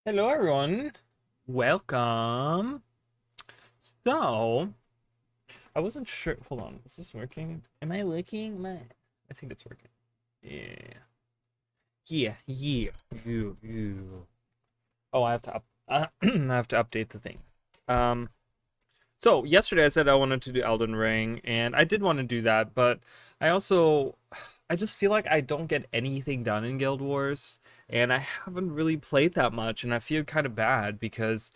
Hello, everyone. Welcome. So, I wasn't sure. Hold on. Is this working? Am I working? I think it's working. Yeah. You. Oh, I have to I have to update the thing. Um, so yesterday I said I wanted to do Elden Ring, and I did want to do that, but I also I just feel like I don't get anything done in Guild Wars, and I haven't really played that much, and I feel kind of bad because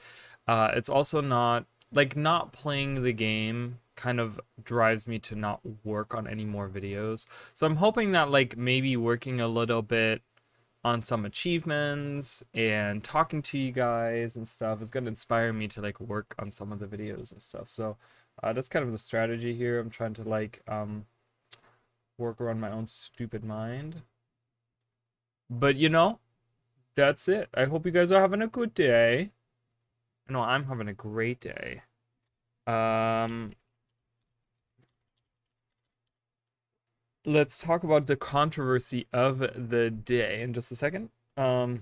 it's also not like not playing the game kind of drives me to not work on any more videos. So I'm hoping that like maybe working a little bit on some achievements and talking to you guys and stuff is going to inspire me to like work on some of the videos and stuff. So that's kind of the strategy here. I'm trying to like work around my own stupid mind. But that's it. I hope you guys are having a good day. No, I'm having a great day. Um let's talk about the controversy of the day in just a second. As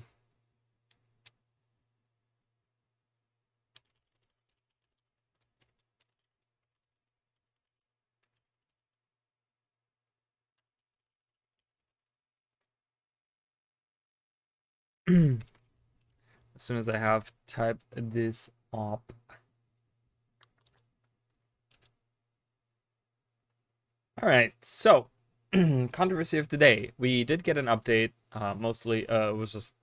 soon as I have typed this up. All right, so controversy of the day. We did get an update. Mostly, it was just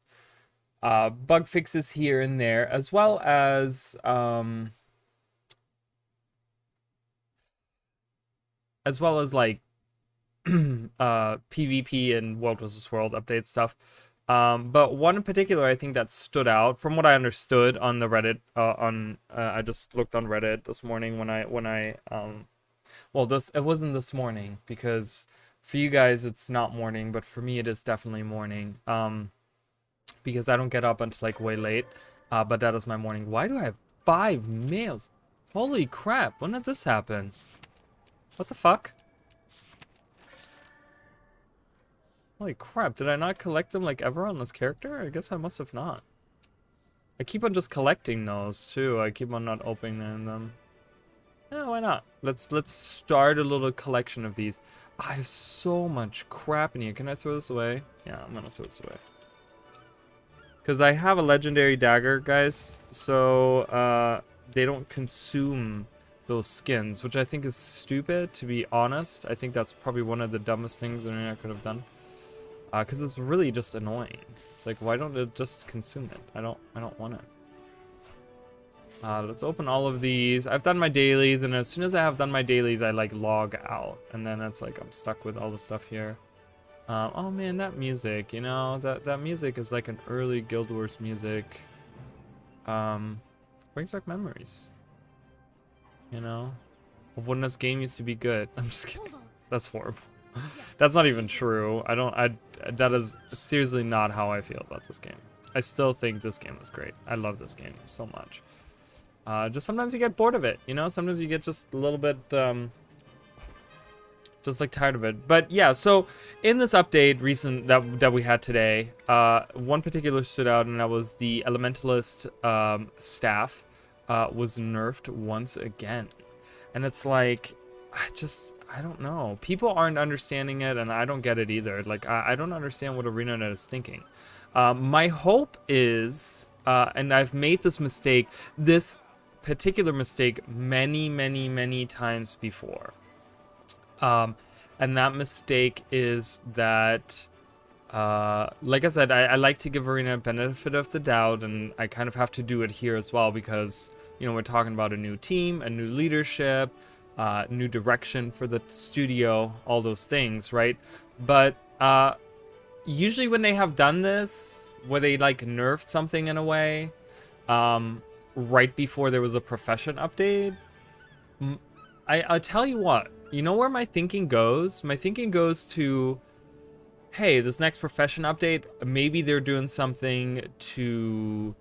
bug fixes here and there, as well as like PvP and World vs. World update stuff. But one in particular, I think that stood out from what I understood on the Reddit. I just looked on Reddit this morning well, this it wasn't this morning because for you guys it's not morning, but for me it is definitely morning. Because I don't get up until like way late. But that is my morning. Why do I have 5 mails? Holy crap! When did this happen? What the fuck? Holy crap! Did I not collect them like ever on this character? I guess I must have not. I keep on just collecting those too. I keep on not opening them. Yeah, why not? Let's start a little collection of these. I have so much crap in here. Can I throw this away? Yeah, I'm gonna throw this away. Because I have a legendary dagger, guys, so they don't consume those skins, which I think is stupid, to be honest. I think that's probably one of the dumbest things I could have done. Because it's really just annoying. It's like, why don't it just consume it? I don't want it. Let's open all of these. I've done my dailies, and as soon as I have done my dailies, I like log out, and then it's like I'm stuck with all the stuff here. Oh man, that music, that music is like an early Guild Wars music. Brings back memories, of when this game used to be good. I'm just kidding. That's horrible. That's not even true. That is seriously not how I feel about this game. I still think this game is great. I love this game so much. Just sometimes you get bored of it, Sometimes you get just a little bit, just like tired of it. But yeah, so in this update recent that we had today, one particular stood out, and that was the Elementalist staff was nerfed once again. And it's like, I don't know. People aren't understanding it, and I don't get it either. Like, I don't understand what ArenaNet is thinking. My hope is, and I've made this particular mistake many times before. And that mistake is that, like I said, I like to give Arena a benefit of the doubt, and I kind of have to do it here as well because, we're talking about a new team, a new leadership, new direction for the studio, all those things, right? But usually when they have done this, where they like nerfed something in a way, right before there was a profession update, I'll tell you what, where my thinking goes? My thinking goes to, hey, this next profession update, maybe they're doing something to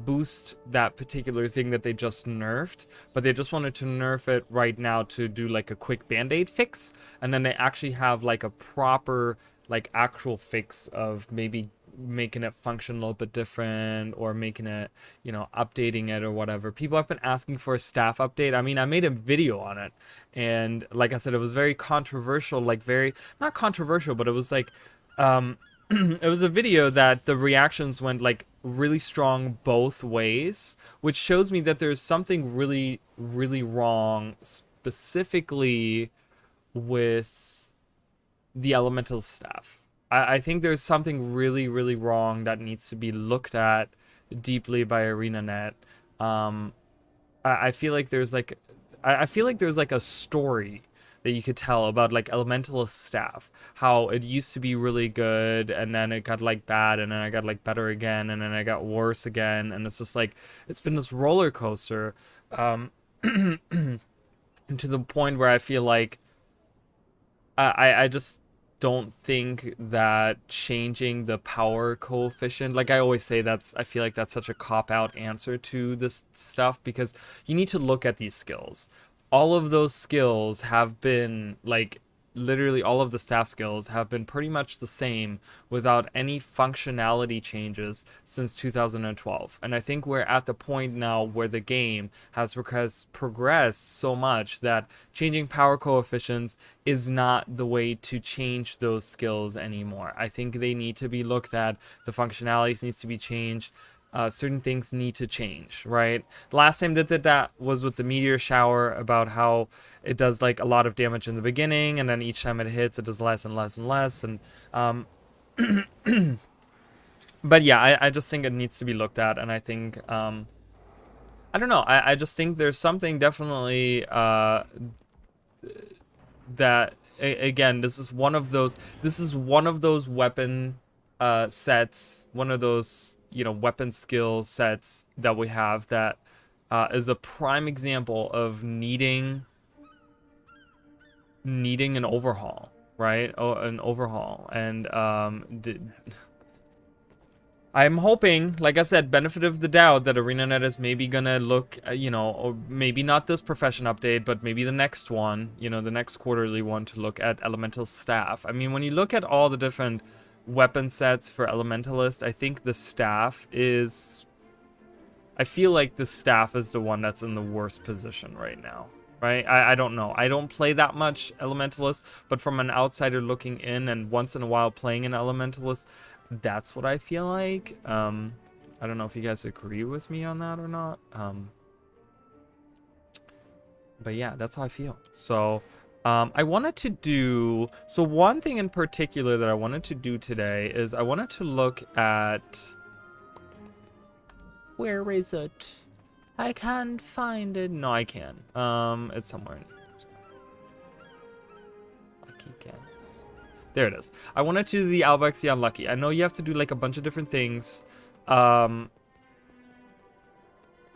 boost that particular thing that they just nerfed, but they just wanted to nerf it right now to do like a quick band-aid fix, and then they actually have like a proper, like actual fix of maybe making it function a little bit different, or making it, updating it or whatever. People have been asking for a staff update. I mean, I made a video on it, and like I said, it was very controversial, like very, not controversial, but it was like, it was a video that the reactions went like really strong both ways, which shows me that there's something really, really wrong, specifically with the elemental staff. I think there's something really, really wrong that needs to be looked at deeply by ArenaNet. I feel like there's like, I feel like there's like a story that you could tell about like Elementalist staff, how it used to be really good, and then it got like bad, and then I got like better again, and then I got worse again, and it's just like it's been this roller coaster, to the point where I feel like I just don't think that changing the power coefficient, like I always say, I feel like that's such a cop-out answer to this stuff, because you need to look at these skills. All of those skills have been, like, literally all of the staff skills have been pretty much the same without any functionality changes since 2012. And I think we're at the point now where the game has progressed so much that changing power coefficients is not the way to change those skills anymore. I think they need to be looked at. The functionalities needs to be changed. Certain things need to change, right? The last time that did that was with the meteor shower, about how it does like a lot of damage in the beginning, and then each time it hits, it does less and less and less. And but yeah, I just think it needs to be looked at, and I think I don't know. I just think there's something definitely that again, this is one of those weapon sets, one of those weapon skill sets that we have that is a prime example of needing an overhaul, right? Oh, an overhaul. And I'm hoping, like I said, benefit of the doubt, that ArenaNet is maybe gonna look, or maybe not this profession update, but maybe the next one, the next quarterly one, to look at elemental staff. I mean, when you look at all the different weapon sets for Elementalist, I think the staff is, I feel like the staff is the one that's in the worst position right now, right? I don't know. I don't play that much Elementalist, but from an outsider looking in and once in a while playing an Elementalist, that's what I feel like. I don't know if you guys agree with me on that or not. But yeah, that's how I feel. So I wanted to do, so one thing in particular that I wanted to do today is I wanted to look at, where is it? I can't find it. No, I can. It's somewhere in Lucky Guess. There it is. I wanted to do the Albex the Unlucky. I know you have to do like a bunch of different things. I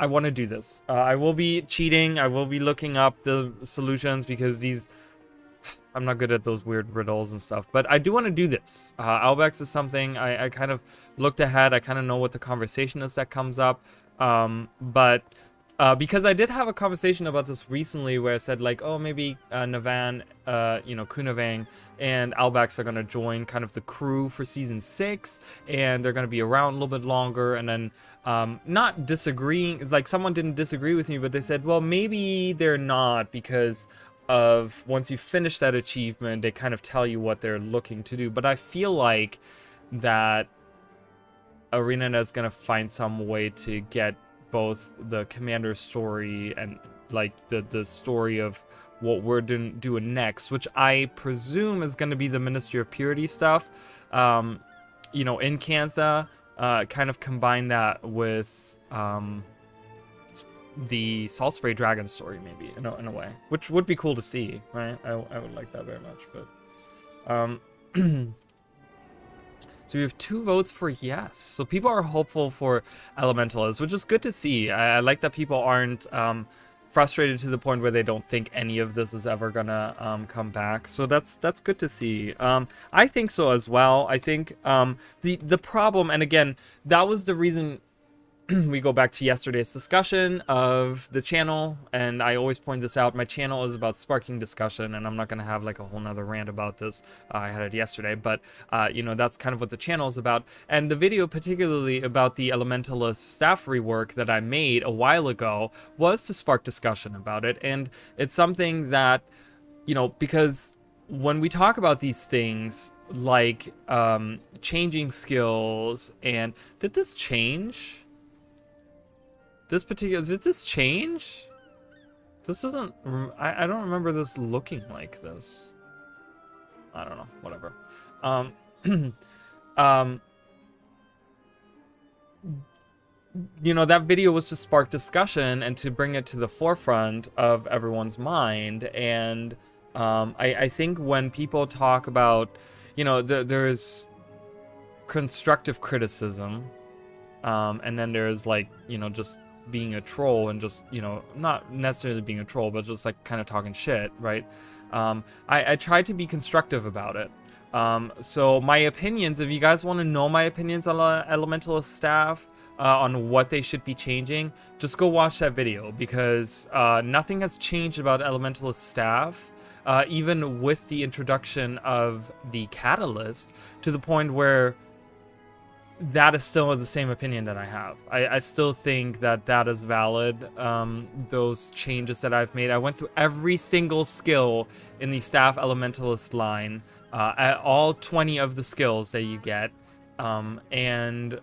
want to do this. I will be cheating. I will be looking up the solutions, because I'm not good at those weird riddles and stuff. But I do want to do this. Albex is something I kind of looked ahead. I kind of know what the conversation is that comes up. But because I did have a conversation about this recently, where I said like, oh, maybe Navan, Kunavang and Albex are going to join kind of the crew for season 6, and they're going to be around a little bit longer. And then not disagreeing, it's like someone didn't disagree with me, but they said, well, maybe they're not, because of once you finish that achievement, they kind of tell you what they're looking to do. But I feel like that ArenaNet is going to find some way to get both the commander's story and like the story of what we're doing next, which I presume is going to be the Ministry of Purity stuff, in Cantha, kind of combine that with the Salt Spray Dragon story, maybe in a way, which would be cool to see, right? I would like that very much. But so we have 2 votes for yes. So people are hopeful for Elementalist, which is good to see. I like that people aren't frustrated to the point where they don't think any of this is ever gonna come back. So that's good to see. I think so as well. I think the problem, and again, that was the reason we go back to yesterday's discussion of the channel, and I always point this out. My channel is about sparking discussion, and I'm not going to have like a whole nother rant about this. I had it yesterday, but you know, that's kind of what the channel is about. And the video particularly about the Elementalist staff rework that I made a while ago was to spark discussion about it. And it's something that, you know, because when we talk about these things like changing skills, and did this change? Did this change? This doesn't, I don't remember this looking like this. I don't know, whatever. You know, that video was to spark discussion and to bring it to the forefront of everyone's mind. And I think when people talk about, you know, there's constructive criticism, and then there's like, you know, just being a troll and just, you know, not necessarily being a troll, but just like kind of talking shit, right? I try to be constructive about it. So my opinions, if you guys want to know my opinions on Elementalist staff, on what they should be changing, just go watch that video, because nothing has changed about Elementalist staff, even with the introduction of the Catalyst, to the point where that is still the same opinion that I have. I still think that that is valid. Those changes that I've made, I went through every single skill in the staff Elementalist line, at all 20 of the skills that you get, and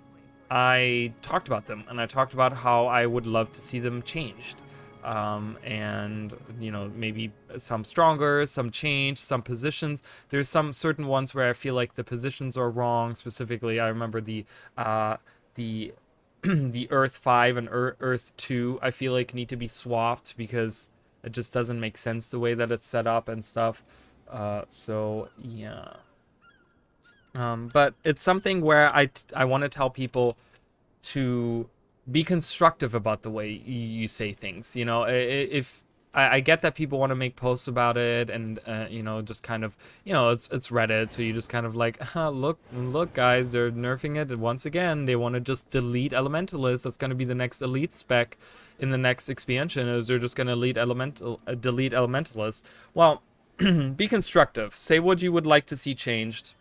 I talked about them, and I talked about how I would love to see them changed. And, you know, maybe some stronger, some change, some positions. There's some certain ones where I feel like the positions are wrong. Specifically, I remember the the Earth 5 and Earth 2, I feel like need to be swapped, because it just doesn't make sense the way that it's set up and stuff. So yeah. But it's something where I want to tell people to be constructive about the way you say things. You know, if I get that people want to make posts about it, and you know, just kind of, you know, it's Reddit, so you just kind of like, look guys, they're nerfing it once again. They want to just delete Elementalist. That's going to be the next elite spec in the next expansion, is they're just going to delete Elementalist. Well, be constructive. Say what you would like to see changed.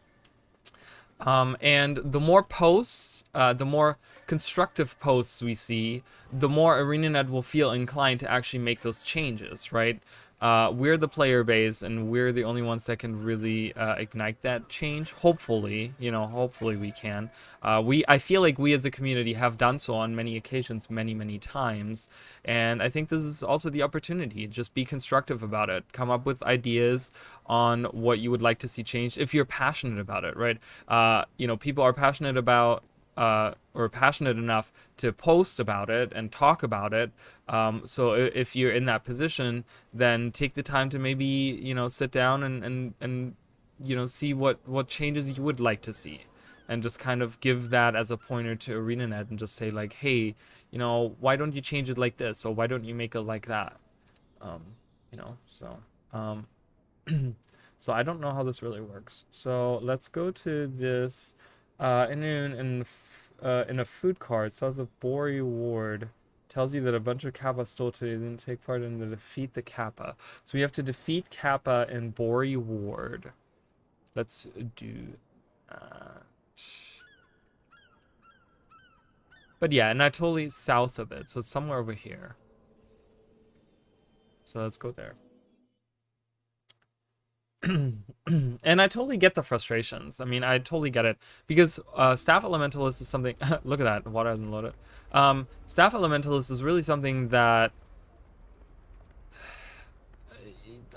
And the more posts, the more constructive posts we see, the more ArenaNet will feel inclined to actually make those changes, right? We're the player base, and we're the only ones that can really ignite that change. Hopefully, you know, hopefully we can. I feel like we as a community have done so on many occasions, many times, and I think this is also the opportunity. Just be constructive about it. Come up with ideas on what you would like to see changed if you're passionate about it, right? You know, people are passionate about, or passionate enough to post about it and talk about it. So if you're in that position, then take the time to maybe, you know, sit down and you know, see what changes you would like to see, and just kind of give that as a pointer to ArenaNet, and just say like, hey, you know, why don't you change it like this, or why don't you make it like that? You know, so so I don't know how this really works. So let's go to this. In a food cart, says the Bori Ward tells you that a bunch of Kappa stole today, then take part in the defeat the Kappa. So we have to defeat Kappa in Bori Ward. Let's do that. But yeah, and I totally south of it, so it's somewhere over here. So let's go there. And I totally get the frustrations. I mean, I totally get it, because Staff Elementalist is something look at that, water hasn't loaded. Staff Elementalist is really something that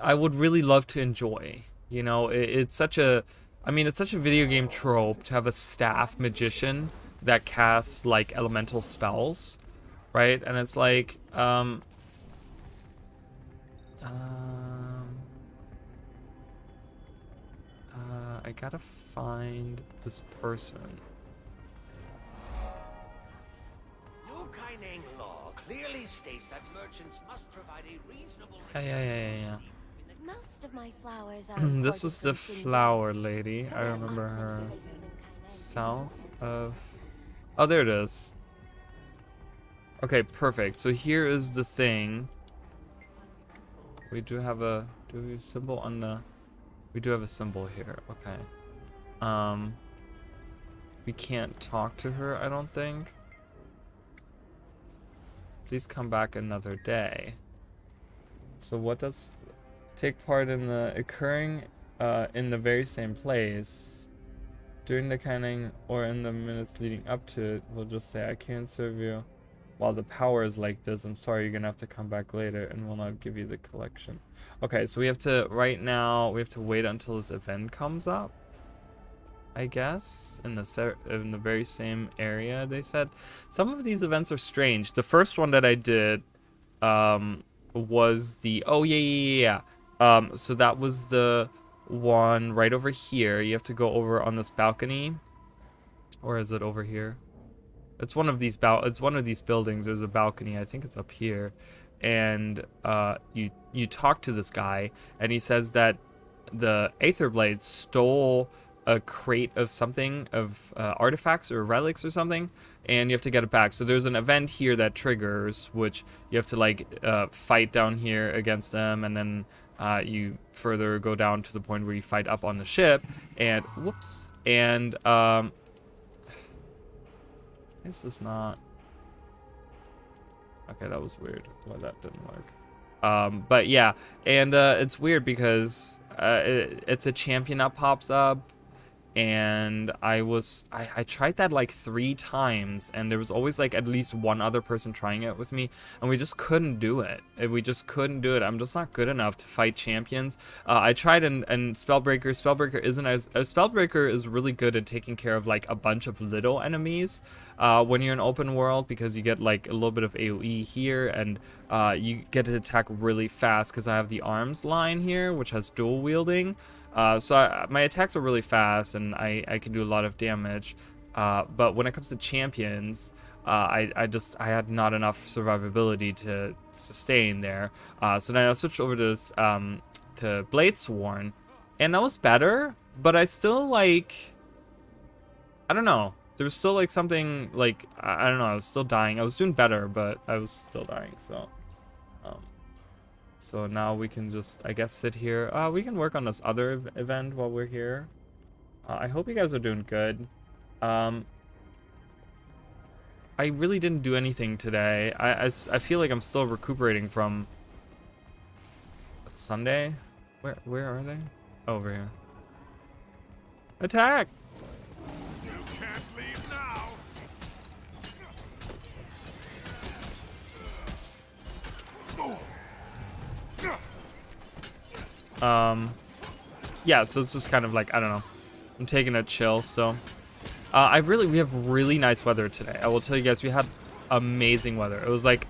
I would really love to enjoy. You know, it's such a, I mean, it's such a video game trope to have a staff magician that casts like elemental spells, right? And it's like I gotta find this person. Lukaineng law clearly states that merchants must provide a reasonable. Yeah. Most of my flowers are This is the flower lady. I remember her. South of. Oh, there it is. Okay, perfect. So here is the thing. We do have a symbol on the. We do have a symbol here. Okay. We can't talk to her, I don't think. Please come back another day. So what does take part in the occurring in the very same place during the canning or in the minutes leading up to it? We'll just say I can't serve you while the power is like this. I'm sorry, you're gonna have to come back later and we'll not give you the collection. Okay, so we have to right now we have to wait until this event comes up, I guess, in the very same area. They said some of these events are strange. The first one that I did was the so that was the one right over here. You have to go over on this balcony, or is it over here? It's one of these buildings. There's a balcony. I think it's up here, and you talk to this guy, and he says that the Aetherblade stole a crate of something, of artifacts or relics or something, and you have to get it back. So there's an event here that triggers, which you have to like fight down here against them, and then you further go down to the point where you fight up on the ship, and whoops, and this is not okay. That was weird. Why that didn't work. But yeah, and it's weird because it's a champion that pops up. And I tried that like 3 times, and there was always like at least one other person trying it with me, and we just couldn't do it. We just couldn't do it. I'm just not good enough to fight champions. I tried and Spellbreaker. Spellbreaker isn't as Spellbreaker is really good at taking care of like a bunch of little enemies when you're in open world, because you get like a little bit of AoE here, and you get to attack really fast because I have the arms line here, which has dual wielding. So my attacks are really fast, and I can do a lot of damage. But when it comes to champions, I had not enough survivability to sustain there. So then I switched over to this, to Bladesworn, and that was better. But I still like, I don't know. There was still like something like I don't know. I was still dying. I was doing better, but I was still dying. So now we can just, I guess, sit here. We can work on this other event while we're here. I hope you guys are doing good. I really didn't do anything today. I feel like I'm still recuperating from Sunday. Where are they? Over here. Attack! You can't leave now. Yeah, so it's just kind of like, I don't know. I'm taking a chill still. We have really nice weather today. I will tell you guys, we had amazing weather. It was like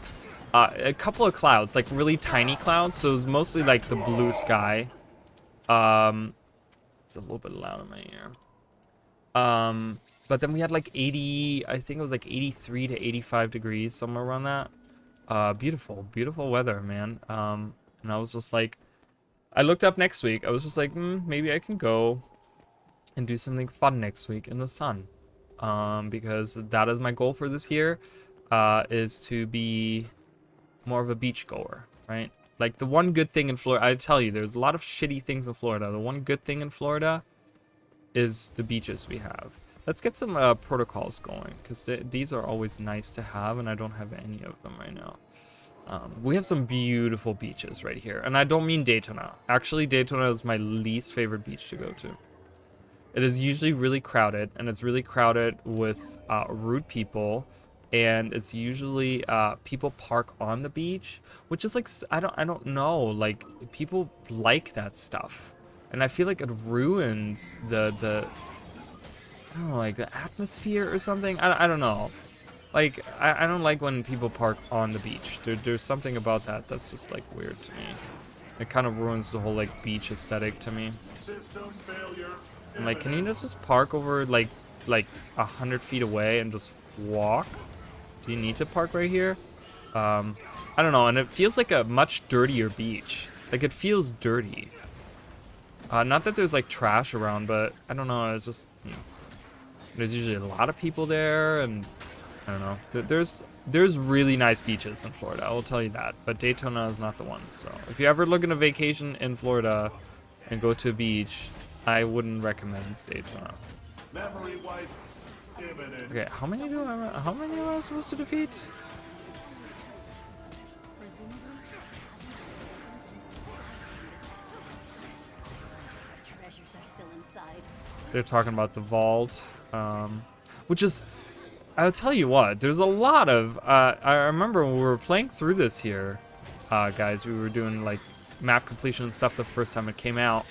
a couple of clouds, like really tiny clouds. So it was mostly like the blue sky. It's a little bit loud in my ear. But then we had like 80, I think it was like 83 to 85 degrees, somewhere around that. Beautiful, beautiful weather, man. And I was just like, I looked up next week. I was just like, maybe I can go and do something fun next week in the sun. Because that is my goal for this year, is to be more of a beach goer, right? Like the one good thing in Florida, I tell you, there's a lot of shitty things in Florida. The one good thing in Florida is the beaches we have. Let's get some protocols going, because these are always nice to have, and I don't have any of them right now. We have some beautiful beaches right here, and I don't mean Daytona. Actually, Daytona is my least favorite beach to go to. It is usually really crowded, and it's really crowded with rude people, and it's usually people park on the beach, which is like, I don't know, like people like that stuff, and I feel like it ruins the I don't know, like the atmosphere or something. I don't know. Like, I don't like when people park on the beach. There's something about that that's just, like, weird to me. It kind of ruins the whole, like, beach aesthetic to me. System failure. I'm like, can you just park over, like 100 feet away and just walk? Do you need to park right here? I don't know, and it feels like a much dirtier beach. Like, it feels dirty. Not that there's, like, trash around, but I don't know, it's just, you know, there's usually a lot of people there, and I don't know. There's really nice beaches in Florida. I will tell you that. But Daytona is not the one. So if you ever looking to vacation in Florida and go to a beach, I wouldn't recommend Daytona. Memory wipe imminent. Okay, how many am I supposed to defeat? Treasures are still inside. They're talking about the vault, which is, I'll tell you what, there's a lot of, I remember when we were playing through this here, guys, we were doing like map completion and stuff the first time it came out,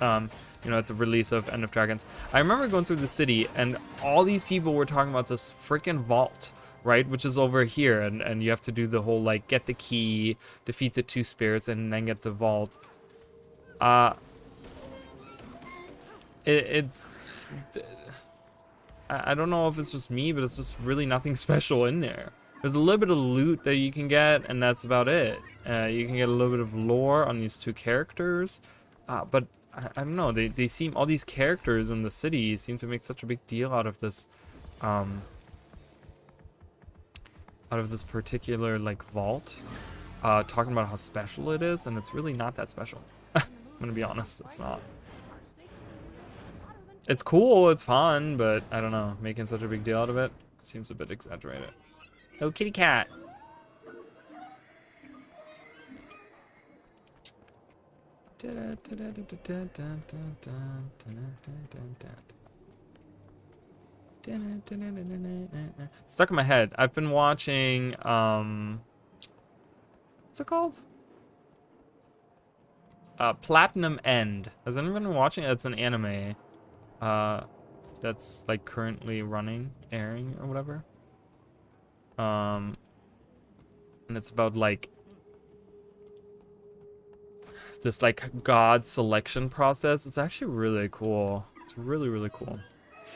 you know, at the release of End of Dragons. I remember going through the city and all these people were talking about this freaking vault, right, which is over here, and you have to do the whole like get the key, defeat the 2 spirits, and then get the vault. I don't know if it's just me, but it's just really nothing special in there. There's a little bit of loot that you can get, and that's about it. You can get a little bit of lore on these 2 characters, but I don't know. They seem, all these characters in the city seem to make such a big deal out of this, particular like vault, talking about how special it is, and it's really not that special. I'm gonna be honest, it's not. It's cool, it's fun, but I don't know, making such a big deal out of it seems a bit exaggerated. Oh, kitty cat. Stuck in my head. I've been watching, what's it called? Platinum End. Has anyone been watching it? It's an anime. That's like currently airing or whatever. And it's about like this like god selection process. It's actually really cool. It's really, really cool.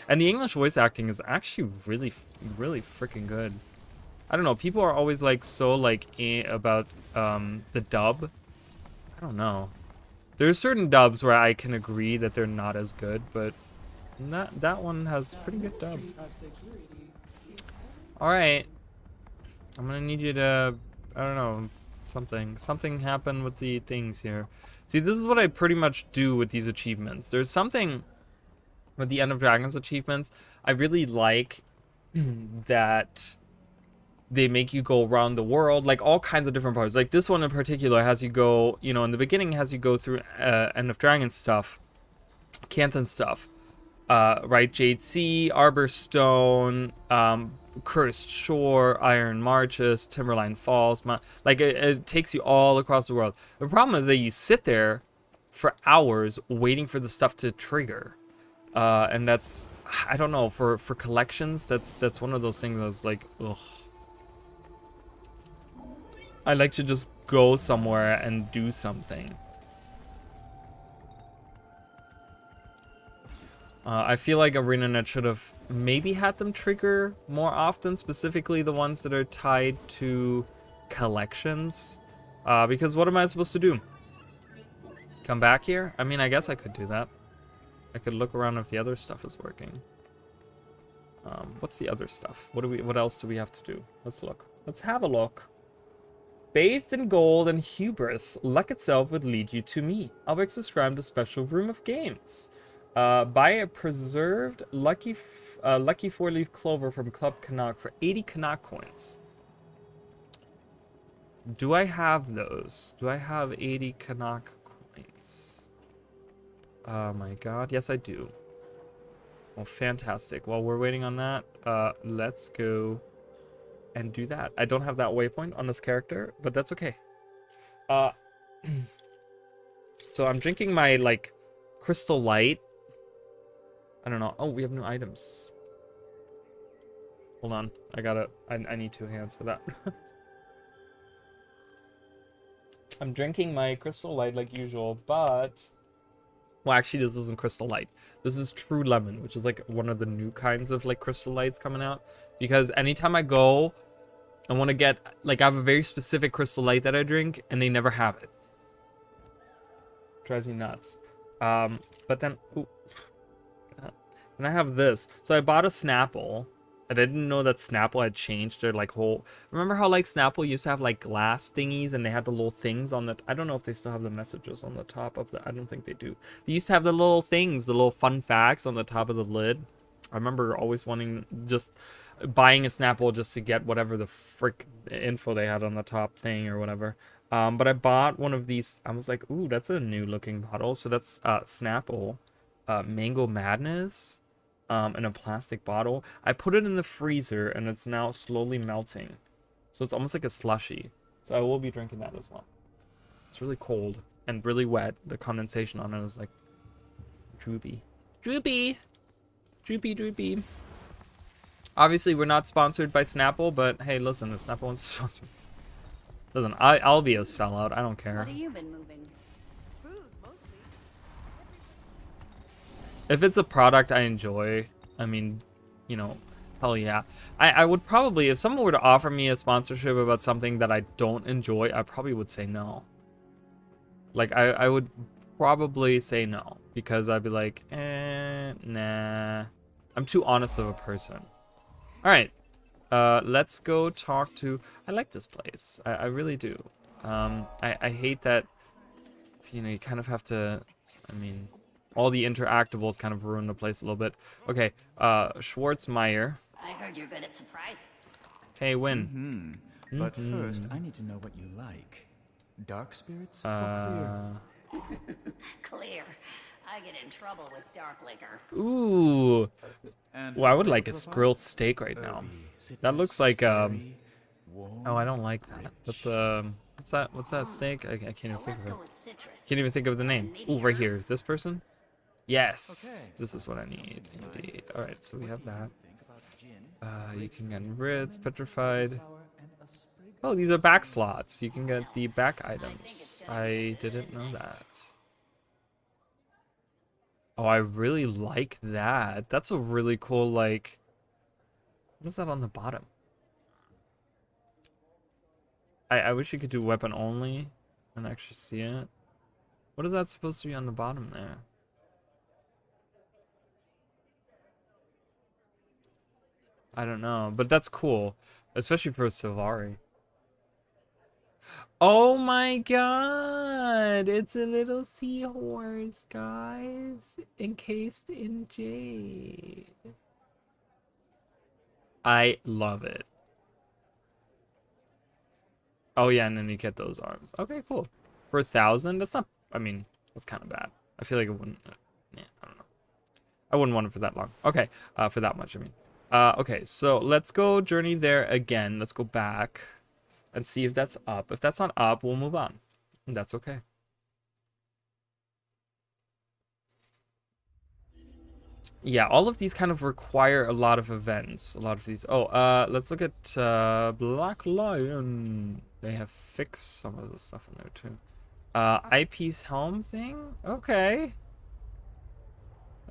And the English voice acting is actually really, really freaking good. I don't know, people are always like so like about the dub. I don't know. There's certain dubs where I can agree that they're not as good, but that one has pretty good dub. All right, I'm gonna need you to, I don't know, something happened with the things here. See, this is what I pretty much do with these achievements. There's something with the End of Dragons achievements I really like, that they make you go around the world, like all kinds of different parts. Like this one in particular has you go, you know, in the beginning has you go through End of Dragons stuff, Canthan stuff, right? Jade Sea, Arborstone, Cursed Shore, Iron Marches, Timberline Falls. Like it takes you all across the world. The problem is that you sit there for hours waiting for the stuff to trigger, and that's, I don't know, for collections, that's one of those things that's like, ugh. I like to just go somewhere and do something. I feel like ArenaNet should have maybe had them trigger more often, specifically the ones that are tied to collections. Because what am I supposed to do? Come back here? I mean, I guess I could do that. I could look around if the other stuff is working. What's the other stuff? What else do we have to do? Let's look. Let's have a look. Bathed in gold and hubris, luck itself would lead you to me. Albrecht subscribed a special room of games. Buy a preserved lucky 4-leaf clover from Club Canuck for 80 Canuck coins. Do I have those? Do I have 80 Canuck coins? Oh my god, yes I do. Well, fantastic. While we're waiting on that, let's go and do that. I don't have that waypoint on this character, but that's okay. So I'm drinking my like Crystal Light. I don't know. Oh, we have new items. Hold on. I need 2 hands for that. I'm drinking my Crystal Light like usual, but, well, actually this isn't Crystal Light. This is True Lemon, which is like one of the new kinds of like Crystal Lights coming out. Because anytime I go, I want to get, like, I have a very specific Crystal Light that I drink, and they never have it. Drives me nuts. But then, ooh, and I have this. So I bought a Snapple, And I didn't know that Snapple had changed their like whole. Remember how like Snapple used to have like glass thingies and they had the little things on the. I don't know if they still have the messages on the top of the. I don't think they do. They used to have the little things, the little fun facts on the top of the lid. I remember always wanting just buying a Snapple just to get whatever the frick info they had on the top thing or whatever. But I bought one of these. I was like, ooh, that's a new looking bottle. So that's Snapple, Mango Madness. In a plastic bottle. I put it in the freezer and it's now slowly melting. So it's almost like a slushy. So I will be drinking that as well. It's really cold and really wet. The condensation on it is like droopy. Droopy! Droopy, droopy. Obviously, we're not sponsored by Snapple, but hey, listen, if Snapple wants to sponsor me. Listen, I'll be a sellout. I don't care. What have you been moving? If it's a product I enjoy, I mean, you know, hell yeah. I would probably, if someone were to offer me a sponsorship about something that I don't enjoy, I probably would say no. Like, I would probably say no. Because I'd be like, nah. I'm too honest of a person. Alright. Let's go talk to... I like this place. I really do. I hate that, you know, you kind of have to... I mean... all the interactables kind of ruin the place a little bit. Okay, Schwarzmeyer. I heard you're good at surprises. Hey, Win. But first, I need to know what you like. Dark spirits or clear? Clear. I get in trouble with dark liquor. Ooh. And Well, I would for like a profile, grilled steak right now. citrus, That looks like berry, warm, oh, I don't like that. That's what's that steak? I can't even Well, think let's of it. go with citrus. Can't even think of the name. Ooh, right here. This person? Yes. Okay. This is what I need. Indeed. All right, so we have that. Think about gin, You can get Ritz, Petrified. flower, and a sprig Oh, these are back slots. You can get the back items. I didn't know that. Oh, I really like that. That's a really cool, like... What is that on the bottom? I wish you could do weapon only and actually see it. What is that supposed to be on the bottom there? I don't know, but that's cool. Especially for Sylvari. Oh my god! It's a little seahorse, guys. Encased in jade. I love it. Oh yeah, and then you get those arms. Okay, cool. For 1,000, that's not... I mean, that's kind of bad. I feel like it wouldn't... yeah, I don't know. I wouldn't want it for that long. Okay, for that much, I mean. Okay, so let's go journey there again. Let's go back and see if that's up. If that's not up, we'll move on. And that's okay. Yeah, all of these kind of require a lot of events. A lot of these. Oh, let's look at Black Lion. They have fixed some of the stuff in there too. Eyepiece helm thing? Okay.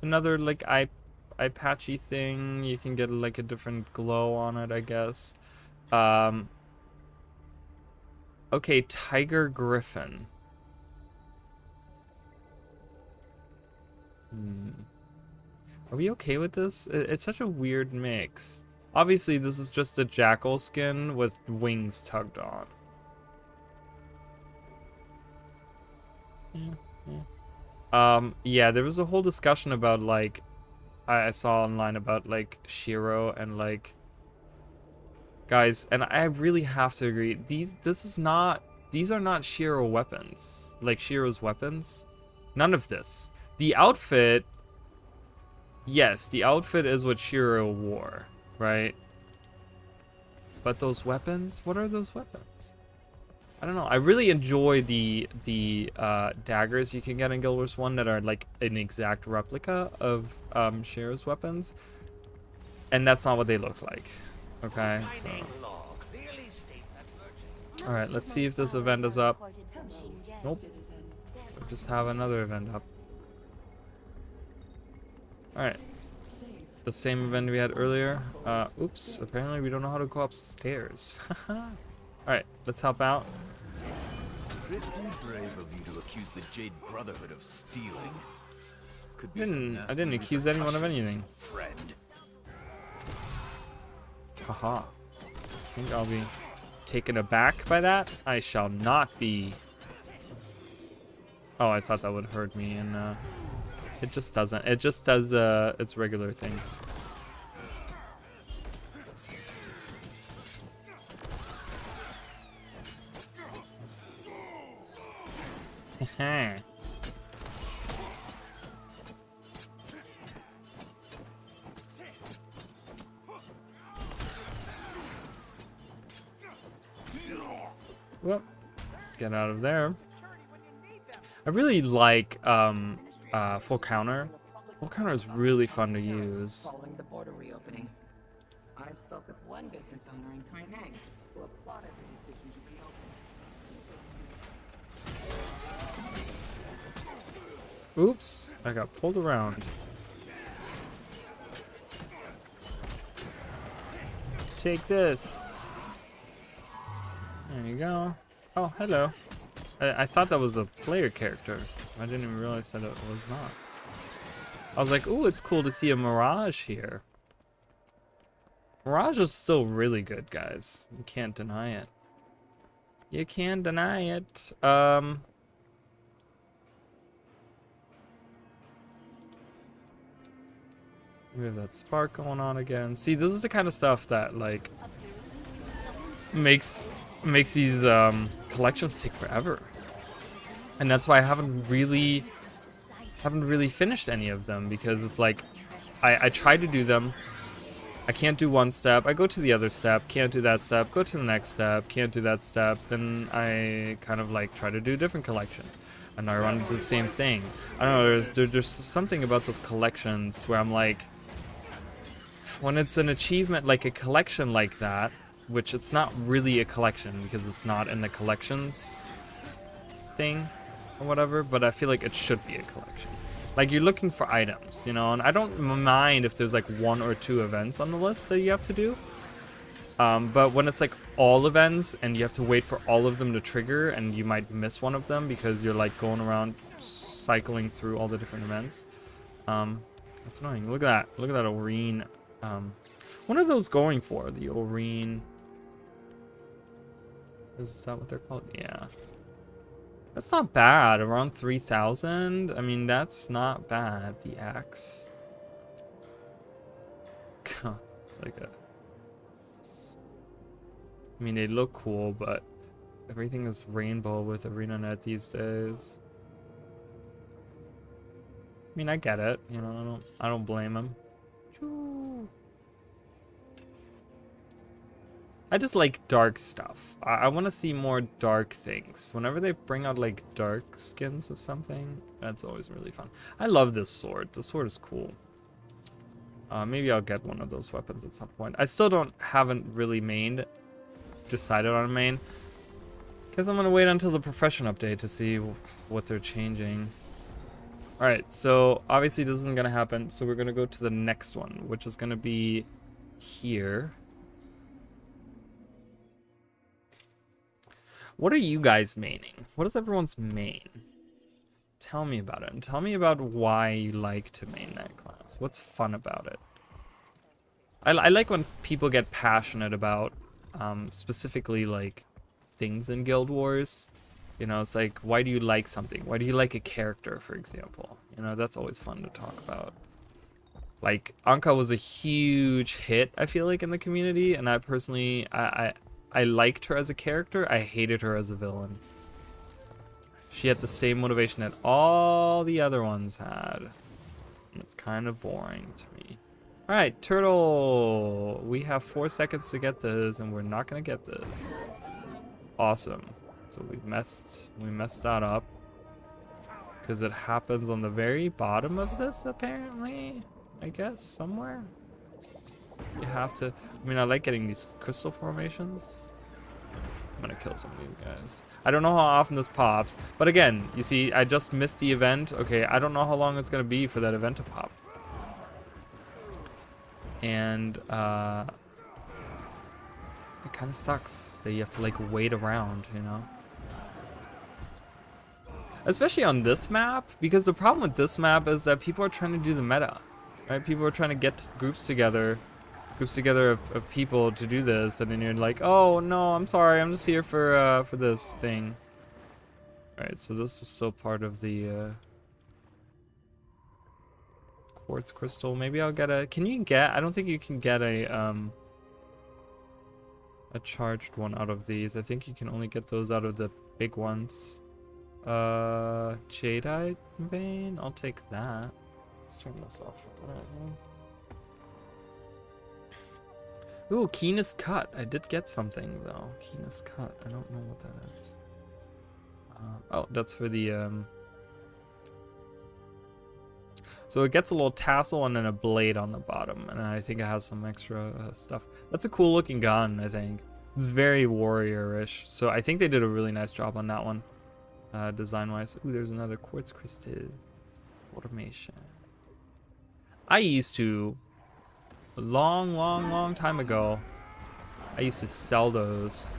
Another like eye patchy thing. You can get like a different glow on it, I guess. Okay, Tiger Griffin. Are we okay with this? It's such a weird mix. Obviously, this is just a jackal skin with wings tugged on. Yeah, there was a whole discussion about like I saw online about like Shiro and like guys, and I really have to agree. These are not Shiro weapons. Like Shiro's weapons. None of this. The outfit, yes, the outfit is what Shiro wore, right? But those weapons, what are those weapons? I don't know. I really enjoy the daggers you can get in Guild Wars 1 that are like an exact replica of Shiro's weapons. And that's not what they look like. Okay, so... law clearly states that merchants Alright, let's see if this event is up. Nope. We just have another event up. Alright. The same event we had earlier. Oops, apparently we don't know how to go upstairs. Alright, let's help out. Pretty brave of you to accuse the Jade Brotherhood of stealing. Could be I didn't accuse anyone of anything. friend. Haha. I think I'll be taken aback by that. I shall not be. Oh, I thought that would hurt me, and it just doesn't. It just does its regular thing. Whoop. Get out of there. I really like full counter. Full counter is really fun to use. Following the border reopening, I spoke with one business owner in Kaineng who applauded the decision to reopen. Oops, I got pulled around. Take this. There you go. Oh, hello. I thought that was a player character. I didn't even realize that it was not. I was like, ooh, it's cool to see a Mirage here. Mirage is still really good, guys. You can't deny it. You can't deny it. We have that spark going on again. See, this is the kind of stuff that like makes these collections take forever, and that's why I haven't really finished any of them, because it's like I try to do them, I can't do one step, I go to the other step, can't do that step, go to the next step, can't do that step, then I kind of like try to do a different collection, and I run into the same thing. I don't know, there's something about those collections where I'm like, when it's an achievement like a collection like that, which it's not really a collection because it's not in the collections thing or whatever, but I feel like it should be a collection. Like, you're looking for items, you know, and I don't mind if there's like 1 or 2 events on the list that you have to do. But when it's like all events and you have to wait for all of them to trigger and you might miss one of them because you're like going around cycling through all the different events, that's annoying. Look at that. Look at that Oreen. What are those going for? The Oreen. Is that what they're called? Yeah. That's not bad. Around 3,000. I mean, that's not bad. The axe. It's like a. I mean, they look cool, but everything is rainbow with ArenaNet these days. I mean, I get it. You know, I don't blame him. I just like dark stuff. I want to see more dark things. Whenever they bring out like dark skins of something, that's always really fun. I love this sword. The sword is cool. Maybe I'll get one of those weapons at some point. I still haven't really decided on a main, because I'm gonna wait until the profession update to see what they're changing. All right, so obviously this isn't gonna happen, so we're gonna go to the next one, which is gonna be here. What are you guys maining? What is everyone's main? Tell me about it, and tell me about why you like to main that class. What's fun about it? I like when people get passionate about specifically like things in Guild Wars. You know, it's like, why do you like something? Why do you like a character, for example? You know, that's always fun to talk about. Like, Anka was a huge hit, I feel like, in the community, and I personally, I liked her as a character. I hated her as a villain. She had the same motivation that all the other ones had. And it's kind of boring to me. Alright, turtle! We have 4 seconds to get this, and we're not gonna get this. Awesome. So we messed that up. Because it happens on the very bottom of this, apparently. I guess, somewhere. You have to... I mean, I like getting these crystal formations. I'm gonna kill some of these guys. I don't know how often this pops. But again, you see, I just missed the event. Okay, I don't know how long it's gonna be for that event to pop. And, it kind of sucks that you have to, like, wait around, you know? Especially on this map, because the problem with this map is that people are trying to do the meta, right? People are trying to get groups together groups together of people to do this, and then you're like, oh no, I'm sorry, I'm just here for this thing. Alright, so this was still part of the quartz crystal. Maybe I'll get a, can you get, I don't think you can get a charged one out of these. I think you can only get those out of the big ones. Jadeite vein, I'll take that. Let's turn this off. Ooh, Keenest Cut. I did get something though. Keenest Cut. I don't know what that is. Oh, that's for the so it gets a little tassel and then a blade on the bottom, and I think it has some extra stuff. That's a cool looking gun, I think. It's very warrior-ish, so I think they did a really nice job on that one, design-wise. Ooh, there's another quartz crystal. Automation. I used to, a long time ago, I used to sell those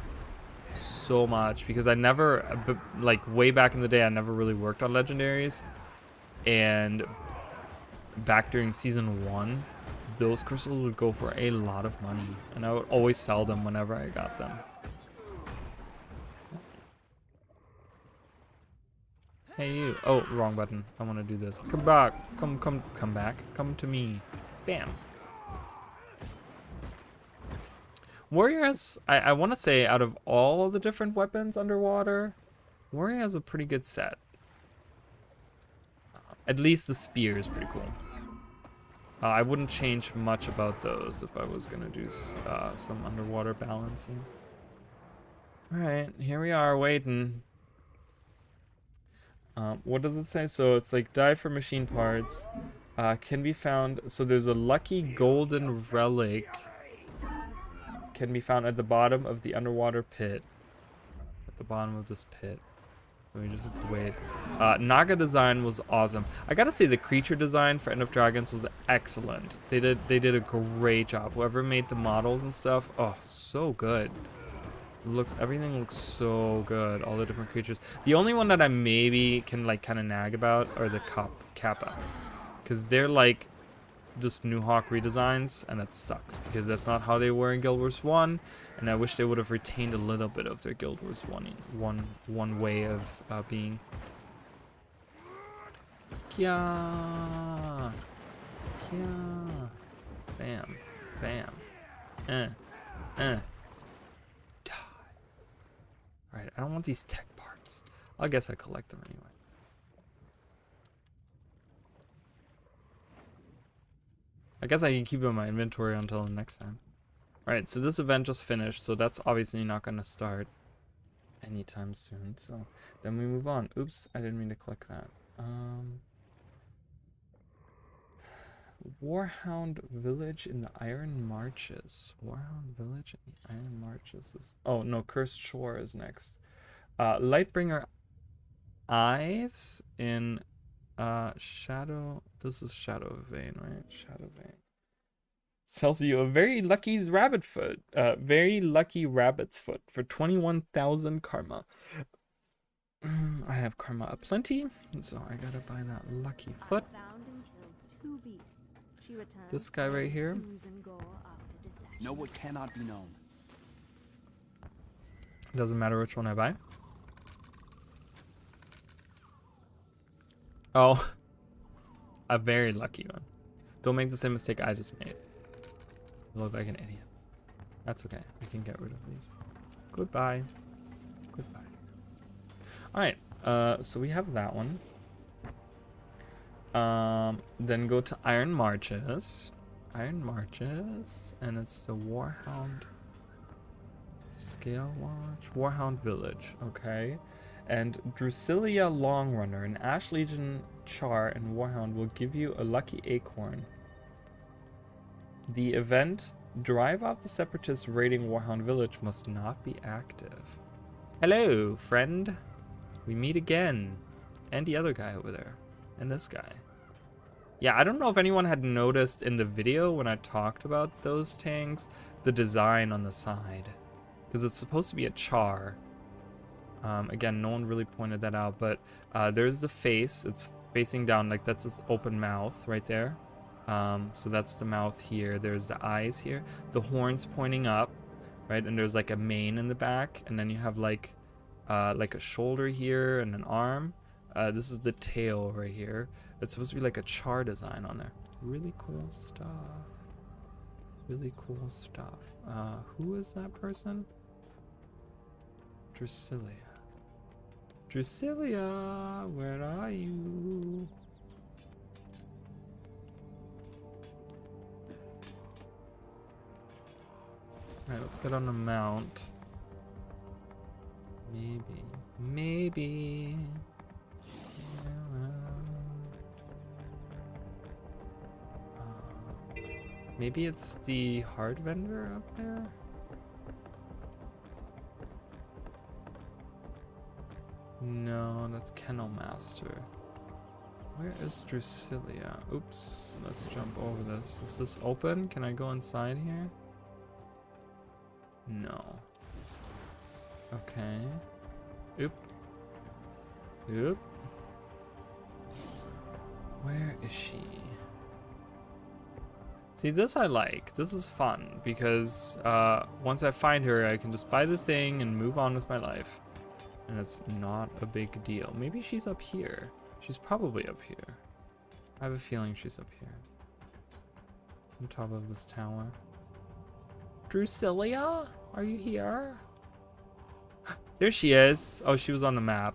so much because I never, like way back in the day, I never really worked on legendaries, and back during season 1, those crystals would go for a lot of money, and I would always sell them whenever I got them. Hey you. Oh, wrong button. I want to do this. Come back. Come back. Come to me. Bam. Warrior has, I want to say, out of all of the different weapons underwater, Warrior has a pretty good set. At least the spear is pretty cool. I wouldn't change much about those if I was going to do some underwater balancing. Alright, here we are waiting. What does it say? So it's like dive for machine parts. Can be found, so there's a lucky golden relic. Can be found at the bottom of the underwater pit. At the bottom of this pit. So we just have to wait. Naga design was awesome. I gotta say the creature design for End of Dragons was excellent. They did a great job. Whoever made the models and stuff, oh, so good. Everything looks so good. All the different creatures. The only one that I maybe can like kind of nag about are the Kappa, because they're like just New Hawk redesigns, and that sucks because that's not how they were in Guild Wars 1, and I wish they would have retained a little bit of their Guild Wars 1 way of being. Kya, bam, bam, die. Alright, I don't want these tech parts. I guess I collect them anyway. I guess I can keep them in my inventory until the next time. Alright, so this event just finished, so that's obviously not going to start anytime soon. So then we move on. Oops, I didn't mean to click that. Warhound Village in the Iron Marches. Warhound Village in the Iron Marches is... Oh, no, Cursed Shore is next. Lightbringer Ives in Shadow... This is Shadow Vein, right? Shadow Vein. Sells you a very lucky rabbit foot. Very lucky rabbit's foot for 21,000 karma. I have karma aplenty, so I gotta buy that lucky foot. This guy right here. Know what cannot be known. Doesn't matter which one I buy. Oh, a very lucky one. Don't make the same mistake I just made. I look like an idiot. That's okay. We can get rid of these. Goodbye. Goodbye. Alright, so we have that one. Then go to Iron Marches. Iron Marches, and it's the Warhound Scale Watch. Warhound Village, okay. And Drusilia Longrunner, an Ash Legion Char and Warhound will give you a lucky acorn. The event, drive out the separatists raiding Warhound Village, must not be active. Hello, friend. We meet again. And the other guy over there. And this guy. Yeah, I don't know if anyone had noticed in the video when I talked about those tanks, the design on the side. Because it's supposed to be a char. Again, no one really pointed that out, but there's the face. It's facing down, like that's its open mouth right there. So that's the mouth here. There's the eyes here. The horns pointing up, right? And there's like a mane in the back, and then you have like a shoulder here and an arm. This is the tail right here. It's supposed to be like a char design on there. Really cool stuff. Really cool stuff. Who is that person? Drusilla. Drusilla, where are you? Alright, let's get on the mount. Maybe. Maybe it's the heart vendor up there? No, that's Kennel Master. Where is Drusilla? Oops, let's jump over this. Is this open? Can I go inside here? No. Okay. Oop. Where is she? See, this I like. This is fun because once I find her, I can just buy the thing and move on with my life. And it's not a big deal. Maybe she's up here. She's probably up here. I have a feeling she's up here. On top of this tower. Drusilla? Are you here? There she is. Oh, she was on the map.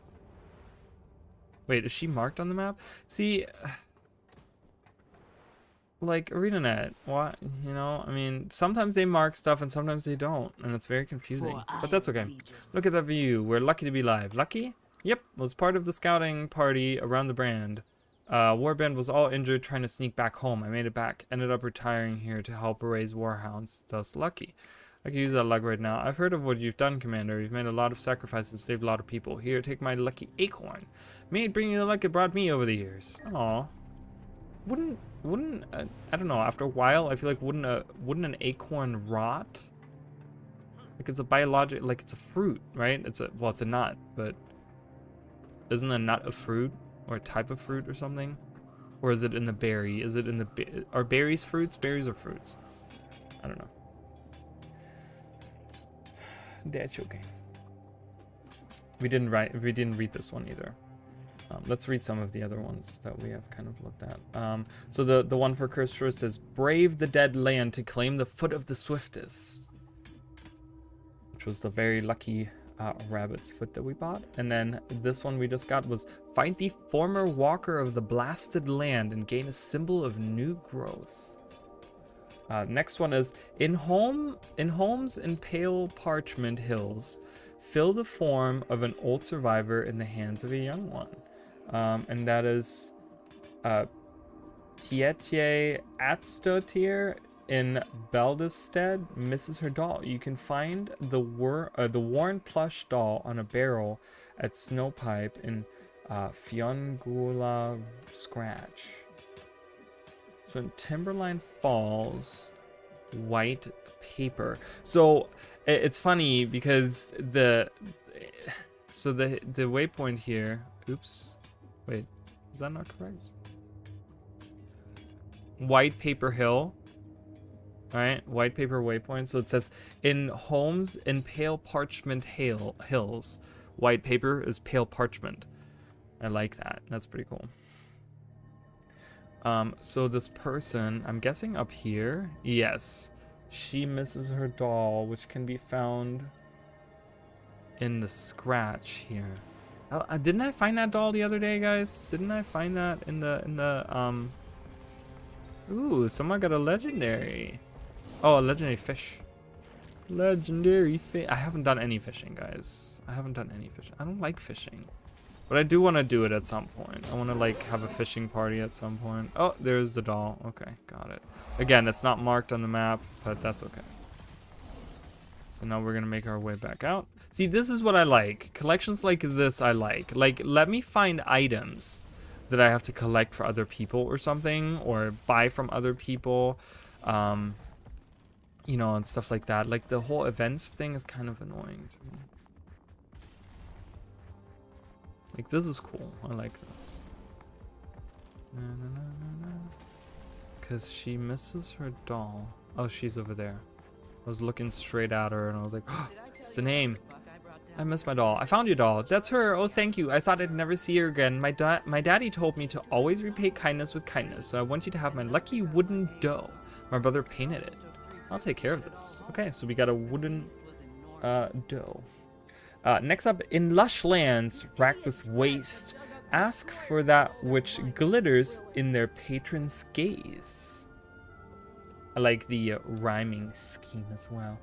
Wait, is she marked on the map? See, like ArenaNet, what, you know, I mean, sometimes they mark stuff and sometimes they don't, and it's very confusing, but that's okay. Look at that view. We're lucky to be live. Lucky? Yep, was part of the scouting party around the brand. Warband was all injured trying to sneak back home. I made it back. Ended up retiring here to help raise warhounds. Thus lucky. I could use that luck right now. I've heard of what you've done, Commander. You've made a lot of sacrifices, saved a lot of people. Here, take my lucky acorn. May it bring you the luck it brought me over the years. Aw. Wouldn't I don't know, after a while I feel like wouldn't an acorn rot? Like it's a biologic, like it's a fruit, right? It's a nut, but isn't a nut a fruit or a type of fruit or something? Or is it in the berry? Is it in the are berries fruits? Berries are fruits. I don't know. That's okay. We didn't read this one either. Let's read some of the other ones that we have kind of looked at. So the one for Cursed Shore says, brave the dead land to claim the foot of the swiftest, which was the very lucky rabbit's foot that we bought. And then this one we just got was, find the former walker of the blasted land and gain a symbol of new growth. Next one is, in homes in pale parchment hills, fill the form of an old survivor in the hands of a young one. And that is Pietje Atstotir in Baldestead misses her doll. You can find the worn plush doll on a barrel at Snowpipe in Fiongula Scratch. So in Timberline Falls, white paper. So it's funny because the waypoint here. Oops. Wait, is that not correct? White Paper Hill. Right? White paper waypoint. So it says, in homes in pale parchment hills. White paper is pale parchment. I like that. That's pretty cool. So this person, I'm guessing up here. Yes. She misses her doll, which can be found in the scratch here. Didn't I find that doll the other day, guys? Didn't I find that in the Ooh, someone got a legendary. Oh, a legendary fish. Legendary fish. I haven't done any fishing, guys. I haven't done any fishing. I don't like fishing. But I do want to do it at some point. I want to like have a fishing party at some point. Oh, there's the doll. Okay, got it. Again, it's not marked on the map, but that's okay. So now we're going to make our way back out. See, this is what I like. Collections like this I like. Like, let me find items that I have to collect for other people or something, or buy from other people. You know, and stuff like that. Like, the whole events thing is kind of annoying to me. Like, this is cool. I like this. Because she misses her doll. Oh, she's over there. I was looking straight at her and I was like, oh, it's the name. I miss my doll. I found your doll. That's her. Oh, thank you. I thought I'd never see her again. My daddy told me to always repay kindness with kindness, so I want you to have my lucky wooden dough. My brother painted it. I'll take care of this. Okay, so we got a wooden dough. Next up, in lush lands racked with waste, ask for that which glitters in their patron's gaze. I like the rhyming scheme as well.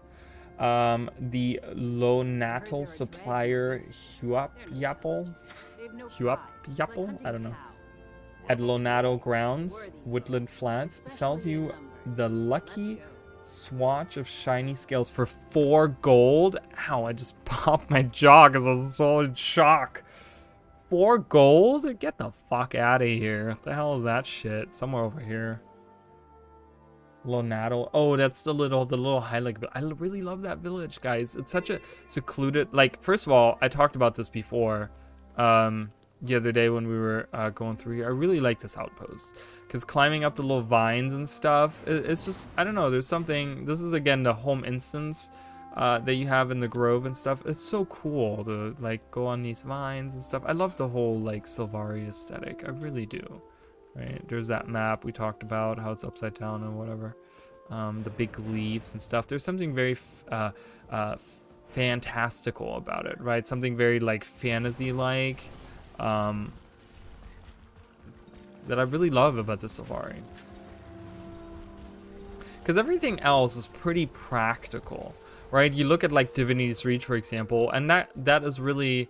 The Lonatal supplier Huapyapple, I don't know, at Lonatal Grounds, Woodland Flats, sells you the lucky swatch of shiny scales for 4 gold. Ow, I just popped my jaw because I was so in shock. 4 gold? Get the fuck out of here. What the hell is that shit? Somewhere over here. Lonatal. Oh, that's the little highlight. I really love that village, guys. It's such a secluded, like, first of all, I talked about this before the other day when we were going through here. I really like this outpost because climbing up the little vines and stuff, it's just, I don't know, there's something. This is again the home instance that you have in the grove and stuff. It's so cool to like go on these vines and stuff. I love the whole like Sylvari aesthetic. I really do. Right, there's that map we talked about, how it's upside down and whatever. The big leaves and stuff. There's something very fantastical about it, right? Something very like fantasy-like that I really love about the Sylvari. Because everything else is pretty practical, right? You look at like Divinity's Reach, for example, and that is really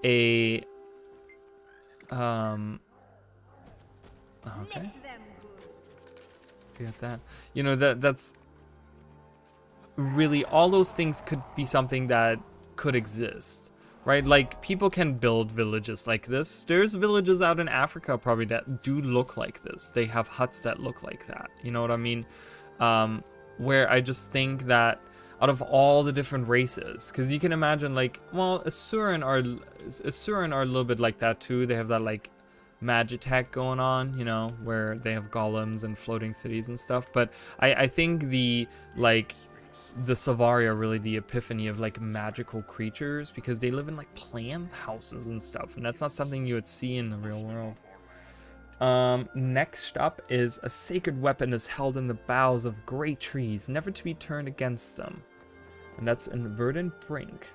a okay. Get that. You know, that's really, all those things could be something that could exist, right? Like people can build villages like this. There's villages out in Africa probably that do look like this. They have huts that look like that. You know what I mean? Where I just think that out of all the different races, because you can imagine like, well, Asuran are a little bit like that too. They have that like Magitech going on, you know, where they have golems and floating cities and stuff. But I think the Sylvari are really the epiphany of like magical creatures because they live in like plant houses and stuff, and that's not something you would see in the real world. Next up is a sacred weapon is held in the boughs of great trees, never to be turned against them, and that's in Verdant Brink.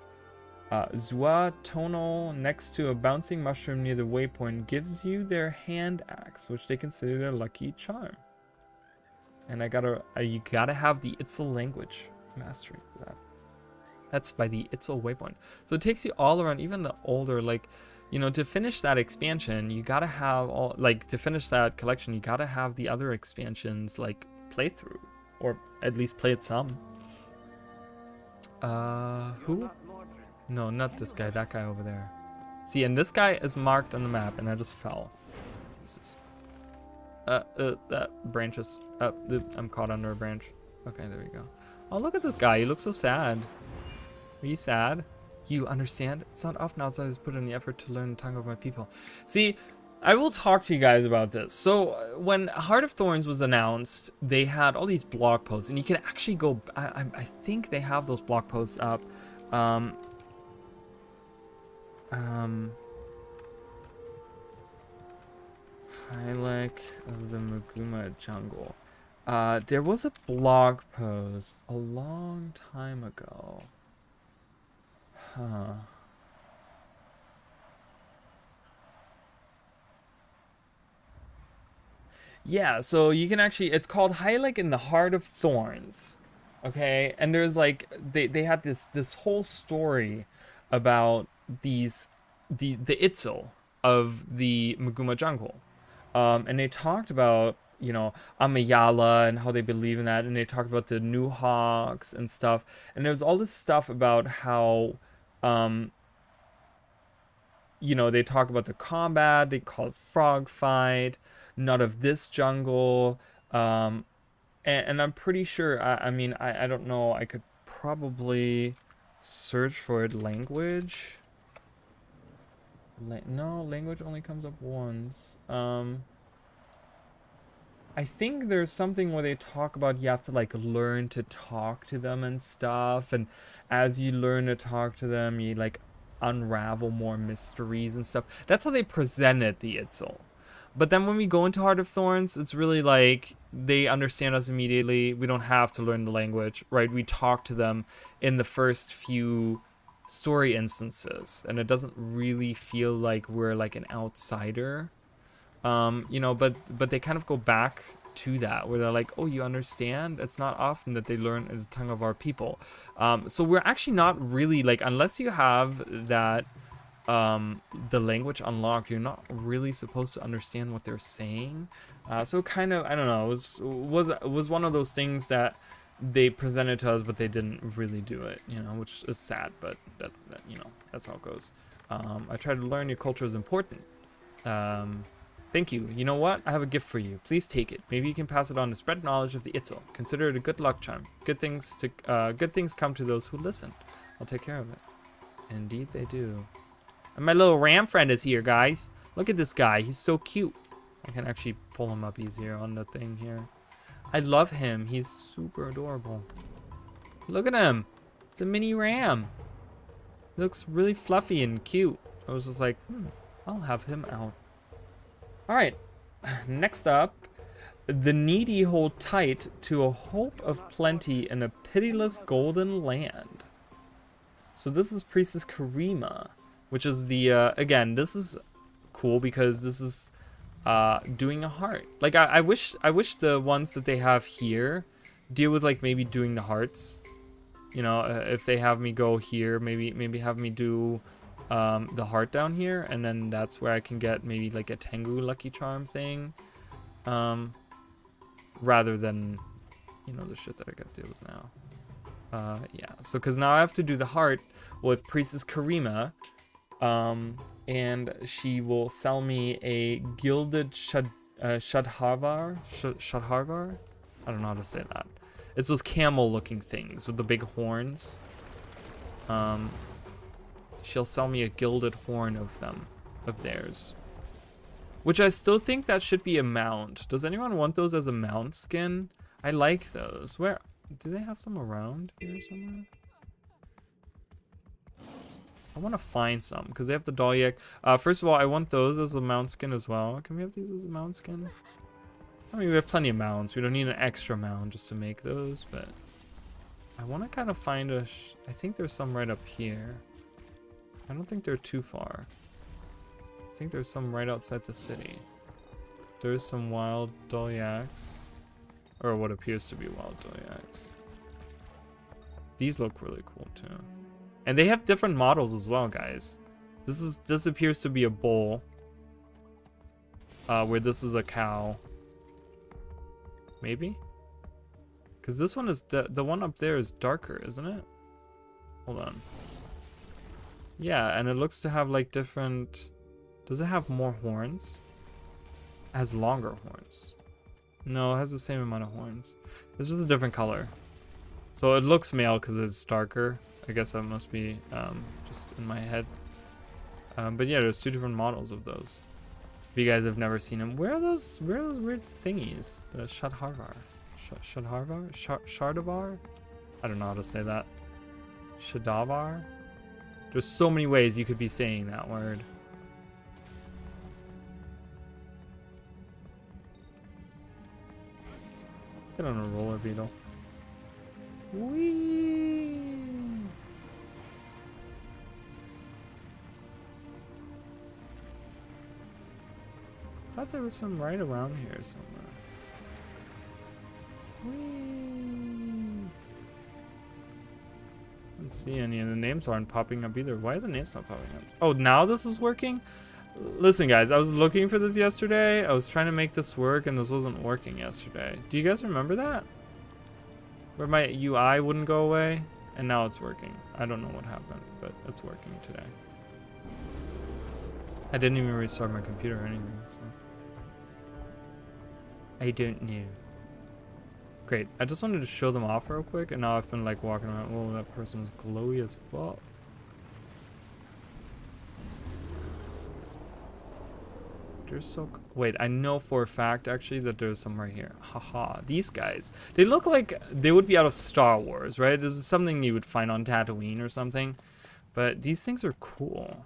Zua Tonal, next to a bouncing mushroom near the waypoint, gives you their hand axe, which they consider their lucky charm. And you gotta have the Itzel language mastery for that. That's by the Itzel waypoint. So it takes you all around, even the older, like, you know, to finish that expansion, you gotta have all, like, to finish that collection, you gotta have the other expansions, like, play through, or at least play it some. Who? No, not this guy, that guy over there. See, and this guy is marked on the map, and I just fell. Jesus. That branch is, I'm caught under a branch. Okay, there we go. Oh, look at this guy, he looks so sad. Are you sad? You understand? It's not often outsiders put in the effort to learn the tongue of my people. See, I will talk to you guys about this. So, when Heart of Thorns was announced, they had all these blog posts, and you can actually go, I think they have those blog posts up. Hylek of the Maguma Jungle. There was a blog post a long time ago. Huh. Yeah, so you can actually, it's called Hylek in the Heart of Thorns. Okay, and there's like, they had this whole story about the Itzel of the Maguma Jungle. And they talked about, you know, Amayala and how they believe in that, and they talked about the New Hawks and stuff. And there's all this stuff about how, you know, they talk about the combat, they call it frog fight, not of this jungle. And I'm pretty sure, I mean, I don't know, I could probably search for it, language. No, language only comes up once. I I think there's something where they talk about you have to like learn to talk to them and stuff, and as you learn to talk to them, you like unravel more mysteries and stuff. That's how they presented the Itzel. But then when we go into Heart of Thorns, it's really like they understand us immediately. We don't have to learn the language, right? We talk to them in the first few story instances, and it doesn't really feel like we're like an outsider. You know, but they kind of go back to that, where they're like, oh, you understand? It's not often that they learn the tongue of our people. So we're actually not really like, unless you have that the language unlocked, you're not really supposed to understand what they're saying. So kind of, I don't know, it was one of those things that they presented to us, but they didn't really do it, you know, which is sad, but that you know, that's how it goes. I try to learn your culture is important. Thank you. You know what? I have a gift for you. Please take it. Maybe you can pass it on to spread knowledge of the Itzel. Consider it a good luck charm. Good things come to those who listen. I'll take care of it. Indeed they do. And my little ram friend is here, guys. Look at this guy. He's so cute. I can actually pull him up easier on the thing here. I love him. He's super adorable. Look at him. It's a mini ram. He looks really fluffy and cute. I was just like, I'll have him out. All right, next up, the needy hold tight to a hope of plenty in a pitiless golden land. So this is Priestess Karima, which is the, again, this is cool because this is doing a heart. Like, I wish the ones that they have here deal with like maybe doing the hearts. You know, if they have me go here, maybe have me do the heart down here, and then that's where I can get maybe like a Tengu lucky charm thing, rather than, you know, the shit that I gotta deal with now. Yeah, so because now I have to do the heart with Priestess Karima, and she will sell me a gilded Shadharvar. I don't know how to say that. It's those camel looking things with the big horns. She'll sell me a gilded horn of theirs. Which I still think that should be a mount. Does anyone want those as a mount skin? I like those. Where, do they have some around here somewhere? I want to find some, because they have the Dalyak. First of all, I want those as a mount skin as well. Can we have these as a mount skin? I mean, we have plenty of mounts. We don't need an extra mount just to make those, but I want to kind of find a... I think there's some right up here. I don't think they're too far. I think there's some right outside the city. There's some wild Dalyaks. Or what appears to be wild Dalyaks. These look really cool too. And they have different models as well, guys. This appears to be a bull. Where this is a cow. Maybe? Because this one is... The one up there is darker, isn't it? Hold on. Yeah, and it looks to have like different... Does it have more horns? It has longer horns. No, it has the same amount of horns. This is a different color. So it looks male because it's darker. I guess that must be just in my head. But yeah, there's two different models of those. If you guys have never seen them, where are those weird thingies? The Shadharvar? Shadharvar? Shardavar? I don't know how to say that. Shadavar? There's so many ways you could be saying that word. Let's get on a roller beetle. Whee! I thought there was some right around here somewhere. Whee! I don't see any, and the names aren't popping up either. Why are the names not popping up? Oh, now this is working? Listen, guys, I was looking for this yesterday. I was trying to make this work, and this wasn't working yesterday. Do you guys remember that? Where my UI wouldn't go away, and now it's working. I don't know what happened, but it's working today. I didn't even restart my computer or anything, so... I don't know. Great. I just wanted to show them off real quick, and now I've been like walking around. Oh, that person is glowy as fuck. They're so... Wait, I know for a fact, actually, that there's some right here. Haha, these guys. They look like they would be out of Star Wars, right? This is something you would find on Tatooine or something. But these things are cool.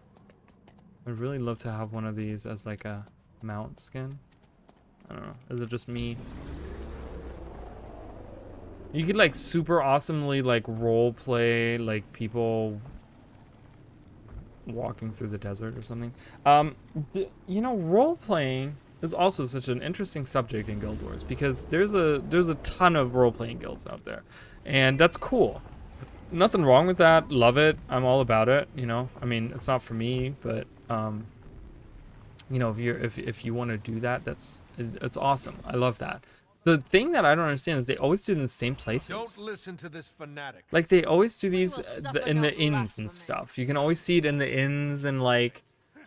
I'd really love to have one of these as like a mount skin. I don't know. Is it just me? You could like super awesomely like role play like people walking through the desert or something. You know, role playing is also such an interesting subject in Guild Wars because there's a ton of role playing guilds out there, and that's cool. Nothing wrong with that. Love it. I'm all about it. You know, I mean, it's not for me, but you know, if you want to do that, it's awesome. I love that. The thing that I don't understand is they always do it in the same places. Don't listen to this fanatic. Like they always do these in the inns and stuff. You can always see it in the inns and like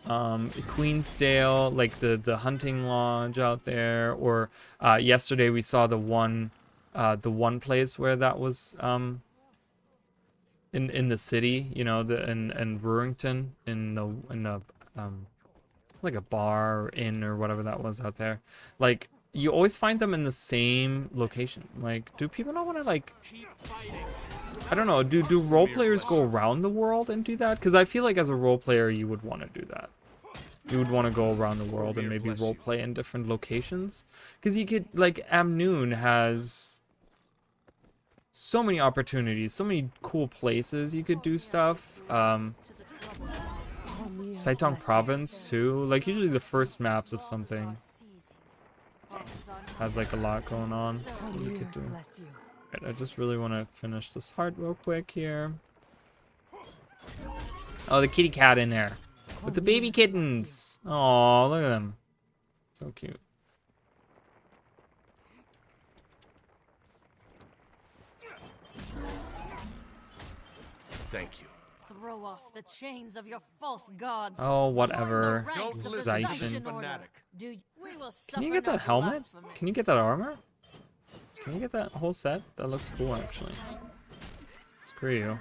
Queensdale, like the hunting lodge out there. Or yesterday we saw the one place where that was in the city. You know, in Rurington in the like a bar or inn or whatever that was out there. Like you always find them in the same location. Like, do people not want to like? I don't know. Do role players go around the world and do that? Because I feel like as a role player, you would want to do that. You would want to go around the world and maybe role play in different locations. Because you could like Amnoon has so many opportunities, so many cool places you could do stuff. Saitong Province too. Like usually the first maps of something has like a lot going on that you could do. Right, I just really want to finish this heart real quick here. Oh, the kitty cat in there with the baby kittens. Oh, look at them, so cute. Thank you. Throw off the chains of your false gods. Oh, whatever. Don't Ranks of the listen to this Zacian order. fanatic. Do you, we will Can you suffer get that no helmet? blasphemy. Can you get that armor? Can you get that whole set? That looks cool, actually. Screw you.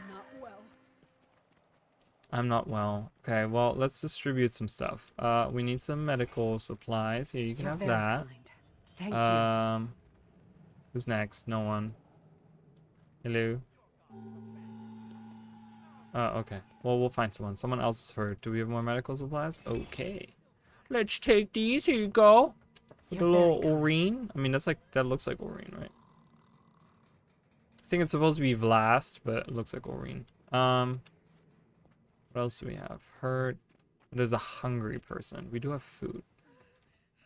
I'm not well. Okay, well, let's distribute some stuff. We need some medical supplies. Here, you can have that. Thank you. Who's next? No one. Hello. Okay. Well, we'll find someone. Someone else is hurt. Do we have more medical supplies? Okay. Let's take these. Here you go. With a little Oreen. I mean, that looks like Oreen, right? I think it's supposed to be Vlast, but it looks like Oreen. What else do we have? Hurt. There's a hungry person. We do have food.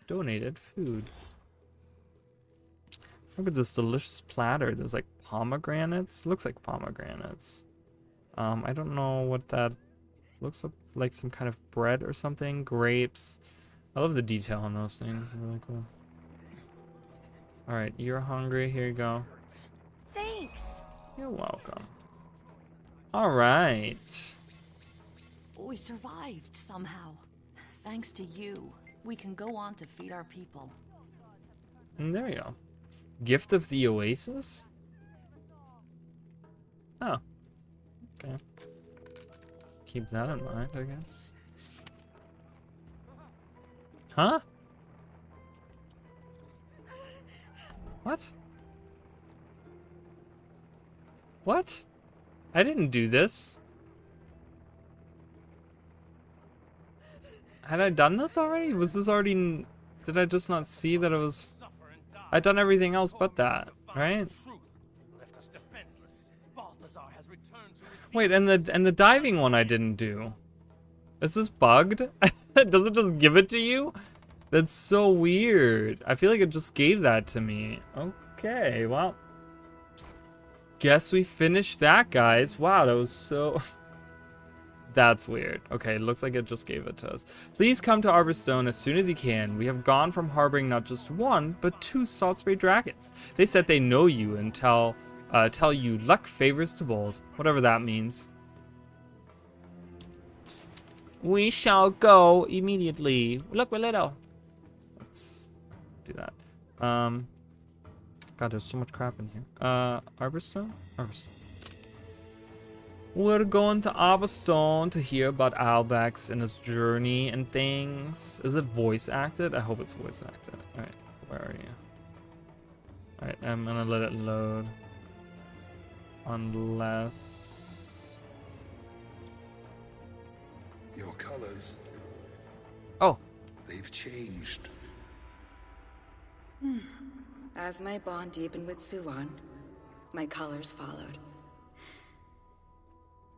Donated food. Look at this delicious platter. There's like pomegranates. Looks like pomegranates. I don't know what that looks like. Some kind of bread or something. Grapes. I love the detail on those things. It's really cool. All right, you're hungry. Here you go. Thanks. You're welcome. All right. We survived somehow. Thanks to you, we can go on to feed our people. And there you go. Gift of the Oasis? Oh. Okay. Keep that in mind, I guess. Huh? What? What? I didn't do this. Had I done this already? Was this already... Did I just not see that it was... I'd done everything else but that, right? Wait, and the diving one I didn't do. Is this bugged? Does it just give it to you? That's so weird. I feel like it just gave that to me. Okay, well. Guess we finished that, guys. Wow, that was so... That's weird. Okay, looks like it just gave it to us. Please come to Arborstone as soon as you can. We have gone from harboring not just one, but 2 Saltspray dragons. They said they know you and tell you luck favors the bold. Whatever that means. We shall go immediately. Look, we're little. Let's do that. God, there's so much crap in here. Arborstone? Arborstone. We're going to Arbastone to hear about Albex and his journey and things. Is it voice acted? I hope it's voice acted. Alright, where are you? Alright, I'm gonna let it load. Unless... Your colors, Oh, they've changed. As my bond deepened with Suwan, my colors followed.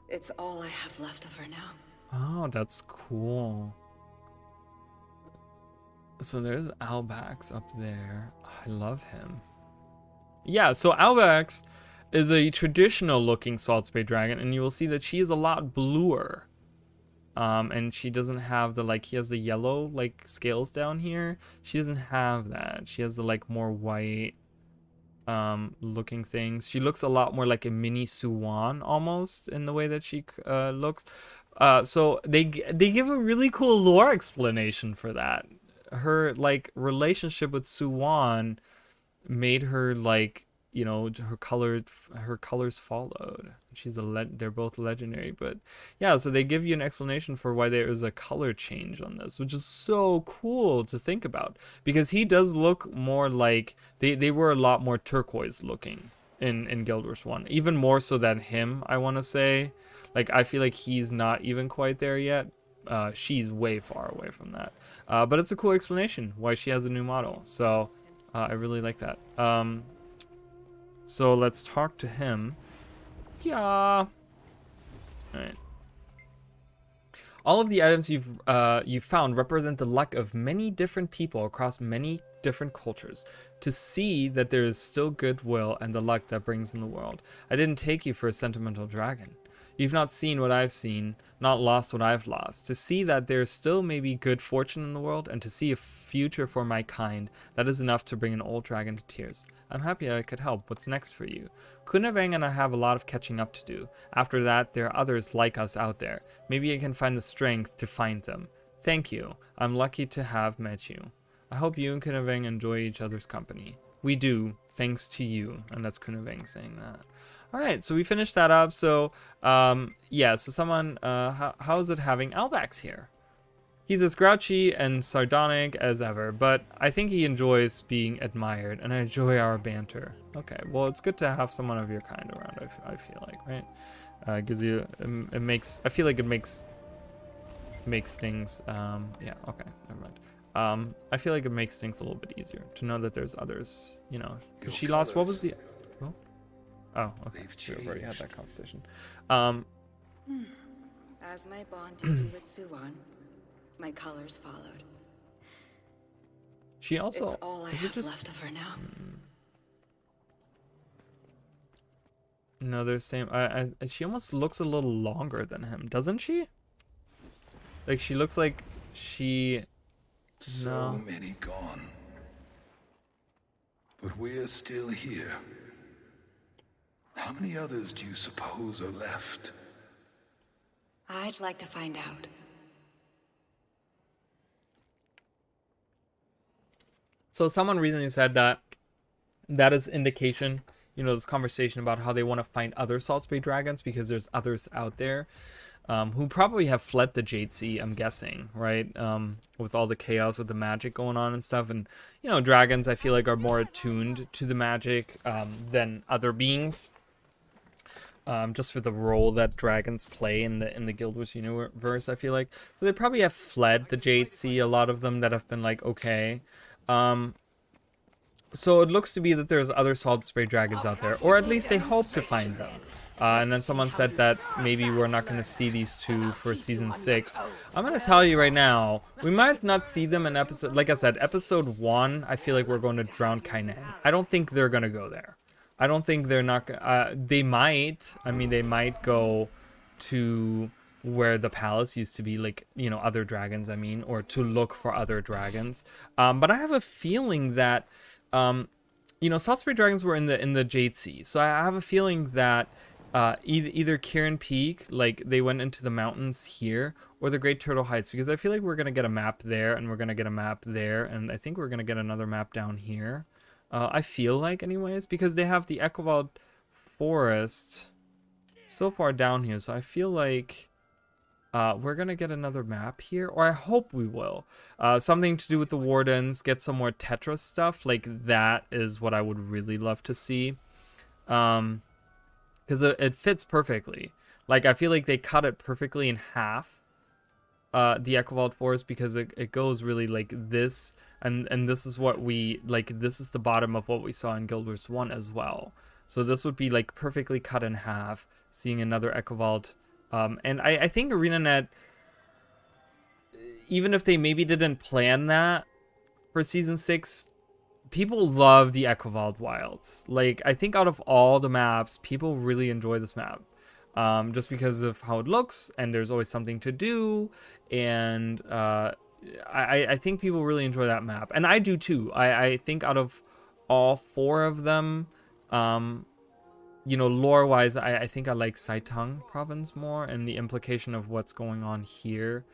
It's all I have left of her now. oh, that's cool. So there's Albex up there. I love him. Yeah, so Albex is a traditional looking Salt Spray dragon, and you will see that she is a lot bluer. And she doesn't have the, like, he has the yellow, like, scales down here. She doesn't have that. She has the, like, more white, looking things. She looks a lot more like a mini Suwan, almost, in the way that she, looks. So they give a really cool lore explanation for that. Her, like, relationship with Suwan made her, like, you know, her colors followed. She's they're both legendary, but yeah, so they give you an explanation for why there is a color change on this, which is so cool to think about, because he does look more like they were a lot more turquoise looking in Guild Wars 1, even more so than him, I want to say. Like, I feel like he's not even quite there yet. She's way far away from that, but it's a cool explanation why she has a new model, so I really like that. So let's talk to him. Yeah. Alright. All of the items you've found represent the luck of many different people across many different cultures. To see that there is still goodwill and the luck that brings in the world. I didn't take you for a sentimental dragon. You've not seen what I've seen, not lost what I've lost. To see that there still may be good fortune in the world, and to see a future for my kind, that is enough to bring an old dragon to tears. I'm happy I could help. What's next for you? Kunavang and I have a lot of catching up to do. After that, there are others like us out there. Maybe I can find the strength to find them. Thank you. I'm lucky to have met you. I hope you and Kunavang enjoy each other's company. We do, thanks to you. And that's Kunavang saying that. Alright, so we finished that up. So, yeah, so someone, how is it having Albex here? He's as grouchy and sardonic as ever, but I think he enjoys being admired, and I enjoy our banter. Okay, well, it's good to have someone of your kind around, I feel like, right? Gives you, it makes, I feel like it makes things, yeah, okay, never mind. I feel like it makes things a little bit easier to know that there's others, you know. She lost, what was the... Oh, okay. We've already had that conversation. As my bond deepened with Suwan, my colors followed. She also... It's all I have left of her now. No, they're same. She almost looks a little longer than him, doesn't she? Like, she looks like she... So many gone. But we're still here. How many others do you suppose are left? I'd like to find out. So someone recently said that that is indication, you know, this conversation about how they want to find other Salt Spray dragons because there's others out there who probably have fled the Jade Sea, I'm guessing, right? With all the chaos with the magic going on and stuff. And, you know, dragons, I feel like, are more attuned to the magic than other beings. Just for the role that dragons play in the Guild Wars universe, I feel like. So they probably have fled the Jade Sea, a lot of them that have been like, okay. So it looks to be that there's other Salt Spray dragons out there, or at least they hope to find them. And then someone said that maybe we're not going to see these two for season 6. I'm going to tell you right now, we might not see them in episode, like I said, episode 1, I feel like we're going to drown Kainan. I don't think they're going to go there. I don't think they're not, they might, I mean, they might go to where the palace used to be, like, you know, other dragons, I mean, or to look for other dragons. But I have a feeling that, you know, Salt Spray dragons were in the Jade Sea. So I have a feeling that either Kirin Peak, like they went into the mountains here, or the Great Turtle Heights, because I feel like we're going to get a map there, and we're going to get a map there, and I think we're going to get another map down here. I feel like, anyways, because they have the Echowold Forest. so far down here, so I feel like we're gonna get another map here, or I hope we will. Something to do with the Wardens, get some more Tetris stuff, like that is what I would really love to see. Because it fits perfectly. Like, I feel like they cut it perfectly in half, the Echovault Forest, because it goes really like this, and this is what we, like, this is the bottom of what we saw in Guild Wars 1 as well. So this would be, like, perfectly cut in half, seeing another Echovault. And I think ArenaNet, even if they maybe didn't plan that for Season 6, people love the Echovault Wilds. Like, I think out of all the maps, people really enjoy this map. Just because of how it looks, and there's always something to do, and I think people really enjoy that map, and I do too. I think out of all 4 of them, you know, lore-wise, I think I like Saitang province more, and the implication of what's going on here,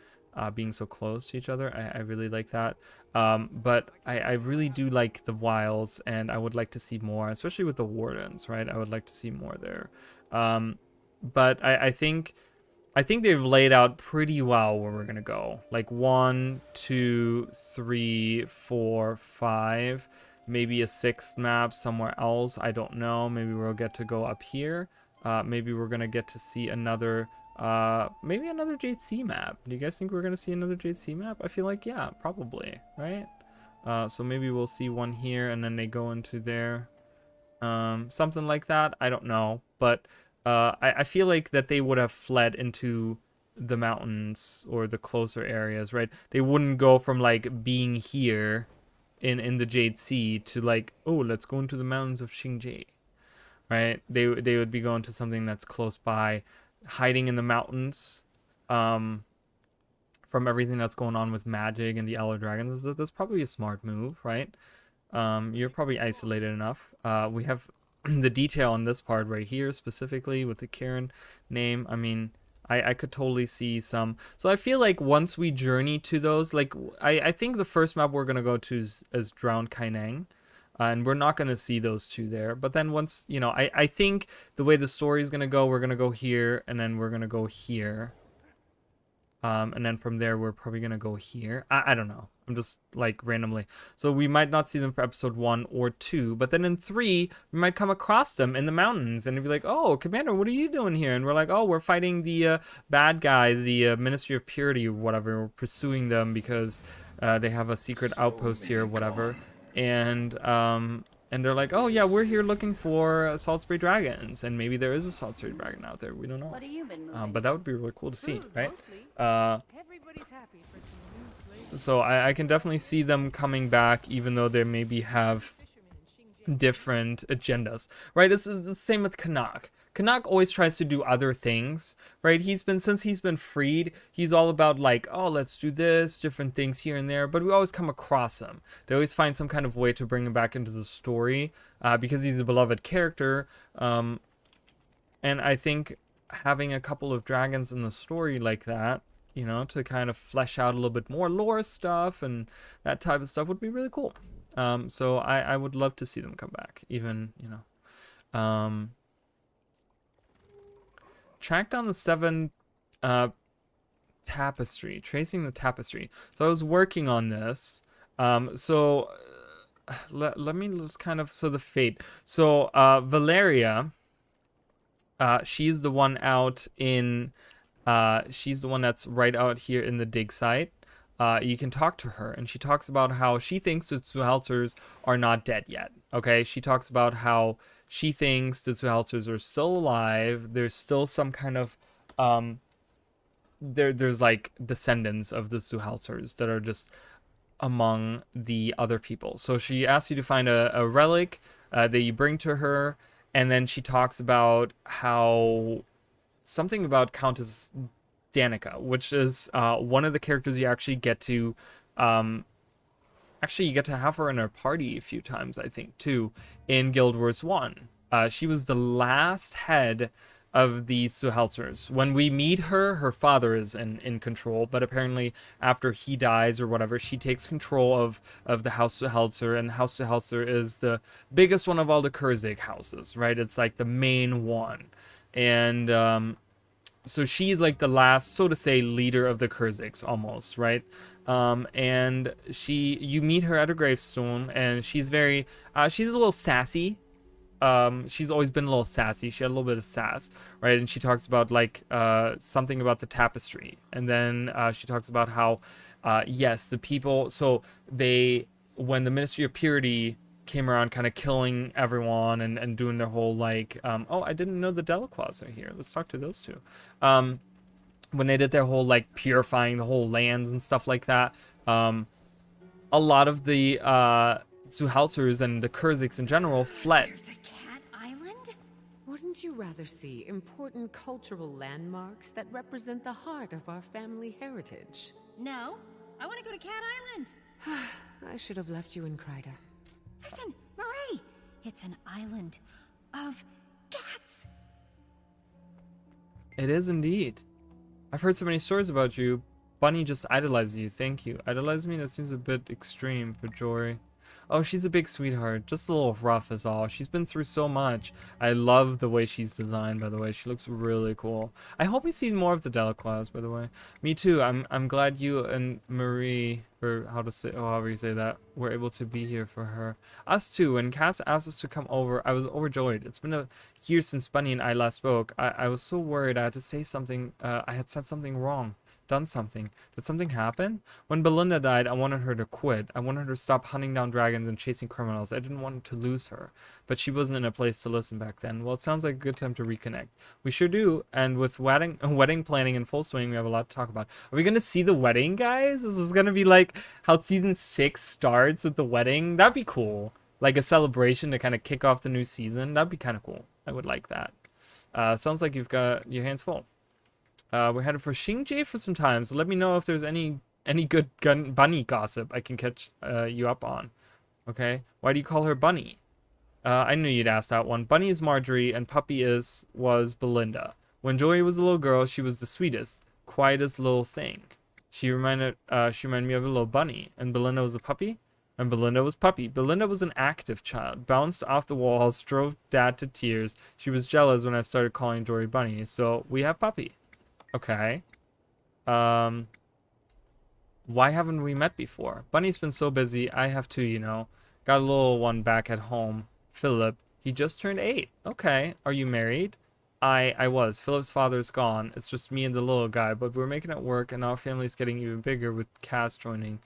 being so close to each other, I really like that. But I really do like the Wilds, and I would like to see more, especially with the Wardens, right? I would like to see more there. But I think they've laid out pretty well where we're gonna go. Like 1, 2, 3, 4, 5, maybe a 6th map somewhere else. I don't know. Maybe we'll get to go up here. Maybe we're gonna get to see another, maybe another Jade Sea map. Do you guys think we're gonna see another Jade Sea map? I feel like, yeah, probably, right? So maybe we'll see one here, and then they go into there. Something like that. I don't know, but I feel like that they would have fled into the mountains or the closer areas, right? They wouldn't go from like being here in the Jade Sea to like, oh, let's go into the mountains of Xingji, right? They would be going to something that's close by, hiding in the mountains, from everything that's going on with magic and the Elder Dragons. That's probably a smart move, right? You're probably isolated enough. We have the detail on this part right here, specifically with the Karen name. I mean, I could totally see some. So I feel like once we journey to those, like, I think the first map we're going to go to is Drowned Kaineng. And we're not going to see those 2 there. But then once, you know, I think the way the story is going to go, we're going to go here, and then we're going to go here. And then from there, we're probably going to go here. I don't know. I'm just like randomly. So we might not see them for episode 1 or 2. But then in 3, we might come across them in the mountains. And be like, oh, Commander, what are you doing here? And we're like, oh, we're fighting the bad guys, the Ministry of Purity or whatever. We're pursuing them because they have a secret outpost here or whatever. And they're like, oh, yeah, we're here looking for Salt Spray Dragons. And maybe there is a Salt Spray Dragon out there. We don't know. What have you been moving? But that would be really cool to see, right? So I can definitely see them coming back, even though they maybe have different agendas, right? It's the same with Canuck. Canuck always tries to do other things, right? Since he's been freed, he's all about like, oh, let's do this, different things here and there, but we always come across him. They always find some kind of way to bring him back into the story, because he's a beloved character. And I think having a couple of dragons in the story like that, you know, to kind of flesh out a little bit more lore stuff and that type of stuff would be really cool. So I would love to see them come back, even, you know. Track down the 7 tapestry, tracing the tapestry. So I was working on this. So let me just kind of, so the fate. So Valeria, she's the one out in, she's the one that's right out here in the dig site. You can talk to her, and she talks about how she thinks the Zuhälters are not dead yet. Okay, she talks about how she thinks the Zuhälters are still alive. There's still some kind of there's like descendants of the Zuhälters that are just among the other people. So she asks you to find a relic that you bring to her, and then she talks about how something about Countess Danica, which is one of the characters you actually get to actually you get to have her in her party a few times, I think, too, in Guild Wars 1. She was the last head of the Zuhälters. When we meet her, her father is in control, but apparently after he dies or whatever, she takes control of the House Zuhälter, and House Zuhälter is the biggest one of all the Kurzig houses, right? It's like the main one. and so she's like the last, so to say, leader of the Kurziks, almost, right? And you meet her at her gravestone, and she's she's a little sassy. She's always been a little sassy. She had a little bit of sass, right? And she talks about like something about the tapestry, and then she talks about how yes, the people. So when the Ministry of Purity came around, kind of killing everyone and doing their whole like, oh, I didn't know the Delacroix are here. Let's talk to those two. When they did their whole like purifying the whole lands and stuff like that, a lot of the Zuhalters and the Kurziks in general fled. There's a cat island? Wouldn't you rather see important cultural landmarks that represent the heart of our family heritage? No, I want to go to Cat Island. I should have left you in Kryda. Listen, Marie, it's an island of cats. It is indeed. I've heard so many stories about you. Bunny just idolizes you. Thank you. Idolize me? That seems a bit extreme for Jory. Oh, she's a big sweetheart. Just a little rough is all. She's been through so much. I love the way she's designed, by the way. She looks really cool. I hope we see more of the Delacroix, by the way. Me too. I'm glad you and Marie, or however you say that, were able to be here for her. Us too. When Cass asked us to come over, I was overjoyed. It's been a year since Bunny and I last spoke. I was so worried I had to say something. I had said something wrong. Done something. Did something happen? When Belinda died, I wanted her to quit. I wanted her to stop hunting down dragons and chasing criminals. I didn't want to lose her. But she wasn't in a place to listen back then. Well, it sounds like a good time to reconnect. We sure do. And with wedding planning in full swing, we have a lot to talk about. Are we going to see the wedding, guys? This is going to be like how season 6 starts with the wedding. That'd be cool. Like a celebration to kind of kick off the new season. That'd be kind of cool. I would like that. Sounds like you've got your hands full. We're headed for Xingje for some time, so let me know if there's any good bunny gossip I can catch you up on. Okay? Why do you call her Bunny? I knew you'd ask that one. Bunny is Marjorie, and Puppy was Belinda. When Joey was a little girl, she was the sweetest, quietest little thing. She reminded me of a little bunny, and Belinda was a puppy, and Belinda was Puppy. Belinda was an active child, bounced off the walls, drove Dad to tears. She was jealous when I started calling Jory Bunny, so we have Puppy. Okay. Why haven't we met before? Bunny's been so busy. I have too, you know. Got a little one back at home. Philip. He just turned 8. Okay. Are you married? I was. Philip's father's gone. It's just me and the little guy, but we're making it work, and our family's getting even bigger with Cass joining.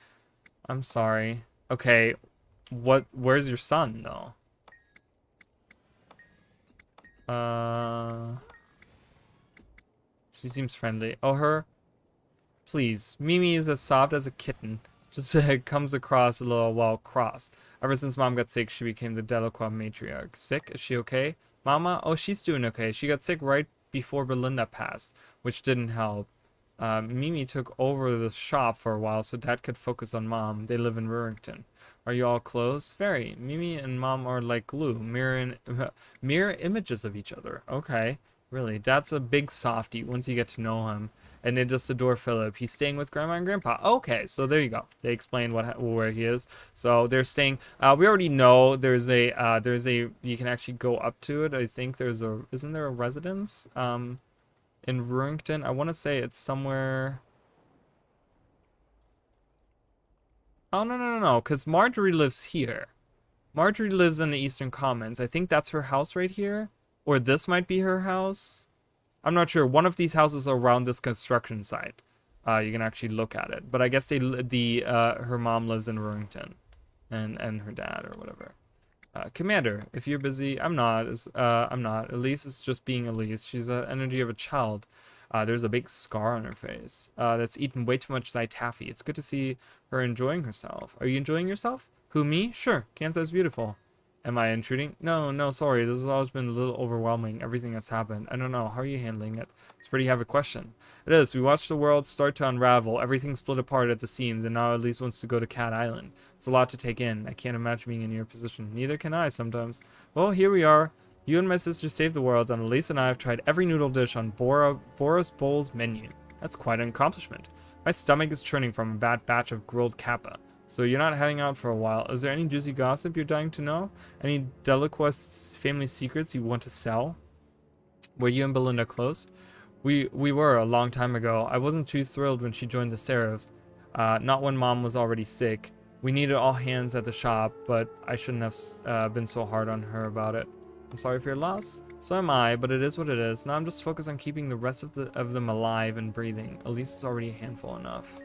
I'm sorry. Okay. Where's your son, though? She seems friendly. Oh, her? Please. Mimi is as soft as a kitten. Just comes across a little, well, cross. Ever since Mom got sick, she became the Delacroix matriarch. Sick? Is she okay? Mama? Oh, she's doing okay. She got sick right before Belinda passed, which didn't help. Mimi took over the shop for a while so Dad could focus on Mom. They live in Rurington. Are you all close? Very. Mimi and Mom are like glue, mirror images of each other. Okay. Really, Dad's a big softie once you get to know him, and they just adore Philip. He's staying with Grandma and Grandpa. Okay, so there you go. They explain where he is. So they're staying. We already know there's a you can actually go up to it. I think isn't there a residence in Rurington? I want to say it's somewhere. Oh no, because Marjorie lives here. Marjorie lives in the Eastern Commons. I think that's her house right here. Or this might be her house. I'm not sure. One of these houses around this construction site. You can actually look at it. But I guess her mom lives in Rurington. And her dad or whatever. Commander, if you're busy, I'm not. I'm not. Elise is just being Elise. She's the energy of a child. There's a big scar on her face. That's eaten way too much Zytaffy. It's good to see her enjoying herself. Are you enjoying yourself? Who, me? Sure. Kansas beautiful. Am I intruding? No, sorry. This has always been a little overwhelming, everything that's happened. I don't know. How are you handling it? It's a pretty heavy question. It is. We watched the world start to unravel. Everything split apart at the seams, and now Elise wants to go to Cat Island. It's a lot to take in. I can't imagine being in your position. Neither can I sometimes. Well, here we are. You and my sister saved the world, and Elise and I have tried every noodle dish on Boris Bowl's menu. That's quite an accomplishment. My stomach is churning from a bad batch of grilled kappa. So you're not heading out for a while. Is there any juicy gossip you're dying to know? Any Delacroix family secrets you want to sell? Were you and Belinda close? We were a long time ago. I wasn't too thrilled when she joined the Seraphs. Not when Mom was already sick. We needed all hands at the shop, but I shouldn't have been so hard on her about it. I'm sorry for your loss. So am I, but it is what it is. Now I'm just focused on keeping the rest of them alive and breathing. Elise is already a handful enough.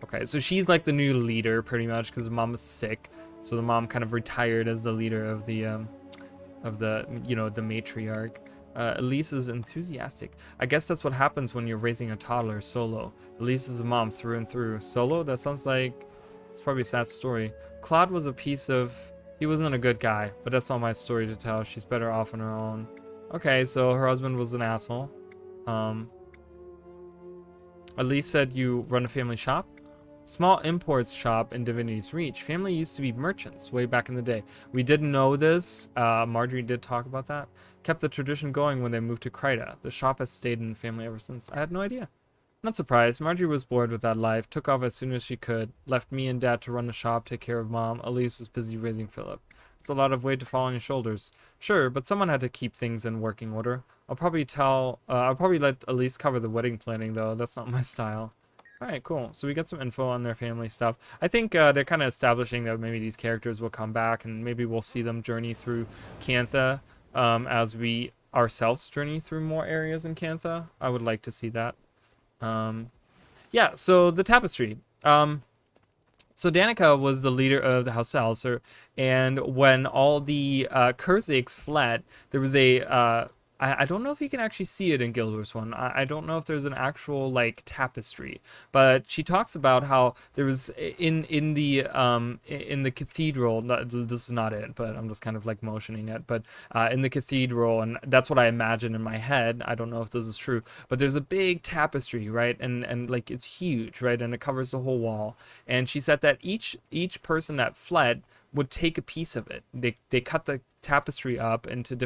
Okay, so she's like the new leader pretty much because Mom is sick. So the mom kind of retired as the leader of the you know, the matriarch. Elise is enthusiastic. I guess that's what happens when you're raising a toddler solo. Elise is a mom through and through. Solo? That sounds like it's probably a sad story. Claude was a piece of... He wasn't a good guy, but that's not my story to tell. She's better off on her own. Okay, so her husband was an asshole. Elise said you run a family shop? Small imports shop in Divinity's Reach. Family used to be merchants way back in the day. We didn't know this. Marjorie did talk about that. Kept the tradition going when they moved to Kryta. The shop has stayed in the family ever since. I had no idea. Not surprised. Marjorie was bored with that life. Took off as soon as she could. Left me and Dad to run the shop, take care of Mom. Elise was busy raising Philip. It's a lot of weight to fall on your shoulders. Sure, but someone had to keep things in working order. I'll probably let Elise cover the wedding planning though. That's not my style. Alright, cool. So we got some info on their family stuff. I think they're kind of establishing that maybe these characters will come back and maybe we'll see them journey through Cantha as we ourselves journey through more areas in Cantha. I would like to see that. Yeah, so the tapestry. So Danica was the leader of the House of Alcer, and when all the Kurziks fled, there was a... I don't know if you can actually see it in Guild Wars 1. I don't know if there's an actual like tapestry, but she talks about how there was in the cathedral. This is not it, but I'm just kind of like motioning it. But in the cathedral, and that's what I imagine in my head. I don't know if this is true, but there's a big tapestry, right? And like it's huge, right? And it covers the whole wall. And she said that each person that fled would take a piece of it. They cut the tapestry up into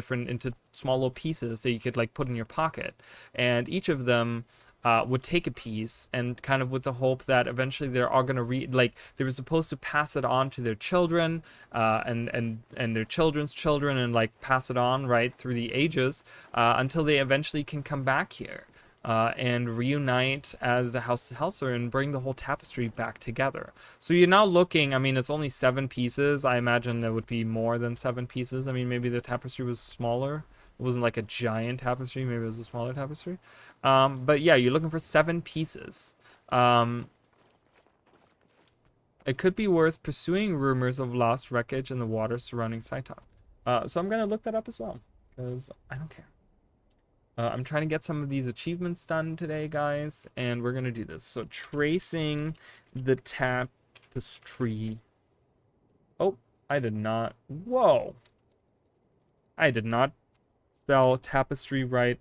small little pieces that you could like put in your pocket, and each of them would take a piece, and kind of with the hope that eventually they're all going to they were supposed to pass it on to their children and their children's children, and like pass it on right through the ages until they eventually can come back here and reunite as the House of Helser and bring the whole tapestry back together. So you're now looking, I mean, it's only 7 pieces. I imagine there would be more than 7 pieces. I mean, maybe the tapestry was smaller. It wasn't like a giant tapestry. Maybe it was a smaller tapestry. But yeah, you're looking for 7 pieces. It could be worth pursuing rumors of lost wreckage in the water surrounding Saitok. So I'm going to look that up as well, because I don't care. I'm trying to get some of these achievements done today, guys, and we're going to do this. So tracing the tapestry. Oh, I did not. Whoa. I did not spell tapestry right.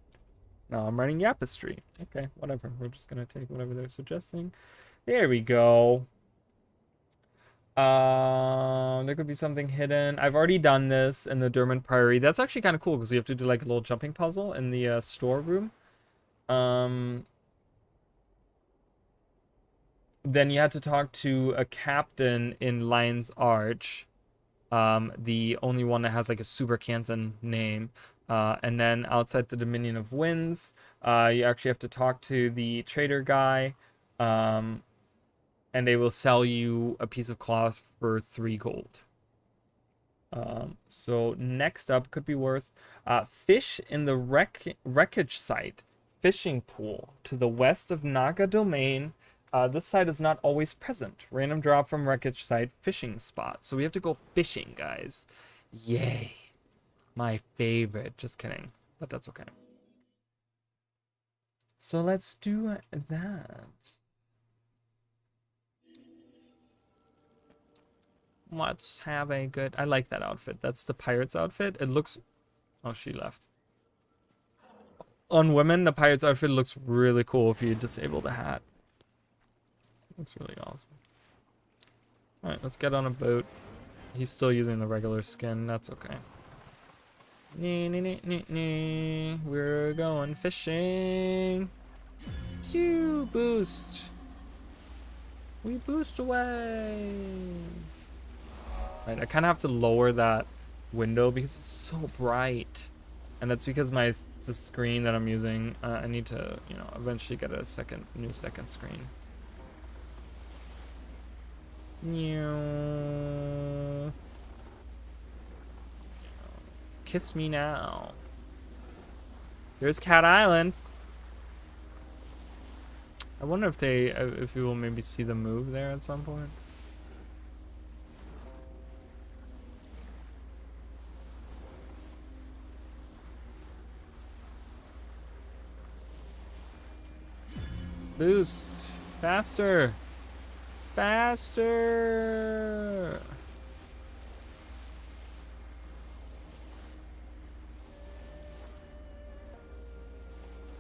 No, I'm writing yapestry. Okay, whatever. We're just going to take whatever they're suggesting. There we go. There could be something hidden. I've already done this in the Dermot Priory. That's actually kind of cool because you have to do like a little jumping puzzle in the storeroom. Then you had to talk to a captain in Lion's Arch, the only one that has like a super Kansan name. And then outside the Dominion of Winds, you actually have to talk to the trader guy. And they will sell you a piece of cloth for 3 gold. So next up could be worth fish in the wreckage site fishing pool to the west of Naga Domain. This site is not always present. Random drop from wreckage site fishing spot. So we have to go fishing, guys. Yay. My favorite. Just kidding. But that's okay. So let's do that. Let's have a good... I like that outfit. That's the pirate's outfit. It looks... Oh, she left. On women, the pirate's outfit looks really cool if you disable the hat. Looks really awesome. Alright, let's get on a boat. He's still using the regular skin. That's okay. We're going fishing. Pew, boost. We boost away. Right, I kind of have to lower that window because it's so bright. And that's because my the screen that I'm using. I need to, you know, eventually get a new second screen. Kiss me now. There's Cat Island. I wonder if we will maybe see them move there at some point. Boost. Faster. Faster.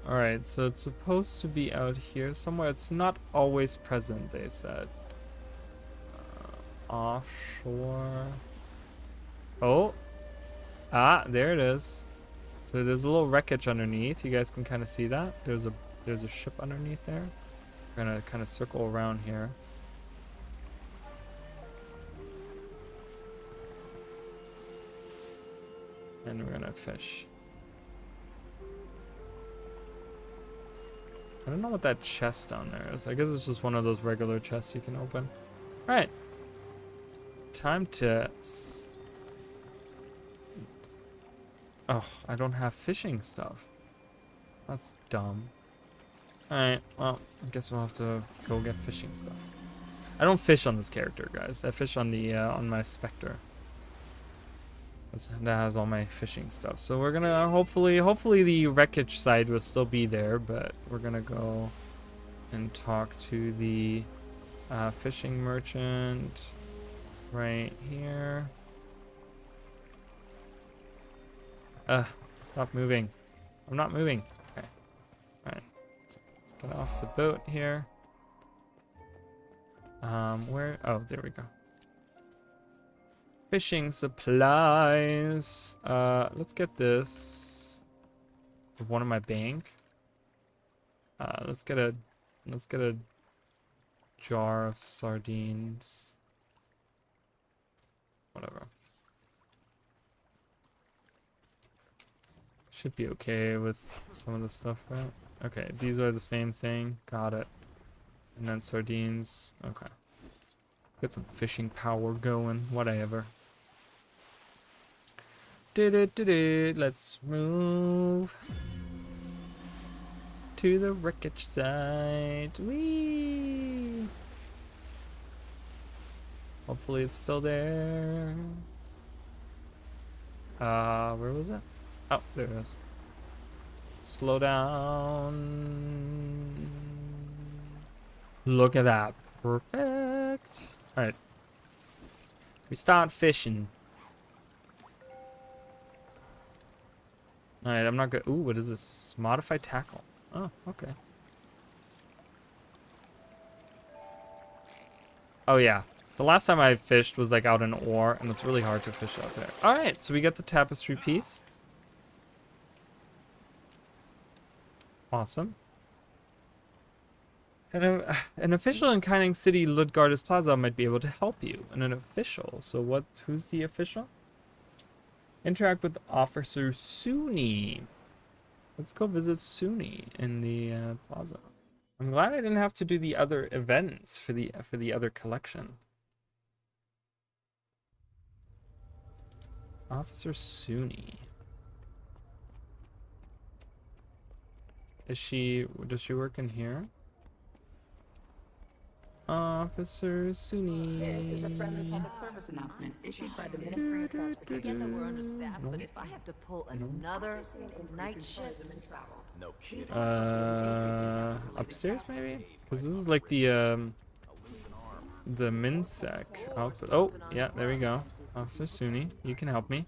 Alright, so it's supposed to be out here somewhere. It's not always present, they said. Offshore. Oh. Ah, there it is. So there's a little wreckage underneath. You guys can kind of see that. There's a ship underneath there. We're gonna kind of circle around here. And we're gonna fish. I don't know what that chest down there is. I guess it's just one of those regular chests you can open. Alright. Time to... Oh, I don't have fishing stuff. That's dumb. Alright, well, I guess we'll have to go get fishing stuff. I don't fish on this character, guys. I fish on the on my Spectre. That has all my fishing stuff. So we're gonna hopefully the wreckage side will still be there, but we're gonna go and talk to the fishing merchant right here. Stop moving. I'm not moving. Okay. Alright. So let's get off the boat here. Where? Oh, there we go. Fishing supplies. Let's get this. One in my bank. Let's get a jar of sardines. Whatever. Should be okay with some of the stuff, right? Okay, these are the same thing. Got it. And then sardines. Okay. Get some fishing power going. Whatever. Let's move to the wreckage site. Whee! Hopefully it's still there. Where was it? Oh, there it is. Slow down. Look at that. Perfect. Alright. We start fishing. Alright, I'm not good. Ooh, what is this? Modified tackle. Oh, okay. Oh, yeah. The last time I fished was like out in Ore, and it's really hard to fish out there. Alright, so we get the tapestry piece. Awesome. And an official in Kaining City, Ludgardus Plaza, might be able to help you. And an official. So who's the official? Interact with Officer Suni. Let's go visit Suni in the plaza. I'm glad I didn't have to do the other events for the other collection. Officer Suni. Does she work in here? Officer Suni. This is a friendly public service announcement issued by the Ministry of Transportation. I get that we're understaffed, but if I have to pull another night shift, No kidding. Upstairs maybe? Because this is like the MinSec outfit. Oh, yeah, there we go. Officer Suni, you can help me.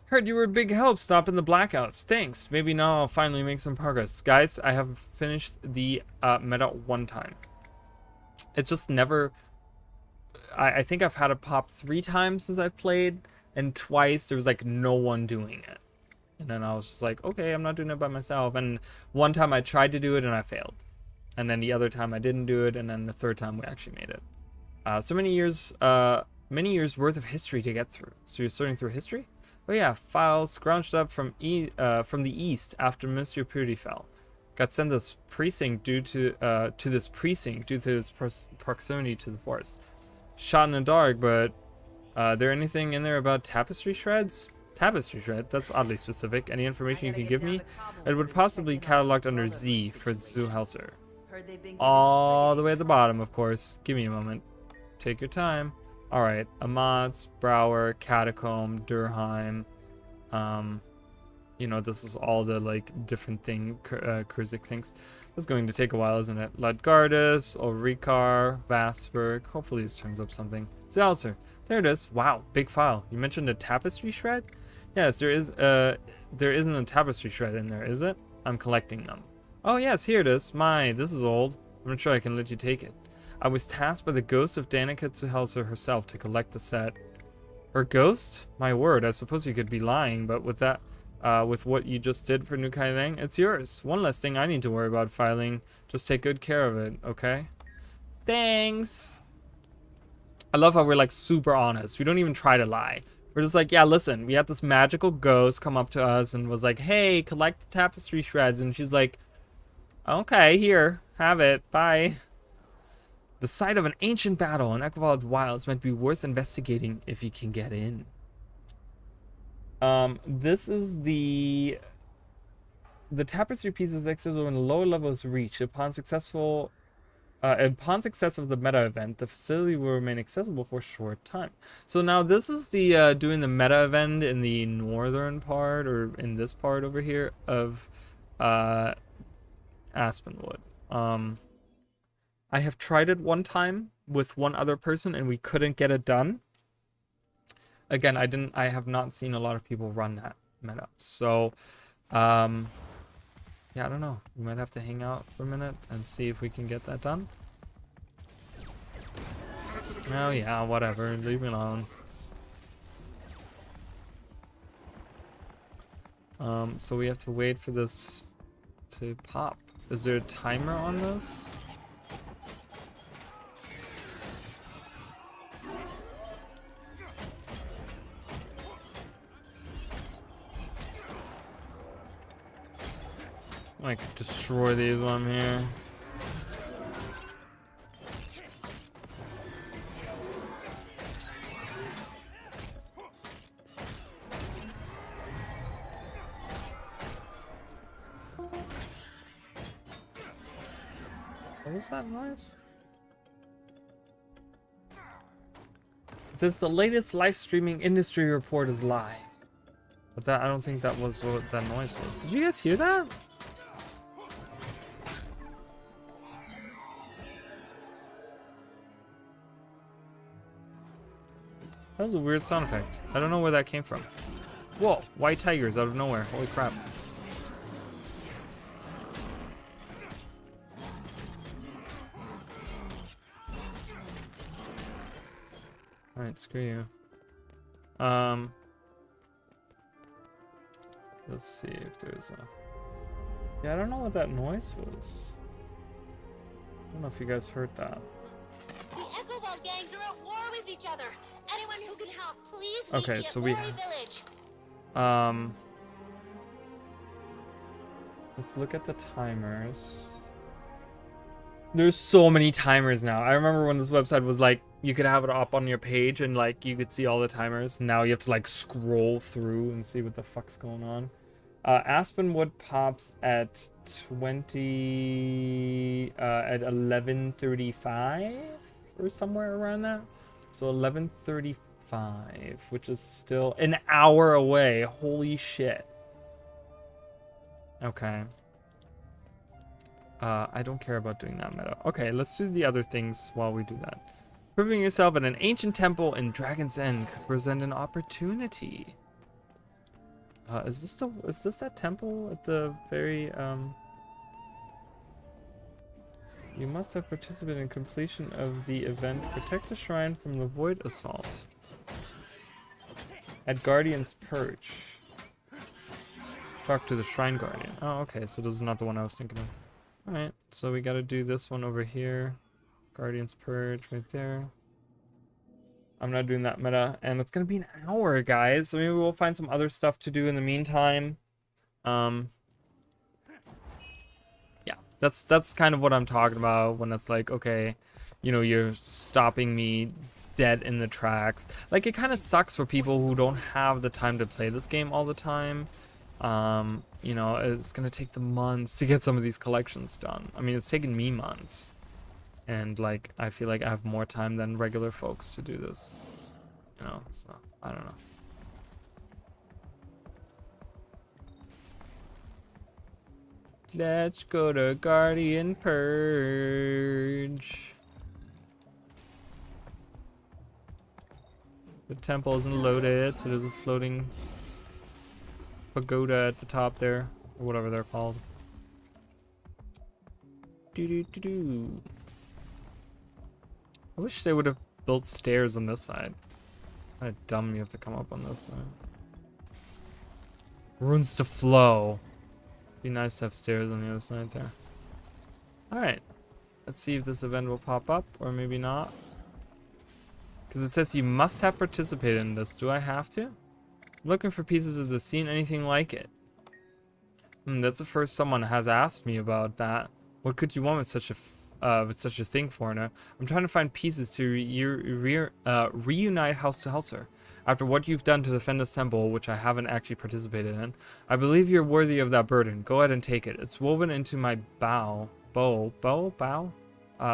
Heard you were a big help stopping the blackouts. Thanks. Maybe now I'll finally make some progress. Guys, I have finished the meta one time. It's just never... I think I've had it pop 3 times since I've played, and twice there was like no one doing it. And then I was just like, okay, I'm not doing it by myself. And one time I tried to do it and I failed. And then the other time I didn't do it, and then the third time we actually made it. So many years worth of history to get through. So you're sorting through history? Oh yeah, files scrounged up from the east after Ministry of Purity fell. Got sent this precinct due to this proximity to the forest. Shot in the dark, but there anything in there about tapestry shreds? Tapestry shred? That's oddly specific. Any information you can give me? It would possibly be cataloged under Z for Zuhelser. All the way at the bottom, of course. Give me a moment. Take your time. Alright, Amatz, Brower, Catacomb, Durheim. You know, this is all the, like, different thing Kurzik thinks. It's going to take a while, isn't it? Ludgardus, Ulrikar, Vasberg. Hopefully this turns up something. Zuhelser. There it is. Wow, big file. You mentioned a tapestry shred? Yes, there isn't a tapestry shred in there, is it? I'm collecting them. Oh yes, here it is. My, this is old. I'm not sure I can let you take it. I was tasked by the ghost of Danica Zuhelser herself to collect the set. Her ghost? My word, I suppose you could be lying, but with that, with what you just did for New Kaineng, it's yours. One less thing I need to worry about filing. Just take good care of it, okay? Thanks. I love how we're like super honest. We don't even try to lie. We're just like, yeah, listen, we had this magical ghost come up to us and was like, hey, collect the tapestry shreds. And she's like, okay, here, have it, bye. The site of an ancient battle in Equivald Wilds might be worth investigating if you can get in. This is the tapestry piece is accessible when the lower level is reached. Upon success of the meta event, the facility will remain accessible for a short time. So now this is the doing the meta event in the northern part, or in this part over here of Aspenwood. I have tried it one time with one other person and we couldn't get it done. Again, I have not seen a lot of people run that meta. So yeah, I don't know. We might have to hang out for a minute and see if we can get that done. Oh yeah, whatever. Leave me alone. So we have to wait for this to pop. Is there a timer on this? I could destroy these while I'm here. What was that noise? Since the latest live streaming industry report is lie. But that, I don't think that was what that noise was. Did you guys hear that? That was a weird sound effect. I don't know where that came from. Whoa, white tigers out of nowhere. Holy crap. Alright, screw you. Let's see if there's a... Yeah, I don't know what that noise was. I don't know if you guys heard that. The Equivald gangs are at war with each other. Anyone who can help, please meet Okay, me so at we Lori Village. let's look at the timers. There's so many timers now. I remember when this website was like, you could have it up on your page and like you could see all the timers. Now you have to like scroll through and see what the fuck's going on. Aspenwood pops at 11:35 or somewhere around that. So 11:35, which is still an hour away. Holy shit. Okay. I don't care about doing that meta. Okay, let's do the other things while we do that. Proving yourself at an ancient temple in Dragon's End could present an opportunity. Is this that temple at the very You must have participated in completion of the event. Protect the shrine from the void assault. At Guardian's Perch. Talk to the Shrine Guardian. Oh, okay, so this is not the one I was thinking of. Alright, so we gotta do this one over here. Guardian's Perch right there. I'm not doing that meta, and it's gonna be an hour, guys. So maybe we'll find some other stuff to do in the meantime. Yeah, that's kind of what I'm talking about when it's like, okay, you know, you're stopping me dead in the tracks. Like, it kind of sucks for people who don't have the time to play this game all the time. You know, it's gonna take them months to get some of these collections done. I mean, it's taken me months. And, like, I feel like I have more time than regular folks to do this. You know, so, I don't know. Let's go to Guardian Purge. The temple isn't loaded, so there's a floating pagoda at the top there, or whatever they're called. Do. I wish they would have built stairs on this side. Kind of dumb you have to come up on this side. Runes to flow. Be nice to have stairs on the other side there. Alright. Let's see if this event will pop up, or maybe not. Because it says you must have participated in this. Do I have to? I'm looking for pieces of the scene, anything like it. That's the first someone has asked me about that. What could you want with such a thing, foreigner? I'm trying to find pieces to reunite House to Hauser. After what you've done to defend this temple, which I haven't actually participated in, I believe you're worthy of that burden. Go ahead and take it. It's woven into my bow.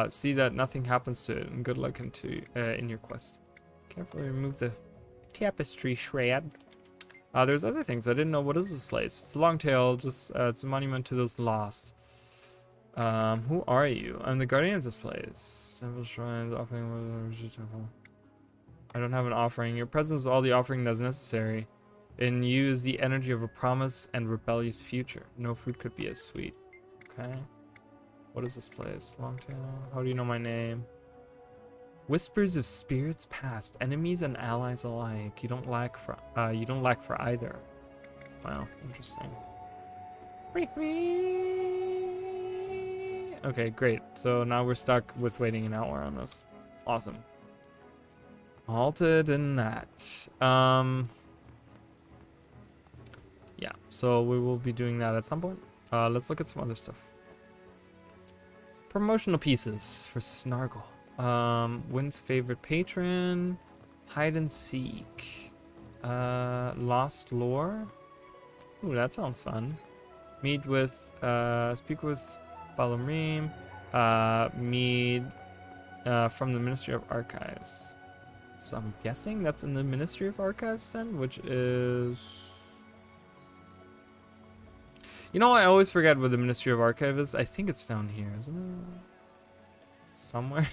See that nothing happens to it, and good luck in your quest. Carefully remove the tapestry shred. There's other things. I didn't know. What is this place? It's a long tale. Just it's a monument to those lost. Who are you? I'm the guardian of this place. Temple shrines, offering. I don't have an offering. Your presence is all the offering that's necessary. In you is the energy of a promise and rebellious future. No fruit could be as sweet. Okay. What is this place? Long tail. How do you know my name? Whispers of spirits past, enemies and allies alike. You don't lack for either. Wow, interesting. Okay, great. So now we're stuck with waiting an hour on this. Awesome. Halted in that. Yeah, so we will be doing that at some point. Let's look at some other stuff. Promotional pieces for Snargle. Wynn's favorite patron. Hide and seek. Lost lore. Ooh, that sounds fun. Meet with speak with Balarim. Meet from the Ministry of Archives. So I'm guessing that's in the Ministry of Archives then, which is... You know, I always forget where the Ministry of Archives is. I think it's down here, isn't it? Somewhere.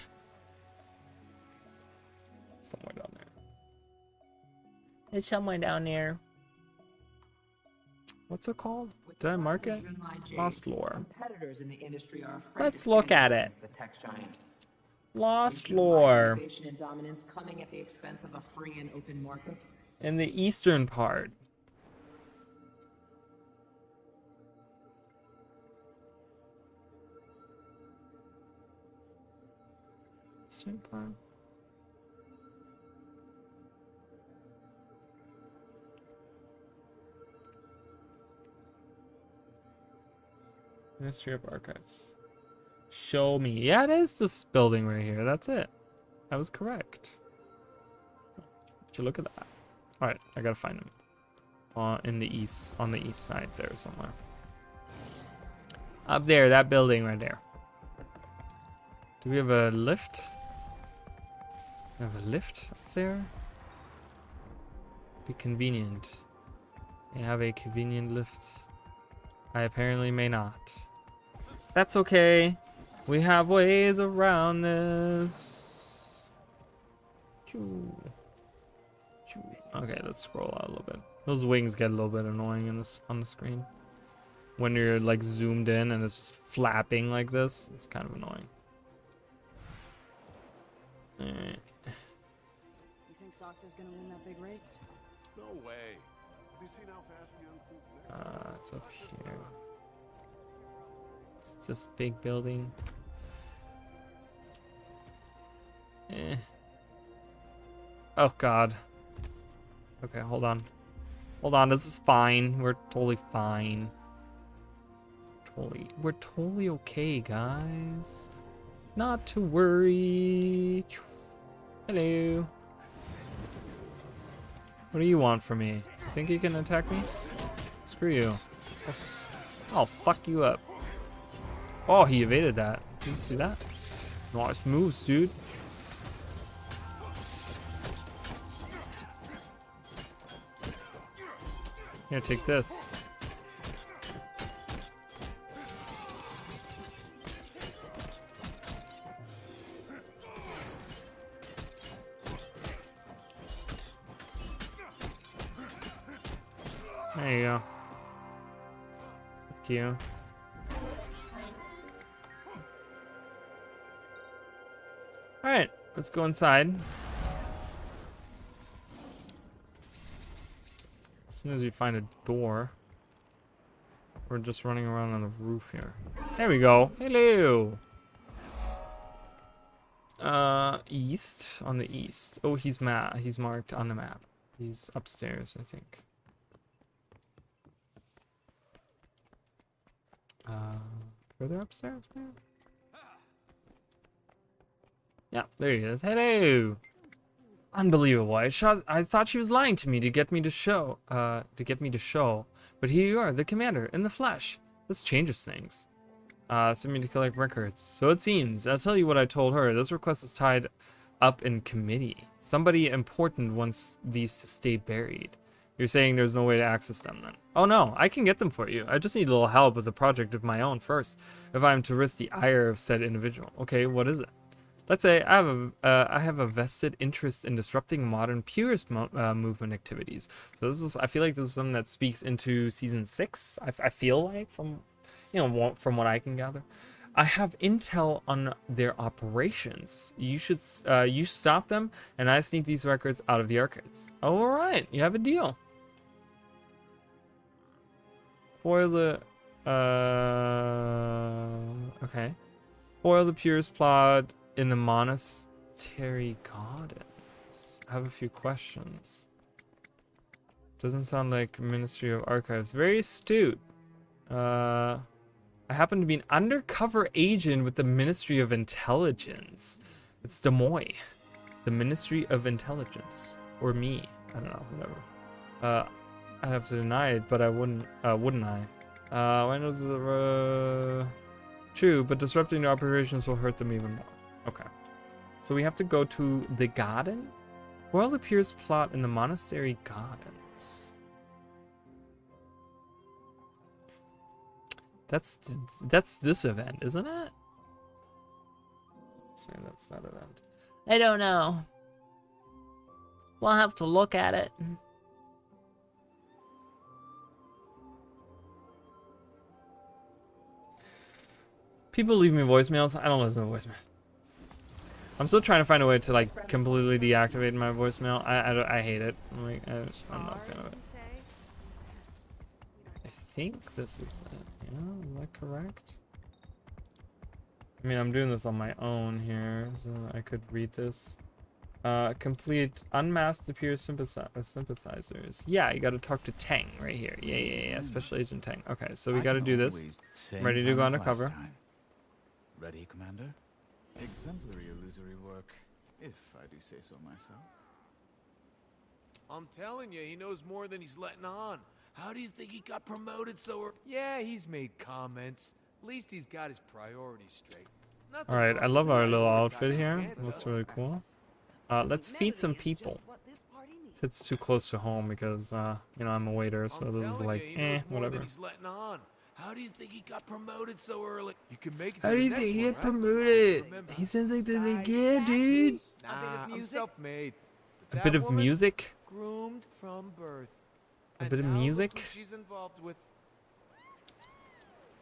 Somewhere down there. It's somewhere down there. What's it called? Did I mark it? Lost lore. Competitors in the industry are afraid Let's to look stand at it. against the tech giant. Lost lore. Innovation and dominance coming at the expense of a free and open market. In the eastern part. Eastern part. Ministry of Archives. Show me. Yeah, it is this building right here. That's it. I was correct. Would you look at that? All right, I gotta find him. In the east, on the east side there somewhere. Up there, that building right there. Do we have a lift? We have a lift up there? Be convenient. May have a convenient lift. I apparently may not. That's okay. We have ways around this. Okay, let's scroll out a little bit. Those wings get a little bit annoying in this on the screen. When you're like zoomed in and it's just flapping like this, it's kind of annoying. Alright. You think Sokta's gonna win that big race? No way. Have you seen how fast the uncool It's up here. It's this big building. Oh god. Okay, hold on. Hold on, this is fine. We're totally fine. We're totally okay, guys. Not to worry. Hello. What do you want from me? You think you can attack me? Screw you. I'll fuck you up. Oh, he evaded that. Did you see that? Nice moves, dude. Here, take this. There you go. Fuck you. Alright, let's go inside. As soon as we find a door. We're just running around on the roof here. There we go. Hello. East. On the east. Oh, he's marked on the map. He's upstairs, I think. Further upstairs, man? Yeah, there he is. Hello. Unbelievable. I thought she was lying to me to get me to show. But here you are, the commander, in the flesh. This changes things. Sent me to collect records. So it seems. I'll tell you what I told her. This request is tied up in committee. Somebody important wants these to stay buried. You're saying there's no way to access them then? Oh no, I can get them for you. I just need a little help with a project of my own first, if I'm to risk the ire of said individual. Okay, what is it? Let's say I have a vested interest in disrupting modern purist movement activities. So this is, I feel like this is something that speaks into season 6. I feel like from from what I can gather. I have intel on their operations. You should you stop them, and I sneak these records out of the archives. All right, you have a deal. Foil the okay. Foil the purist plot in the monastery gardens. I have a few questions. Doesn't sound like Ministry of Archives. Very astute. I happen to be an undercover agent with the Ministry of Intelligence. It's Des Moines. The Ministry of Intelligence. Or me. I don't know, whatever. I'd have to deny it, but I wouldn't I? When was true, but disrupting the operations will hurt them even more. Okay. So we have to go to the garden? World appears plot in the monastery gardens. That's this event, isn't it? Say that's that event. I don't know. We'll have to look at it. People leave me voicemails. I don't listen to voicemails. I'm still trying to find a way to like completely deactivate my voicemail. I hate it. Like I'm not a fan of it. I think this is it. Yeah, am I correct? I mean, I'm doing this on my own here, so I could read this. Complete unmasked the pure sympathizers. Yeah, you got to talk to Tang right here. Yeah. Special Agent Tang. Okay, so we got to do this. Ready to go undercover. Ready, Commander? Exemplary illusory work, if I do say so myself. I'm telling you, he knows more than he's letting on. How do you think he got promoted so Yeah, he's made comments. At least he's got his priorities straight. Alright, I love our little outfit here. Looks really cool. Let's feed some people. It's too close to home because, you know, I'm a waiter, so this is like, whatever. How do you think he got promoted so early? You can make it. How do you think he got promoted? He sounds like the again, dude. Nah, I'm self-made. A bit of music. Groomed from birth. A bit of music. She's involved with.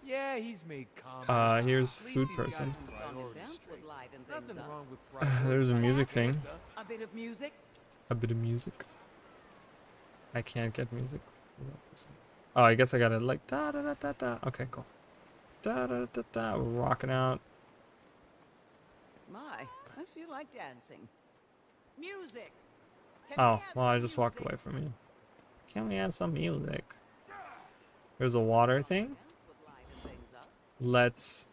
Yeah, he's made comments. Here's food person. There's a music thing. A bit of music. A bit of music. I can't get music. Oh, I guess I gotta like da da da da da. Okay, cool. Da da da da. We're rocking out. My, I feel like dancing. Music. Oh, well, I just walked away from you. Can we have some music? There's a water thing. Let's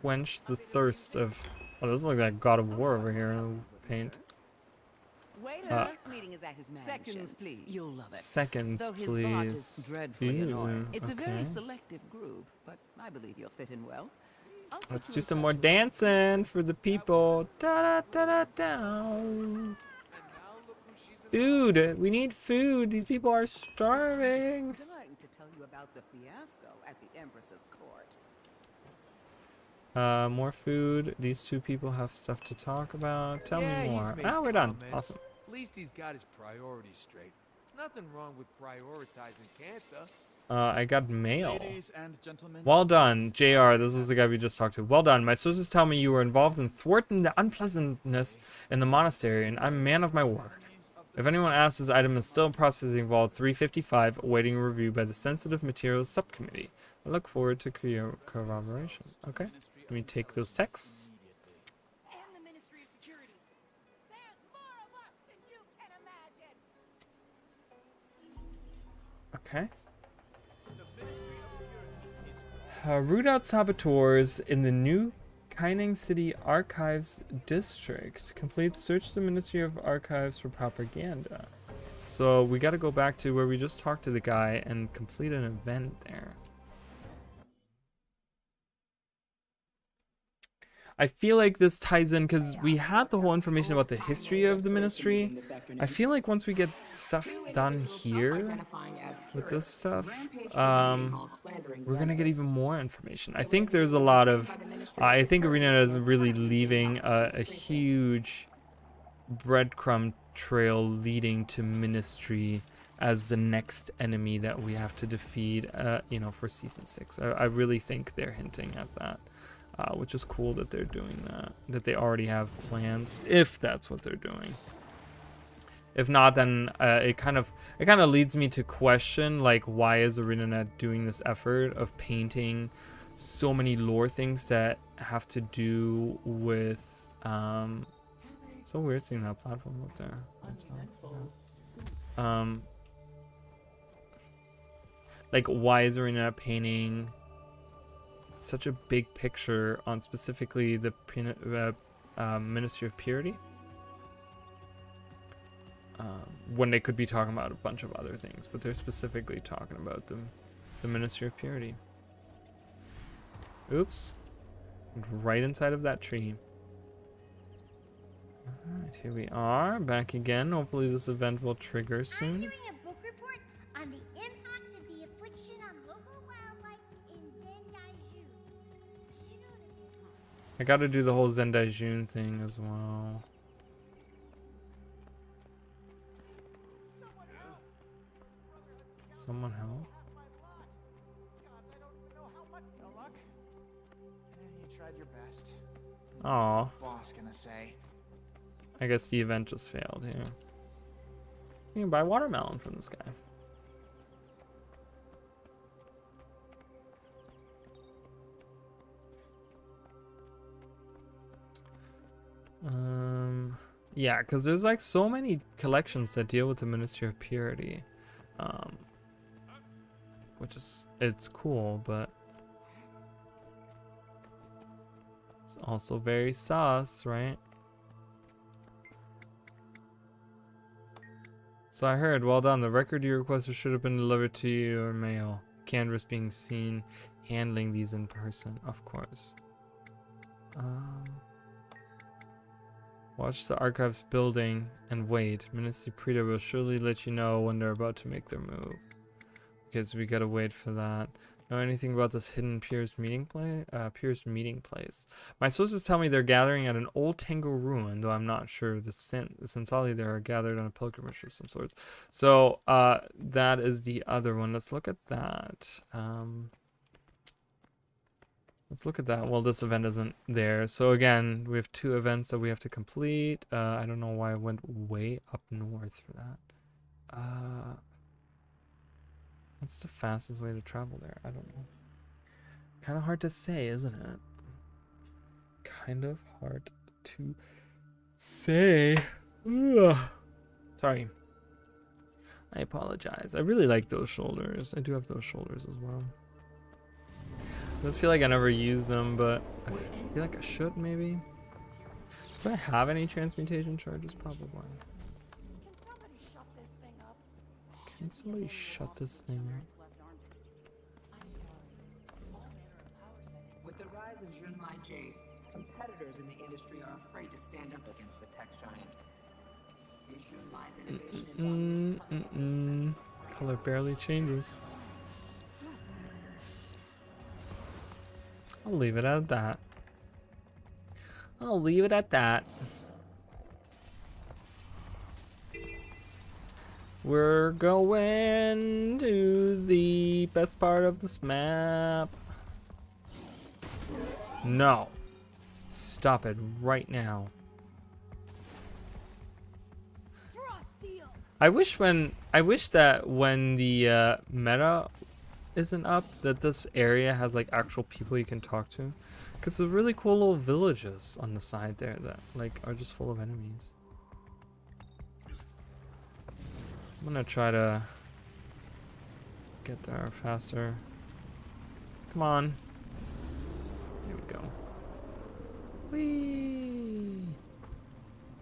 quench the thirst of... Oh, this is like that God of War over here in paint. Next meeting is at his mansion. Seconds, please. You'll love it. Seconds, Though his bot is please. dreadfully annoying. It's a okay. very selective group, but I believe you'll fit in well. Let's do some more dancing for the people. Da da da da da. Dude, we need food. These people are starving. Dying to tell you about the fiasco at the Empress's court. More food. These two people have stuff to talk about. Tell Yeah, me he's more. made Ah, we're done. comments. Awesome. At least he's got his priorities straight. Nothing wrong with prioritizing Cantha. I got mail. Ladies and gentlemen. Well done, JR. This was the guy we just talked to. Well done. My sources tell me you were involved in thwarting the unpleasantness in the monastery, and I'm a man of my word. If anyone asks, this item is still in processing vault 355, awaiting review by the Sensitive Materials Subcommittee. I look forward to corroboration. Okay, let me take those texts. And the Ministry of Security. There's more of us than you can imagine. Okay. Root out saboteurs in the new Kaineng City Archives District. Complete search the Ministry of Archives for propaganda. So we got to go back to where we just talked to the guy and complete an event there. I feel like this ties in because we had the whole information about the history of the ministry. I feel like once we get stuff done here with this stuff, we're gonna get even more information. I think there's a lot of, I think Arena is really leaving a huge breadcrumb trail leading to ministry as the next enemy that we have to defeat, you know, for season 6. I really think they're hinting at that. Which is cool that they're doing that they already have plans, if that's what they're doing. If not, then it kind of leads me to question, like, why is ArenaNet doing this effort of painting so many lore things that have to do with so weird seeing that platform up there. Like, why is ArenaNet painting such a big picture on specifically the Ministry of Purity when they could be talking about a bunch of other things, but they're specifically talking about the Ministry of Purity. Oops, right inside of that tree. Alright, here we are back again. Hopefully this event will trigger soon. I'm doing a book report on the impact of the affliction on local wildlife in Zendaiju. I gotta do the whole Zendaijun thing as well. Someone help? You tried your best. Aw. What's the boss gonna say? I guess the event just failed here. You can buy watermelon from this guy. Yeah, because there's like so many collections that deal with the Ministry of Purity, which is, it's cool, but it's also very sus, right? So I heard, well done. The record you requested should have been delivered to your mail. Can't risk being seen handling these in person, of course. Watch the archives building and wait. Ministry Preta will surely let you know when they're about to make their move. Because we gotta wait for that. Know anything about this hidden Pierce meeting place? My sources tell me they're gathering at an old Tango ruin, though I'm not sure. Sensali they are gathered on a pilgrimage of some sorts. So that is the other one. Let's look at that. Let's look at that. Well, this event isn't there. So again, we have 2 events that we have to complete. I don't know why I went way up north for that. What's the fastest way to travel there? I don't know. Kind of hard to say, isn't it? Kind of hard to say. Ugh. Sorry. I apologize. I really like those shoulders. I do have those shoulders as well. I just feel like I never use them, but I feel like I should maybe. Do I have any transmutation charges? Probably. Can somebody shut this thing up? With the rise of Junlai Jade, competitors in the industry are afraid to stand up against the tech giant. Junlai's innovation Color barely changes. I'll leave it at that. I'll leave it at that. We're going to the best part of this map. No. Stop it right now. I wish that when the meta isn't up, that this area has like actual people you can talk to, because there's really cool little villages on the side there that like are just full of enemies. I'm gonna try to get there faster. Come on. Here we go. Whee!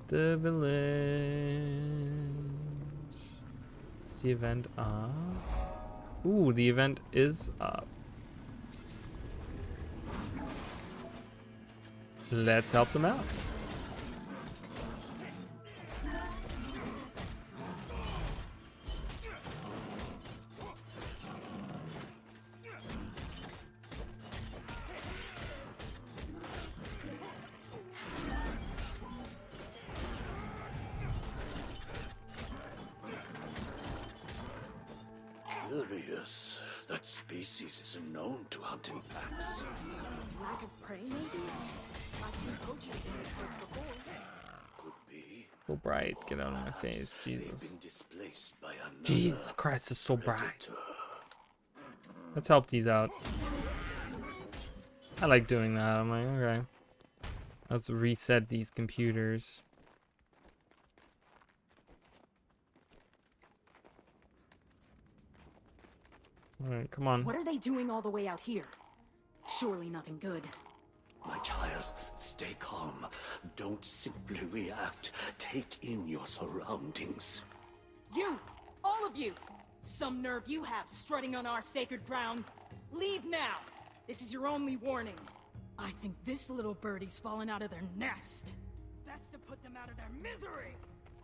The village. Is the event up? Ooh, the event is up. Let's help them out. Curious. That species isn't known to hunt in packs. Lack of prey, maybe? I've seen poachers in these parts before. Could be. So bright, get out of my face, Jesus. They've been displaced by another Jesus Christ, it's so bright. predator. Let's help these out. I like doing that. I'm like, okay. Let's reset these computers. Alright, come on. What are they doing all the way out here? Surely nothing good. My child, stay calm. Don't simply react. Take in your surroundings. You! All of you! Some nerve you have strutting on our sacred ground. Leave now! This is your only warning. I think this little birdie's fallen out of their nest. Best to put them out of their misery!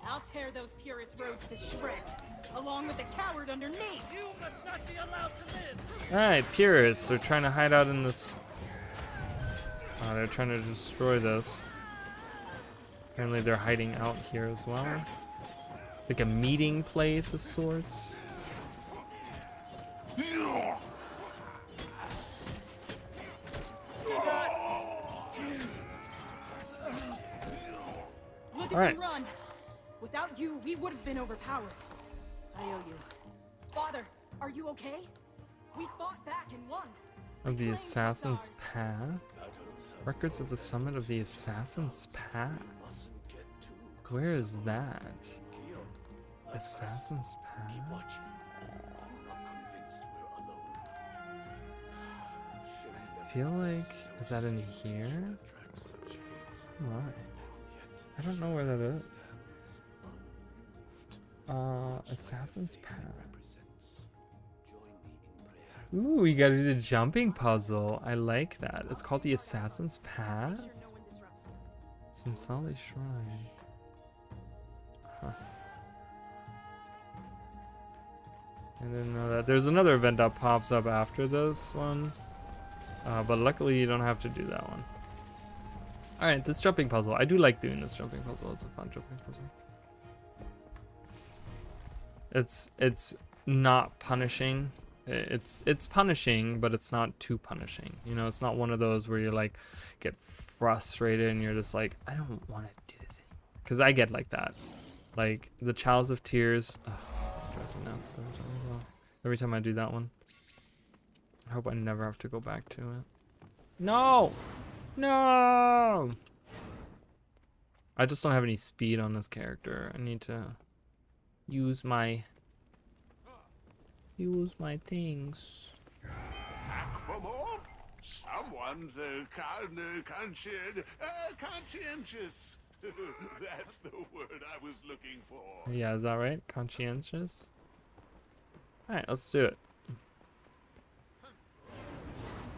I'll tear those purist roads to shreds, along with the coward underneath! You must not be allowed to live! Alright, purists are trying to hide out in this. Oh, they're trying to destroy this. Apparently they're hiding out here as well. Like a meeting place of sorts. Look at them run! Without you, we would have been overpowered. I owe you. Father, are you okay? We fought back and won. Of the Assassin's Path? Records of the summit of the Assassin's Path? Where is that? Assassin's Path? I feel like, is that in here? Alright. I don't know where that is. Assassin's Path. Ooh, we gotta do the jumping puzzle. I like that. It's called the Assassin's Path. Sinsali Shrine. Huh. I didn't know that. There's another event that pops up after this one. But luckily you don't have to do that one. Alright, this jumping puzzle. I do like doing this jumping puzzle. It's a fun jumping puzzle. It's not punishing. It's punishing, but it's not too punishing. You know, it's not one of those where you like get frustrated and you're just like, I don't want to do this. Because I get like that. Like the Chalice of Tears. Ugh, it drives me nuts every time I do that one. I hope I never have to go back to it. No! No! I just don't have any speed on this character. I need to use my things. Back for more? Someone's conscientious. That's the word I was looking for. Yeah, is that right? Conscientious? Alright, let's do it.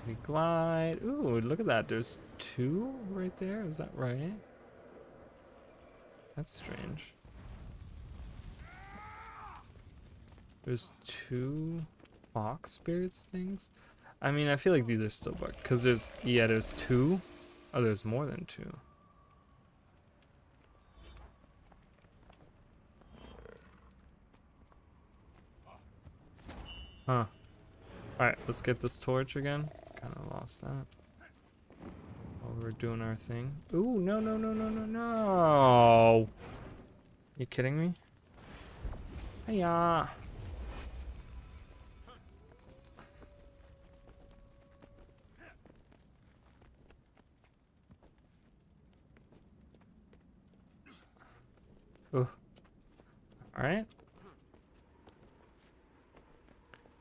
We glide. Ooh, look at that. There's 2 right there. Is that right? That's strange. There's 2 fox spirits things. I mean, I feel like these are still bugged because there's 2. Oh, there's more than 2. Huh. Alright, let's get this torch again. Kinda lost that. While we're doing our thing. Ooh, no, no, no, no, no, no! You kidding me? Hiya! Ooh. Alright.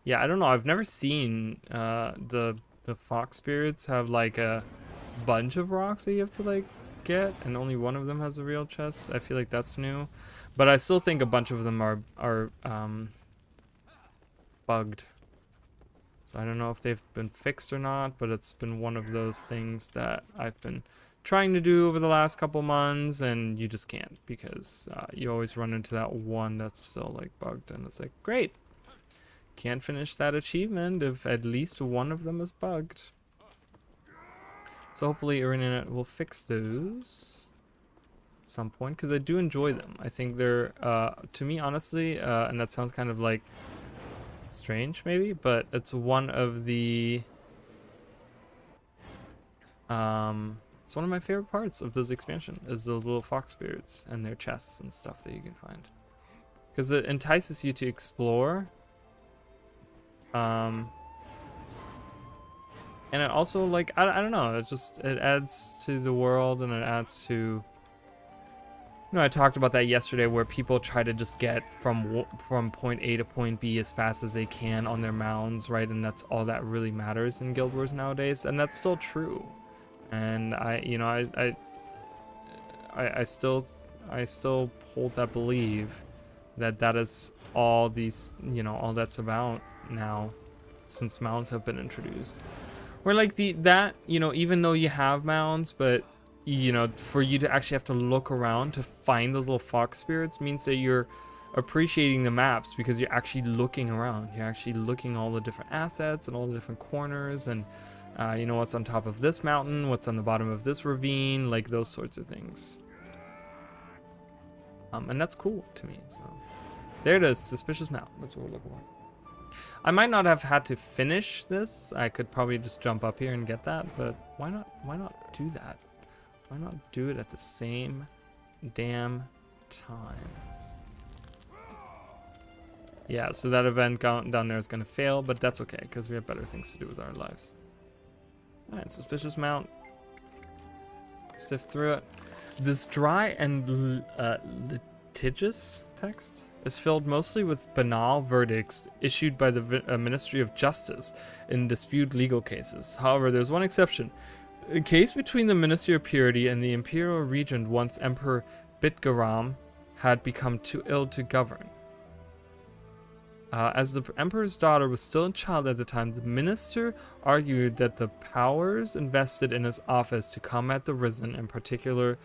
Yeah, I don't know. I've never seen the fox spirits have like a bunch of rocks that you have to like get, and only one of them has a real chest. I feel like that's new, but I still think a bunch of them are bugged. So I don't know if they've been fixed or not, but it's been one of those things that I've been trying to do over the last couple months, and you just can't because you always run into that one that's still like bugged, and it's like, great. Can't finish that achievement if at least one of them is bugged. So hopefully ArenaNet will fix those at some point, because I do enjoy them. I think they're, to me honestly, and that sounds kind of like strange maybe, but it's one of the, it's one of my favorite parts of this expansion, is those little fox spirits and their chests and stuff that you can find. Because it entices you to explore. And it also, like, I don't know, it adds to the world, and it adds to, you know, I talked about that yesterday, where people try to just get from point A to point B as fast as they can on their mounds, right? And that's all that really matters in Guild Wars nowadays, and that's still true. And I still hold that belief that is all these, you know, all that's about now, since mounds have been introduced. Where like that, you know, even though you have mounds, but you know, for you to actually have to look around to find those little fox spirits means that you're appreciating the maps, because you're actually looking around. You're actually looking all the different assets and all the different corners, and you know, what's on top of this mountain, what's on the bottom of this ravine, like those sorts of things. And that's cool to me. So there it is, Suspicious Mountain. That's what we're looking for. I might not have had to finish this. I could probably just jump up here and get that, but why not do that? Why not do it at the same damn time? Yeah, so that event down there is gonna fail, but that's okay, because we have better things to do with our lives. Alright, Suspicious Mount. Sift through it. This dry and litigious text is filled mostly with banal verdicts issued by the Ministry of Justice in dispute legal cases. However, there's one exception. A case between the Ministry of Purity and the Imperial Regent once Emperor Bitgaram had become too ill to govern. As the Emperor's daughter was still a child at the time, the minister argued that the powers invested in his office to combat the Risen, in particular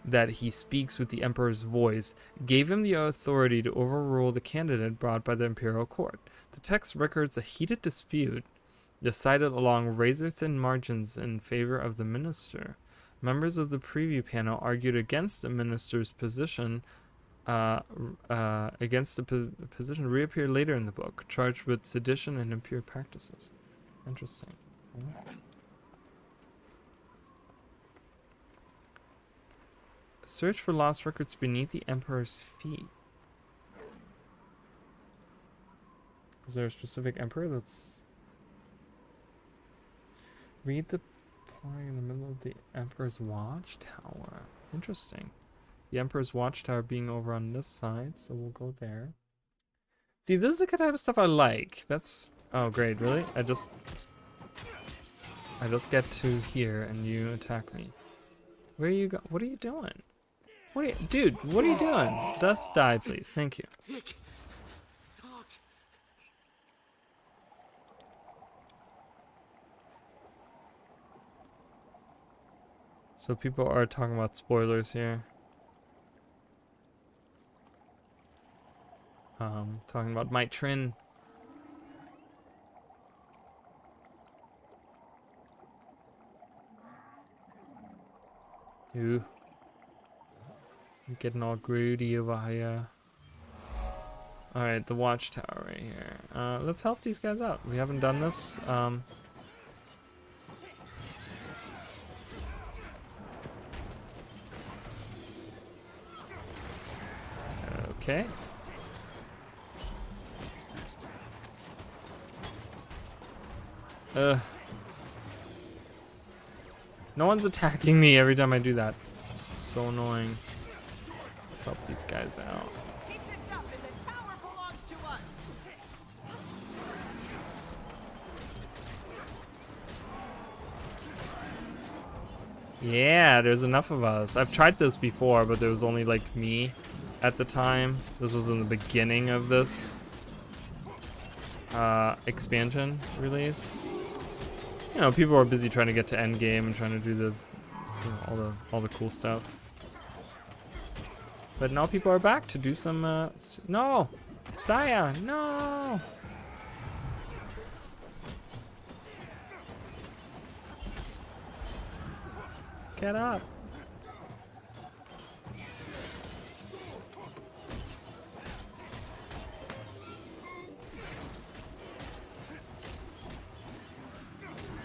that he speaks with the Emperor's voice, gave him the authority to overrule the candidate brought by the Imperial Court. The text records a heated dispute decided along razor-thin margins in favor of the minister. Members of the preview panel argued against the minister's position, reappear later in the book, charged with sedition and impure practices. Interesting. Search for lost records beneath the Emperor's feet. Is there a specific Emperor that's... Read the pouring in the middle of the Emperor's watchtower. Interesting. The Emperor's Watchtower being over on this side, so we'll go there. See, this is the type of stuff I like. That's... Oh, great, really? I just get to here and you attack me. Where are you go? What are you doing? What are you... Dude, what are you doing? Just die, please. Thank you. Dick, talk. So people are talking about spoilers here. Talking about Might Trin. Ooh. I'm getting all grody over here. Alright, the watchtower right here. Let's help these guys out. We haven't done this. Okay. No one's attacking me every time I do that. It's so annoying. Let's help these guys out. Keep this up and the tower belongs to us. Yeah, there's enough of us. I've tried this before, but there was only like me at the time. This was in the beginning of this expansion release. You know, people are busy trying to get to endgame and trying to do the, you know, all the cool stuff. But now people are back to do some. No, Saya, no. Get up.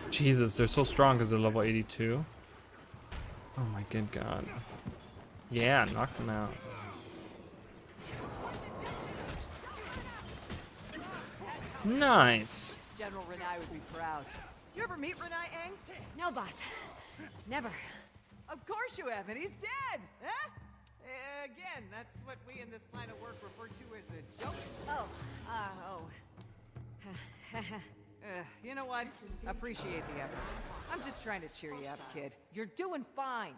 Jesus, they're so strong because they're level 82. Oh my good god. Yeah, knocked them out. Nice. General Renai would be proud. You ever meet Renai Eng? No, boss. Never. Of course you haven't. He's dead. Huh? Again, that's what we in this line of work refer to as a joke. Oh, You know what? Appreciate the effort. I'm just trying to cheer you up, kid. You're doing fine.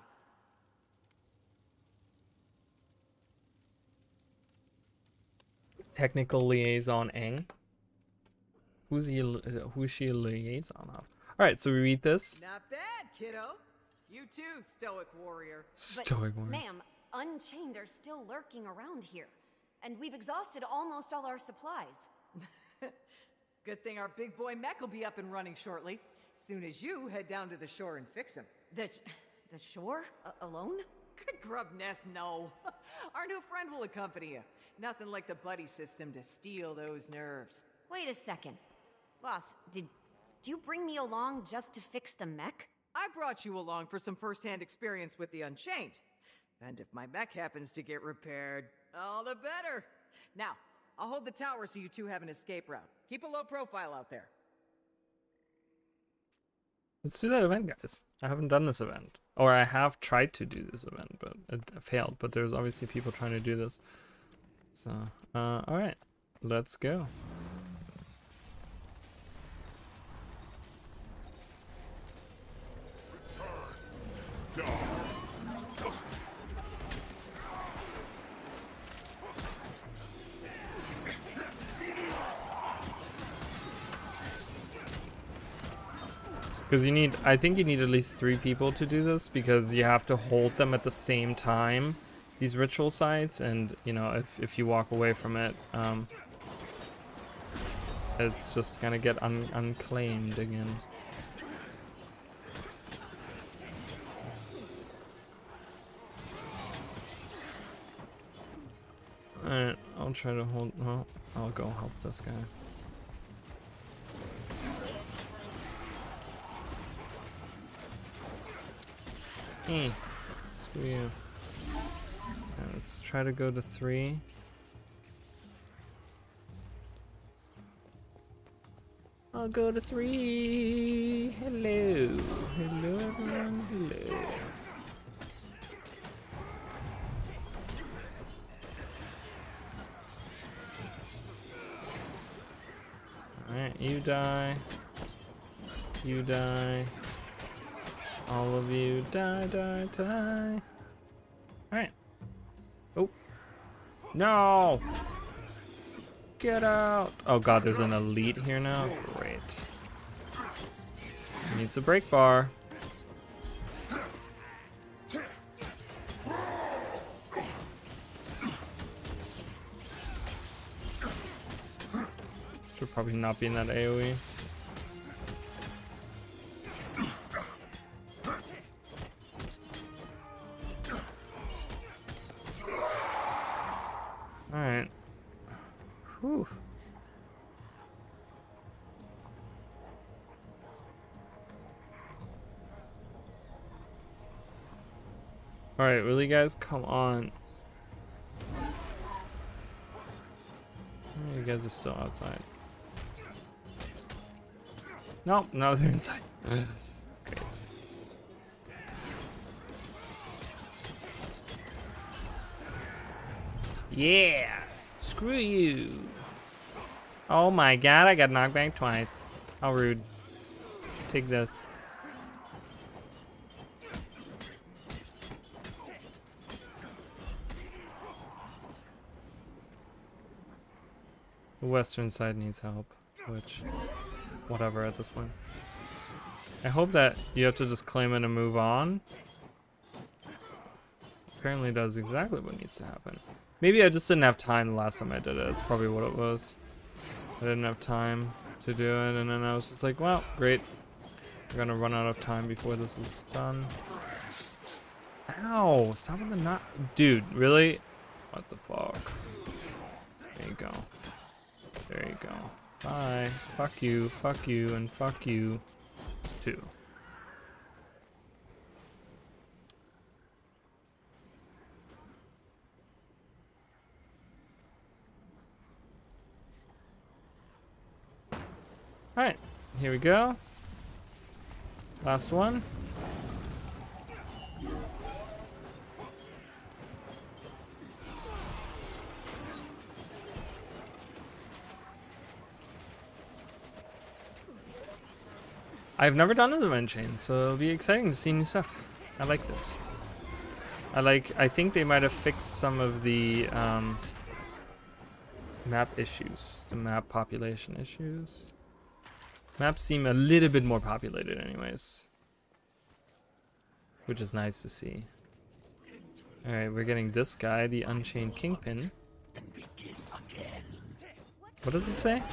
Technical liaison Eng. Who's she a liaison of? Alright, so we read this. Not bad, kiddo. You too, stoic warrior. Stoic warrior. Ma'am, Unchained are still lurking around here. And we've exhausted almost all our supplies. Good thing our big boy mech will be up and running shortly. Soon as you head down to the shore and fix him. The shore? Alone? Good grub nest, no. Our new friend will accompany you. Nothing like the buddy system to steal those nerves. Wait a second. Boss, did you bring me along just to fix the mech? I brought you along for some first-hand experience with the Unchained. And if my mech happens to get repaired, all the better. Now, I'll hold the tower so you two have an escape route. Keep a low profile out there. Let's do that event, guys. I haven't done this event. Or I have tried to do this event, but it failed. But there's obviously people trying to do this. So, alright. Let's go. Because you need, I think you need at least 3 people to do this, because you have to hold them at the same time, these ritual sites, and you know, if you walk away from it, it's just gonna get unclaimed again. Alright, I'll try to hold, well, I'll go help this guy. Hey, screw you. Right, let's try to go to 3. I'll go to 3. Hello. Hello, everyone. Hello. Alright, you die. You die. All of you die, die, die. Alright. Oh. No! Get out! Oh god, there's an elite here now? Great. Needs a break bar. Should probably not be in that AoE. Alright. Whew. Alright, really guys? Come on. You guys are still outside. Nope, no, they're inside. Great. Yeah! Screw you! Oh my god, I got knocked back twice. How rude. Take this. The western side needs help, which, whatever at this point. I hope that you have to just claim it and move on. Apparently does exactly what needs to happen. Maybe I just didn't have time the last time I did it. That's probably what it was. I didn't have time to do it, and then I was just like, well, great. We're gonna run out of time before this is done. Ow! Stop with the knot. Dude, really? What the fuck? There you go. There you go. Bye. Fuck you, and fuck you too. Alright, here we go. Last one. I've never done a Dimension Chain, so it'll be exciting to see new stuff. I like this. I think they might have fixed some of the map issues, the map population issues. Maps seem a little bit more populated anyways, which is nice to see. Alright, we're getting this guy, the Unchained Kingpin. What does it say?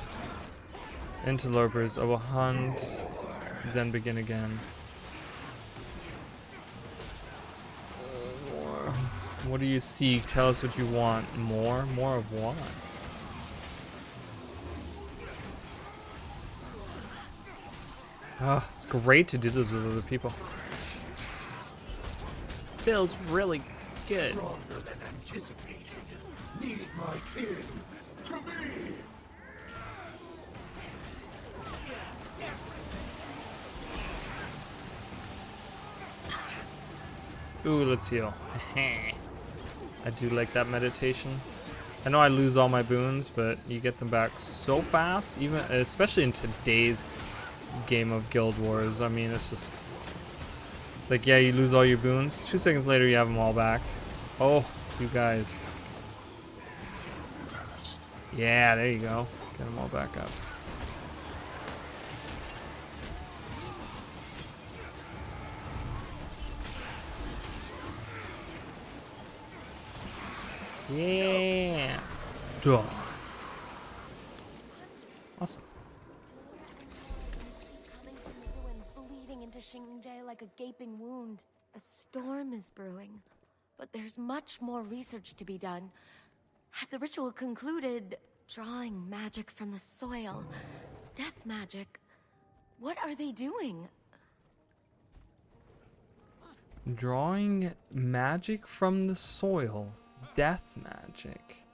Interlopers, I will hunt, then begin again. More. What do you seek? Tell us what you want. More? More of what? Oh, it's great to do this with other people. Feels really good. Stronger than anticipated. Need my king to me. Ooh, let's heal. I do like that meditation. I know I lose all my boons, but you get them back so fast, even especially in today's game of Guild Wars. I mean, it's like, yeah, you lose all your boons. 2 seconds later, you have them all back. Oh, you guys. Yeah, there you go. Get them all back up. Yeah. Draw. Awesome. Coming from the ruins, bleeding into Xingje like a gaping wound. A storm is brewing, but there's much more research to be done. Had the ritual concluded, drawing magic from the soil, death magic, what are they doing? Drawing magic from the soil. Death magic.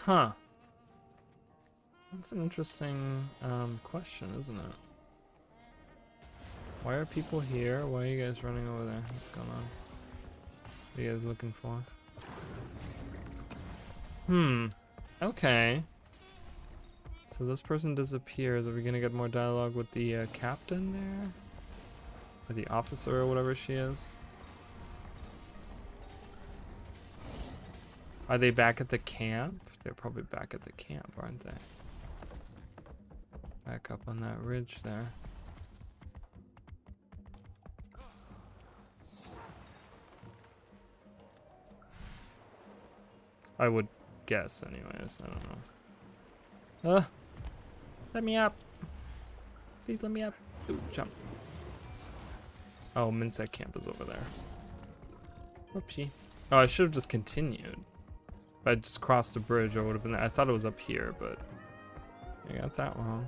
Huh. That's an interesting question, isn't it? Why are people here? Why are you guys running over there? What's going on? What are you guys looking for? Okay. So this person disappears. Are we gonna get more dialogue with the captain there? Or the officer or whatever she is? Are they back at the camp? They're probably back at the camp, aren't they? Back up on that ridge there. I would guess anyways, I don't know. Let me up. Please let me up. Ooh, jump. Oh, Minsec camp is over there. Whoopsie. Oh, I should have just continued. If I just crossed the bridge, I would have been there. I thought it was up here, but I got that wrong.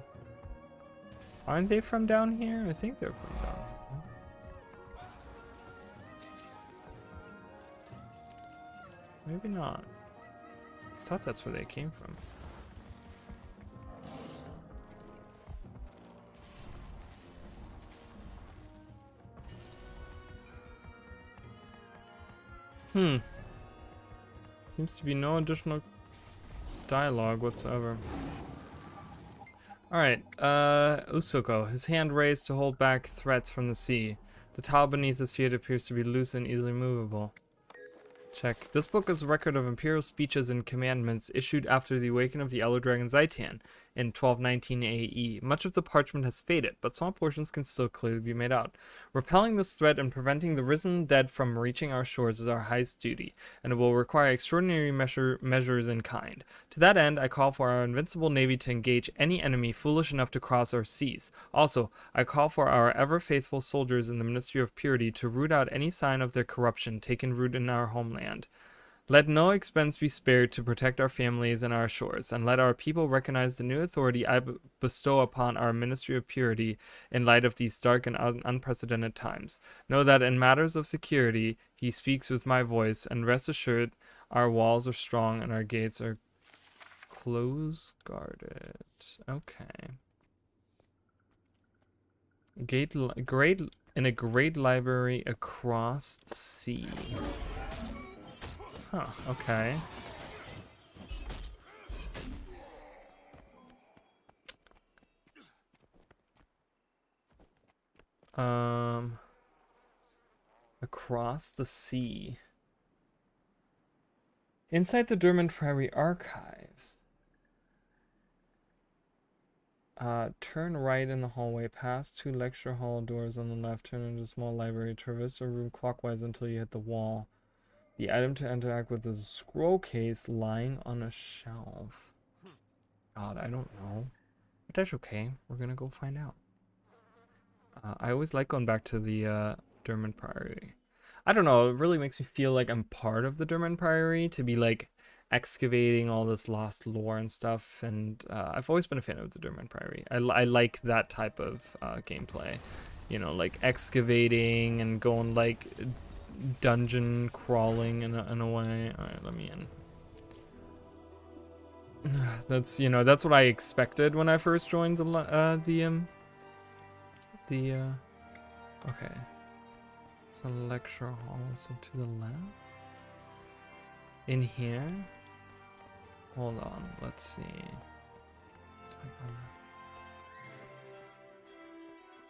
Aren't they from down here? I think they're from down here. Maybe not. I thought that's where they came from. Seems to be no additional dialogue whatsoever. Alright, Usuko, his hand raised to hold back threats from the sea. The tile beneath his feet appears to be loose and easily movable. Check. This book is a record of imperial speeches and commandments issued after the awakening of the Elder Dragon Zaitan in 1219 AE. Much of the parchment has faded, but small portions can still clearly be made out. Repelling this threat and preventing the risen dead from reaching our shores is our highest duty, and it will require extraordinary measures in kind. To that end, I call for our invincible navy to engage any enemy foolish enough to cross our seas. Also, I call for our ever-faithful soldiers in the Ministry of Purity to root out any sign of their corruption taken root in our homeland. Let no expense be spared to protect our families and our shores, and let our people recognize the new authority I bestow upon our Ministry of Purity in light of these dark and unprecedented times. Know that in matters of security, he speaks with my voice, and rest assured, our walls are strong and our gates are close guarded. Okay. In a great library across the sea. Huh, okay. Across the sea. Inside the Dermot Priory archives. Turn right in the hallway, past 2 lecture hall doors on the left, turn into a small library, traverse the room clockwise until you hit the wall. The item to interact with is a scroll case lying on a shelf. God, I don't know. But that's okay. We're gonna go find out. I always like going back to the Dermot Priory. I don't know, it really makes me feel like I'm part of the Dermot Priory to be like excavating all this lost lore and stuff. And I've always been a fan of the Dermot Priory. I like that type of gameplay. You know, like excavating and going like dungeon crawling in a way. All right, let me in. That's, you know, that's what I expected when I first joined okay. It's a lecture hall, so to the left. In here. Hold on, let's see.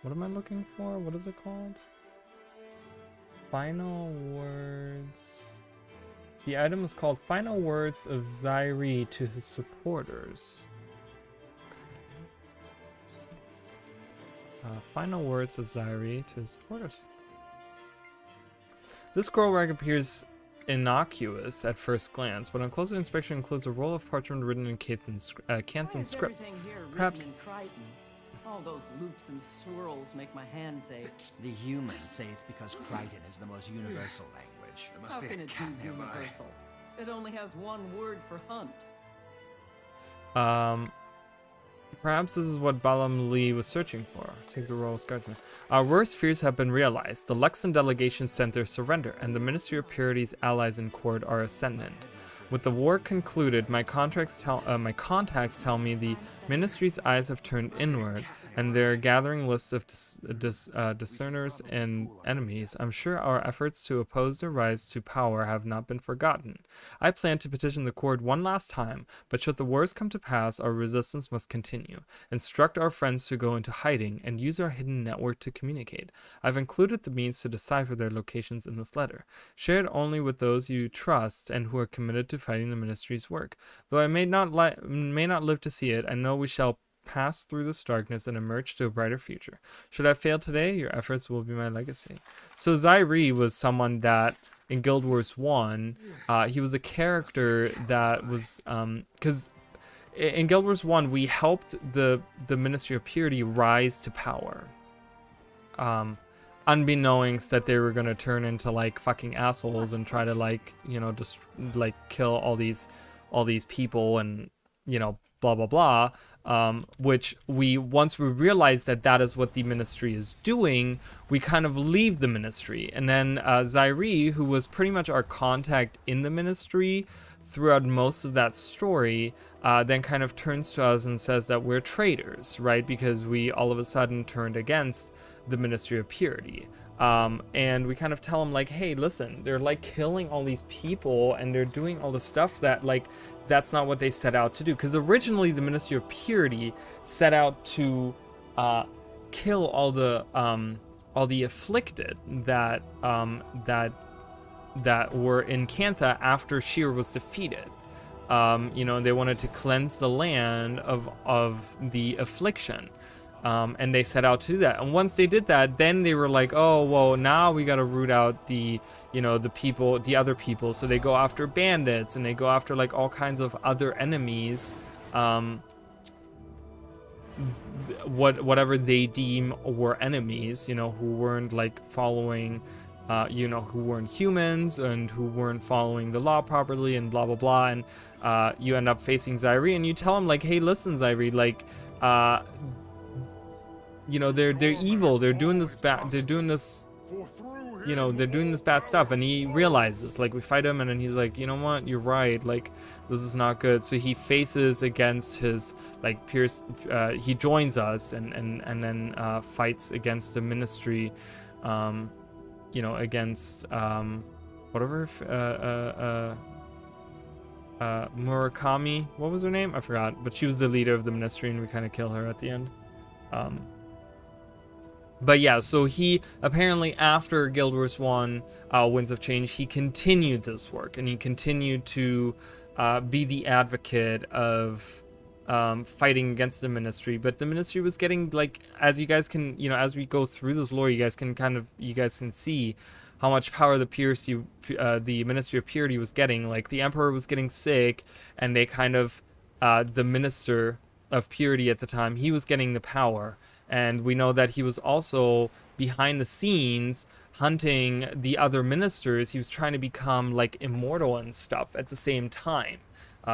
What am I looking for? What is it called? Final words. The item is called Final Words of Zairi to his supporters. Final Words of Zairi to his supporters. This scroll rack appears innocuous at first glance, but on closer inspection includes a roll of parchment written in Canthan script. Perhaps. All those loops and swirls make my hands ache. The humans say it's because Crichton is the most universal language. There must How be can a it cat be nearby. universal? It only has one word for hunt. Perhaps this is what Balam Lee was searching for. Take the role of Scotsman. Our worst fears have been realized. The Luxon delegation sent their surrender, and the Ministry of Purity's allies in Court are ascendant. With the war concluded, my contacts tell me the Ministry's eyes have turned inward, and they're gathering lists of discerners and enemies. I'm sure our efforts to oppose their rise to power have not been forgotten. I plan to petition the court one last time, but should the worst come to pass, our resistance must continue. Instruct our friends to go into hiding and use our hidden network to communicate. I've included the means to decipher their locations in this letter. Share it only with those you trust and who are committed to fighting the Ministry's work. Though I may not live to see it, I know we shall pass through this darkness and emerge to a brighter future. Should I fail today, your efforts will be my legacy. So Zairi was someone that in Guild Wars 1, he was a character that was, because in Guild Wars 1, we helped the Ministry of Purity rise to power. Unbeknownst that they were going to turn into like fucking assholes and try to like, you know, just like kill all these people and, you know, blah blah blah, which once we realized that is what the Ministry is doing, we kind of leave the Ministry. And then Zairi, who was pretty much our contact in the Ministry throughout most of that story, then kind of turns to us and says that we're traitors, right? Because we all of a sudden turned against the Ministry of Purity. And we kind of tell him like, hey, listen, they're like killing all these people and they're doing all the stuff that like, that's not what they set out to do. Because originally the Ministry of Purity set out to kill all the afflicted that were in Cantha after Sheer was defeated. You know, they wanted to cleanse the land of the affliction. And they set out to do that. And once they did that, then they were like, oh, well, now we got to root out the other people. So they go after bandits and they go after like all kinds of other enemies, whatever they deem were enemies, you know, who weren't like following, you know, who weren't humans and who weren't following the law properly and blah, blah, blah. And you end up facing Zairi and you tell him like, hey, listen, Zairi, like, you know, they're evil. They're doing this bad. They're doing this, you know, they're doing this bad stuff. And he realizes, like, we fight him, and then he's like, you know what? You're right. Like, this is not good. So he faces against his like peers. He joins us, and then fights against the Ministry. You know, against whatever. Murakami. What was her name? I forgot. But she was the leader of the Ministry, and we kind of kill her at the end. But yeah, so he apparently after Guild Wars 1, Winds of Change, he continued this work and he continued to be the advocate of fighting against the Ministry. But the Ministry was getting, like, as you guys can, you know, as we go through this lore, you guys can see how much power the Ministry of Purity was getting. Like, the Emperor was getting sick, and they kind of, the Minister of Purity at the time, he was getting the power. And we know that he was also behind the scenes hunting the other ministers. He was trying to become like immortal and stuff at the same time.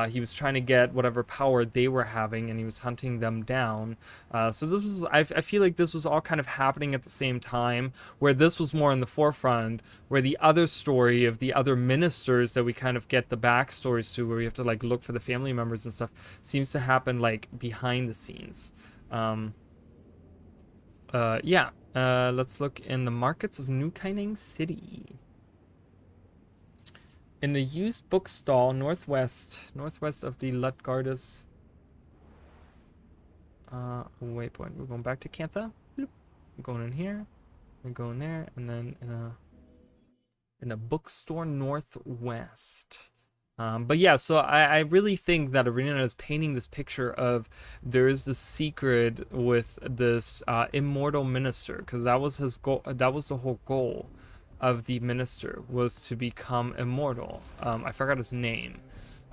He was trying to get whatever power they were having, and he was hunting them down. So this was, I feel like this was all kind of happening at the same time, where this was more in the forefront, where the other story of the other ministers that we kind of get the backstories to, where we have to like look for the family members and stuff, seems to happen like behind the scenes. Yeah, let's look in the markets of New Kaining City. In the used bookstall northwest of the Lutgardus waypoint. We're going back to Cantha. We're going in here. We're going there, and then in a bookstore northwest. But yeah, so I really think that Arena is painting this picture of there is this secret with this immortal minister, because that was his goal. That was the whole goal of the minister, was to become immortal. I forgot his name.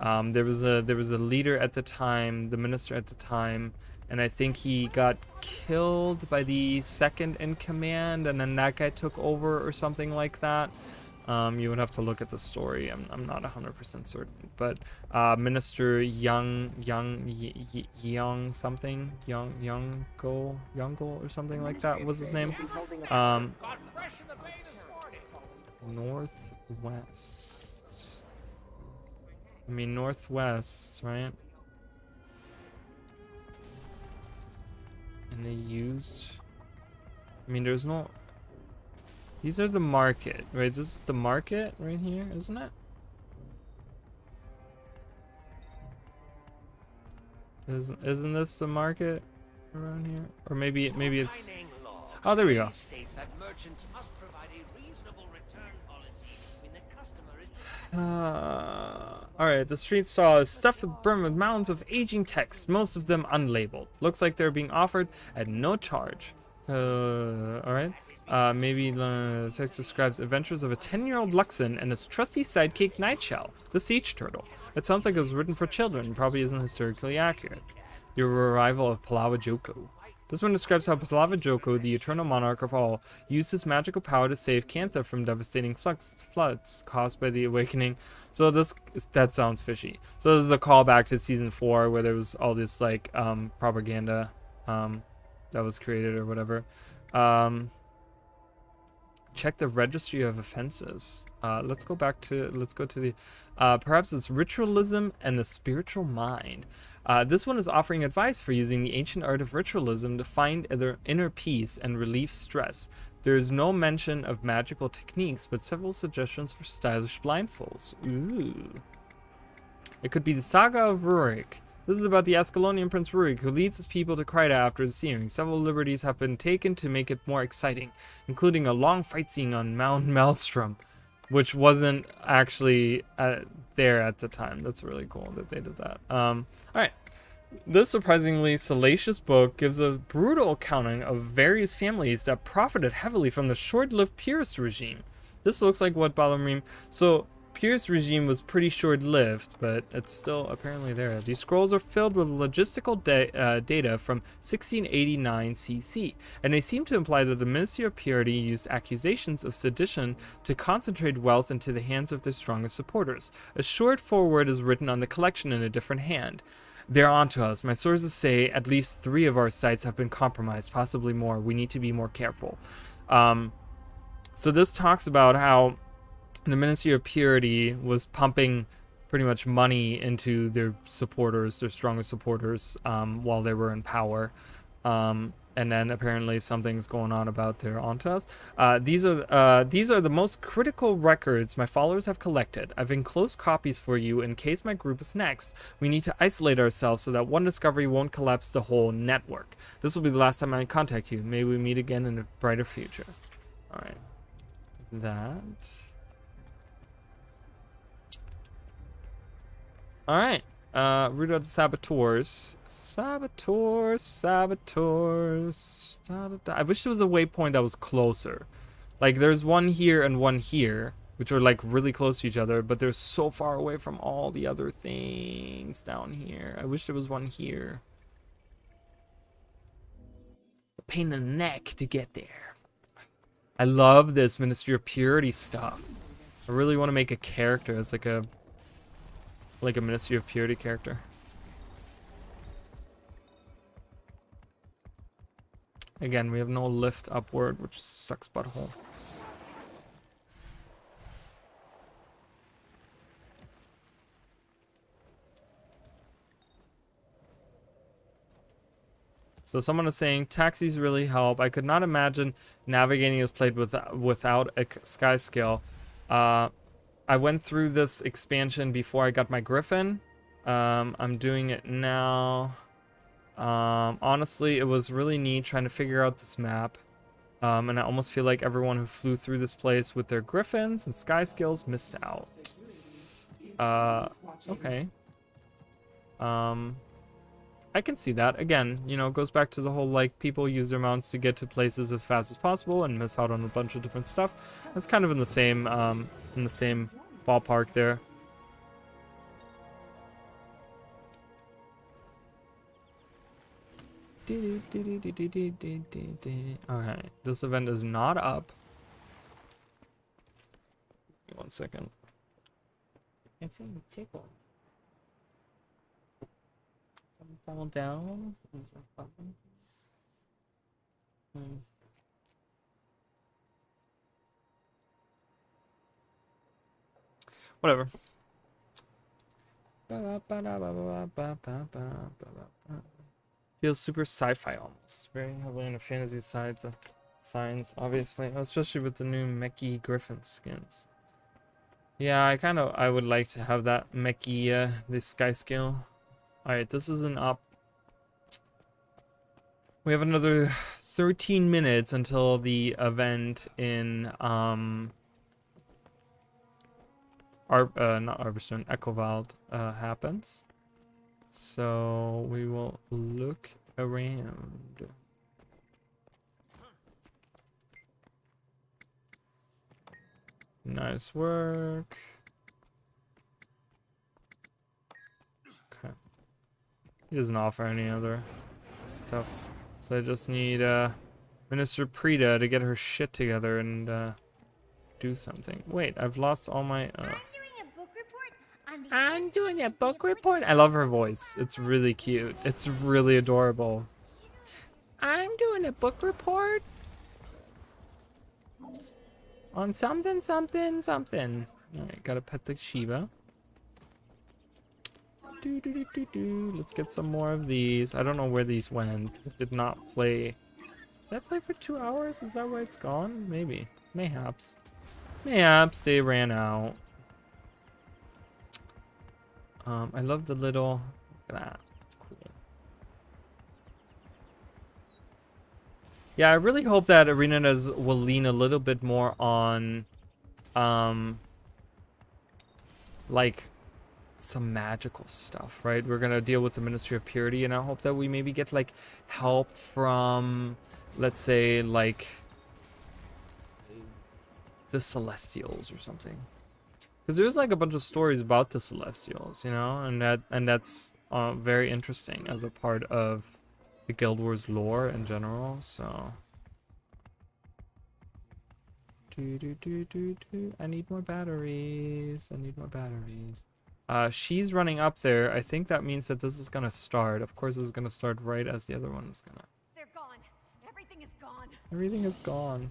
There was a leader at the time, the minister at the time, and I think he got killed by the second in command, and then that guy took over or something like that. You would have to look at the story. I'm not 100% certain, but Minister Young something, Youngle or something like that was his name. Northwest. I mean northwest, right? In And they used... I mean, there's no... These are the market, right? This is the market right here, isn't it? Isn't this the market around here? Or maybe it's... Oh, there we go. States that merchants must provide a reasonable return policy when the customer is Alright, the street stall is stuffed with brim with mounds of aging text, most of them unlabeled. Looks like they're being offered at no charge. Alright. Maybe the text describes adventures of a 10-year-old Luxon and his trusty sidekick Nightshell, the siege turtle. It sounds like it was written for children, probably isn't historically accurate. Your arrival of Palava Joko. This one describes how Palava Joko, the eternal monarch of all, used his magical power to save Kantha from devastating floods caused by the awakening. So that sounds fishy. So this is a callback to season 4 where there was all this like propaganda that was created or whatever. Check the registry of offenses. Let's go to the perhaps it's ritualism and the spiritual mind. This one is offering advice for using the ancient art of ritualism to find their inner peace and relieve stress. There is no mention of magical techniques, but several suggestions for stylish blindfolds. Ooh. It could be the Saga of Rurik. This is about the Ascalonian Prince Rurik, who leads his people to Kryta after the searing. Several liberties have been taken to make it more exciting, including a long fight scene on Mount Maelstrom, which wasn't actually there at the time. That's really cool that they did that. Alright. This surprisingly salacious book gives a brutal accounting of various families that profited heavily from the short-lived Purist regime. This looks like what Balarim... So, Purist regime was pretty short-lived, but it's still apparently there. These scrolls are filled with logistical data from 1689 CC, and they seem to imply that the Ministry of Purity used accusations of sedition to concentrate wealth into the hands of their strongest supporters. A short foreword is written on the collection in a different hand. They're onto us. My sources say at least 3 of our sites have been compromised, possibly more. We need to be more careful. So this talks about how the Ministry of Purity was pumping pretty much money into their supporters, their strongest supporters, while they were in power. And then apparently something's going on about their onto us. These are the most critical records my followers have collected. I've enclosed copies for you in case my group is next. We need to isolate ourselves so that one discovery won't collapse the whole network. This will be the last time I contact you. May we meet again in a brighter future. Alright. That... Alright, root out the saboteurs. Saboteurs. I wish there was a waypoint that was closer. Like, there's one here and one here, which are, like, really close to each other, but they're so far away from all the other things down here. I wish there was one here. A pain in the neck to get there. I love this Ministry of Purity stuff. I really want to make a character as, like a Ministry of Purity character. Again, we have no lift upward, which sucks butthole. So someone is saying taxis really help. I could not imagine navigating this place without a sky skill. I went through this expansion before I got my Griffin. I'm doing it now. Honestly, it was really neat trying to figure out this map. And I almost feel like everyone who flew through this place with their Griffins and sky skills missed out. Okay. I can see that. Again, you know, it goes back to the whole, like, people use their mounts to get to places as fast as possible and miss out on a bunch of different stuff. It's kind of in the same ballpark there. Okay, this event is not up. Give me 1 second. Can't seem to tickle. Something fall down. Whatever. Feels super sci-fi almost. Very heavily on the fantasy side. The signs, obviously, especially with the new Mechie Griffin skins. Yeah, I would like to have that Mechie, this sky skill. Alright, this is an up. We have another 13 minutes until the event in, not Arborstone, Echovald, happens. So we will look around. Nice work. Okay. He doesn't offer any other stuff. So I just need Minister Prita to get her shit together and do something. Wait, I've lost all my I'm doing a book report. I love her voice. It's really cute. It's really adorable. I'm doing a book report on something, something, something. Alright, gotta pet the Shiva. Let's get some more of these. I don't know where these went because I did not play. Did I play for 2 hours? Is that why it's gone? Maybe. Mayhaps. Mayhaps they ran out. I love the little. Look at that. It's cool. Yeah, I really hope that Arenas will lean a little bit more on, like, some magical stuff, right? We're gonna deal with the Ministry of Purity, and I hope that we maybe get, like, help from, let's say, like, the Celestials or something. Because there's like a bunch of stories about the Celestials, you know, and that's very interesting as a part of the Guild Wars lore in general. So, I need more batteries. I need more batteries. She's running up there. I think that means that this is gonna start. Of course, this is gonna start right as the other one is gonna. They're gone. Everything is gone. Everything is gone.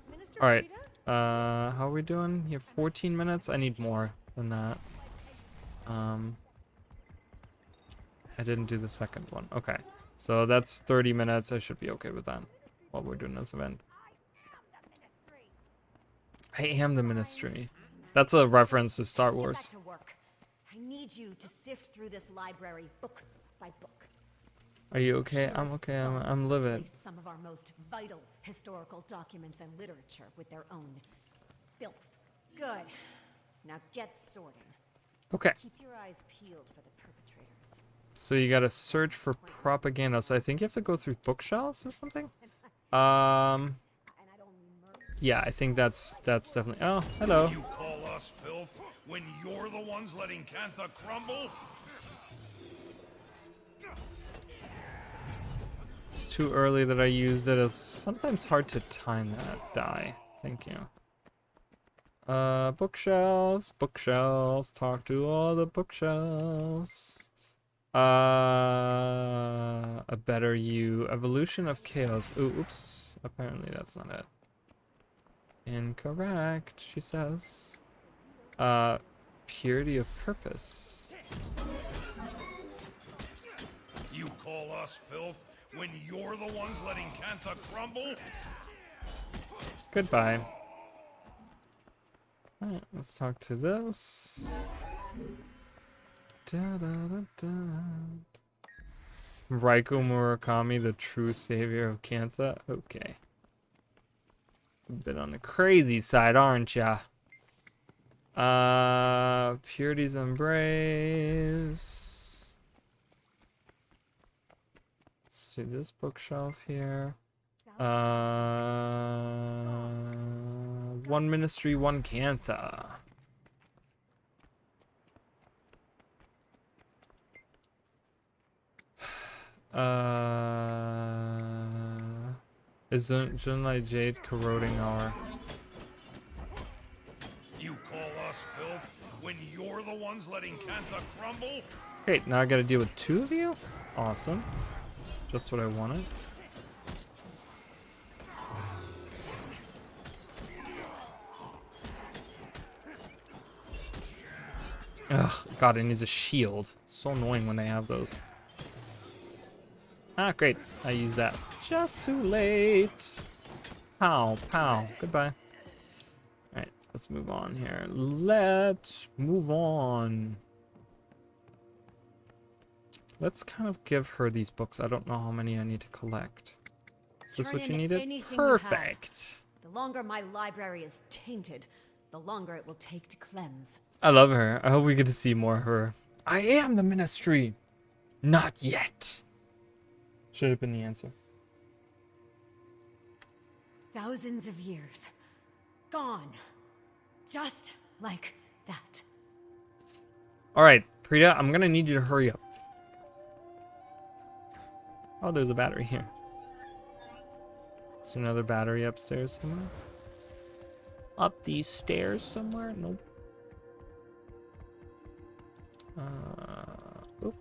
Minister All right. How are we doing? You have 14 minutes. I need more than that. I didn't do the second one. Okay, so that's 30 minutes. I should be okay with that while we're doing this event. I am the Ministry. That's a reference to Star Wars. I need you to sift through this library book by book. Are you okay? I'm okay. I'm livid. Some of our most vital historical documents and literature with their own filth. Good. Now get sorting. Okay. Keep your eyes peeled for the perpetrators. So you gotta search for propaganda. So I think you have to go through bookshelves or something. Yeah, I think that's definitely. Oh, hello. You call us filth when you're the ones letting Cantha crumble? It's too early that I used it. It's sometimes hard to time that die. Thank you. Bookshelves, bookshelves. Talk to all the bookshelves. A better you. Evolution of chaos. Ooh, oops. Apparently that's not it. Incorrect, she says. Purity of purpose. You call us filth when you're the ones letting Cantha crumble? Goodbye. Alright, let's talk to this. Raikou Murakami, the true savior of Cantha? Okay. A bit on the crazy side, aren't ya? Purity's Embrace. Let's do this bookshelf here. One Ministry, one Cantha. Is Junlai Jade corroding our... You call us filth when you're the ones letting Cantha crumble? Great, now I gotta deal with 2 of you? Awesome. Just what I wanted. Ugh, God, it needs a shield. It's so annoying when they have those. Ah, great. I used that. Just too late. Pow, pow. Goodbye. Alright, let's move on here. Let's move on. Let's kind of give her these books. I don't know how many I need to collect. Is this what you needed? Perfect. The longer my library is tainted, the longer it will take to cleanse. I love her. I hope we get to see more of her. I am the Ministry. Not yet. Should have been the answer. Thousands of years. Gone. Just like that. Alright, Prita, I'm gonna need you to hurry up. Oh, there's a battery here. Is there another battery upstairs somewhere? Up these stairs somewhere? Nope. Oop.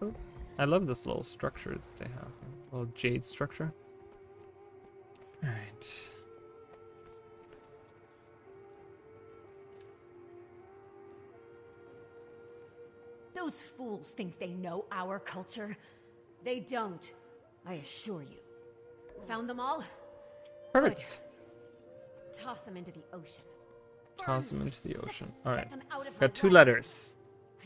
Oop. I love this little structure that they have. A little jade structure. Alright. Those fools think they know our culture. They don't, I assure you. Found them all? Perfect. Good. Toss them into the ocean. Toss them into the ocean. Alright. them out of Got my 2 letters.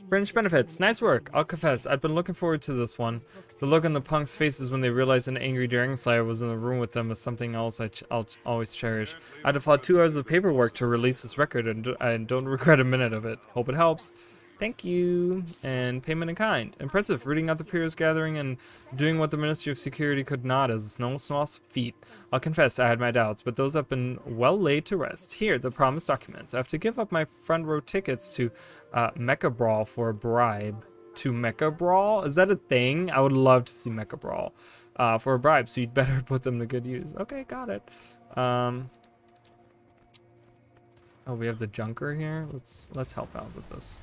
Fringe benefits. Nice work. I'll confess, I've been looking forward to this one. The look on the punks' faces when they realized an angry Dragon Slayer was in the room with them is something else I'll always cherish. I had to file 2 hours of paperwork to release this record, and I don't regret a minute of it. Hope it helps. Thank you. And payment in kind. Impressive. Rooting out the Pyrrhus gathering and doing what the Ministry of Security could not as no small feat. I'll confess I had my doubts, but those have been well laid to rest. Here, the promised documents. I have to give up my front row tickets to Mecha Brawl for a bribe. To Mecha Brawl? Is that a thing? I would love to see Mecha Brawl for a bribe, so you'd better put them to good use. Okay, got it. Oh, we have the Junker here. Let's help out with this.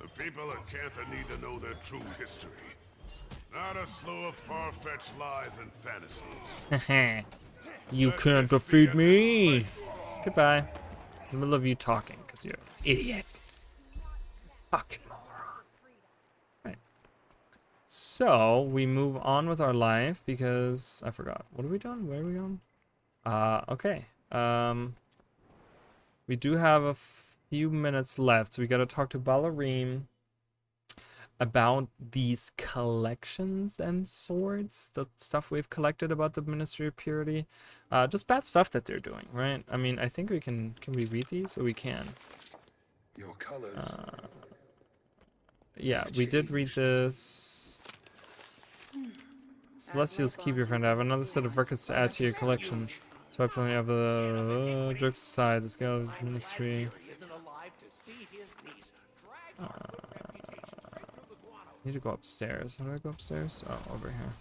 The people of Cantha need to know their true history. Not a slew of far-fetched lies and fantasies. You can't defeat me. Goodbye. In the middle of you talking, because you're an idiot. Fucking moron. Right. So we move on with our life because I forgot. What are we doing? Where are we going? Okay. We do have a few minutes left, so we got to talk to Balarim about these collections and swords, the stuff we've collected about the Ministry of Purity. Just bad stuff that they're doing, right? I mean, I think we can we read these? So we can. Your colors. Yeah, we did read this. Celestials, keep your friend. I have another set of records to add to your collection. So I probably have a jokes aside, the scale of the Ministry. Need to go upstairs. How do I go upstairs? Oh, over here.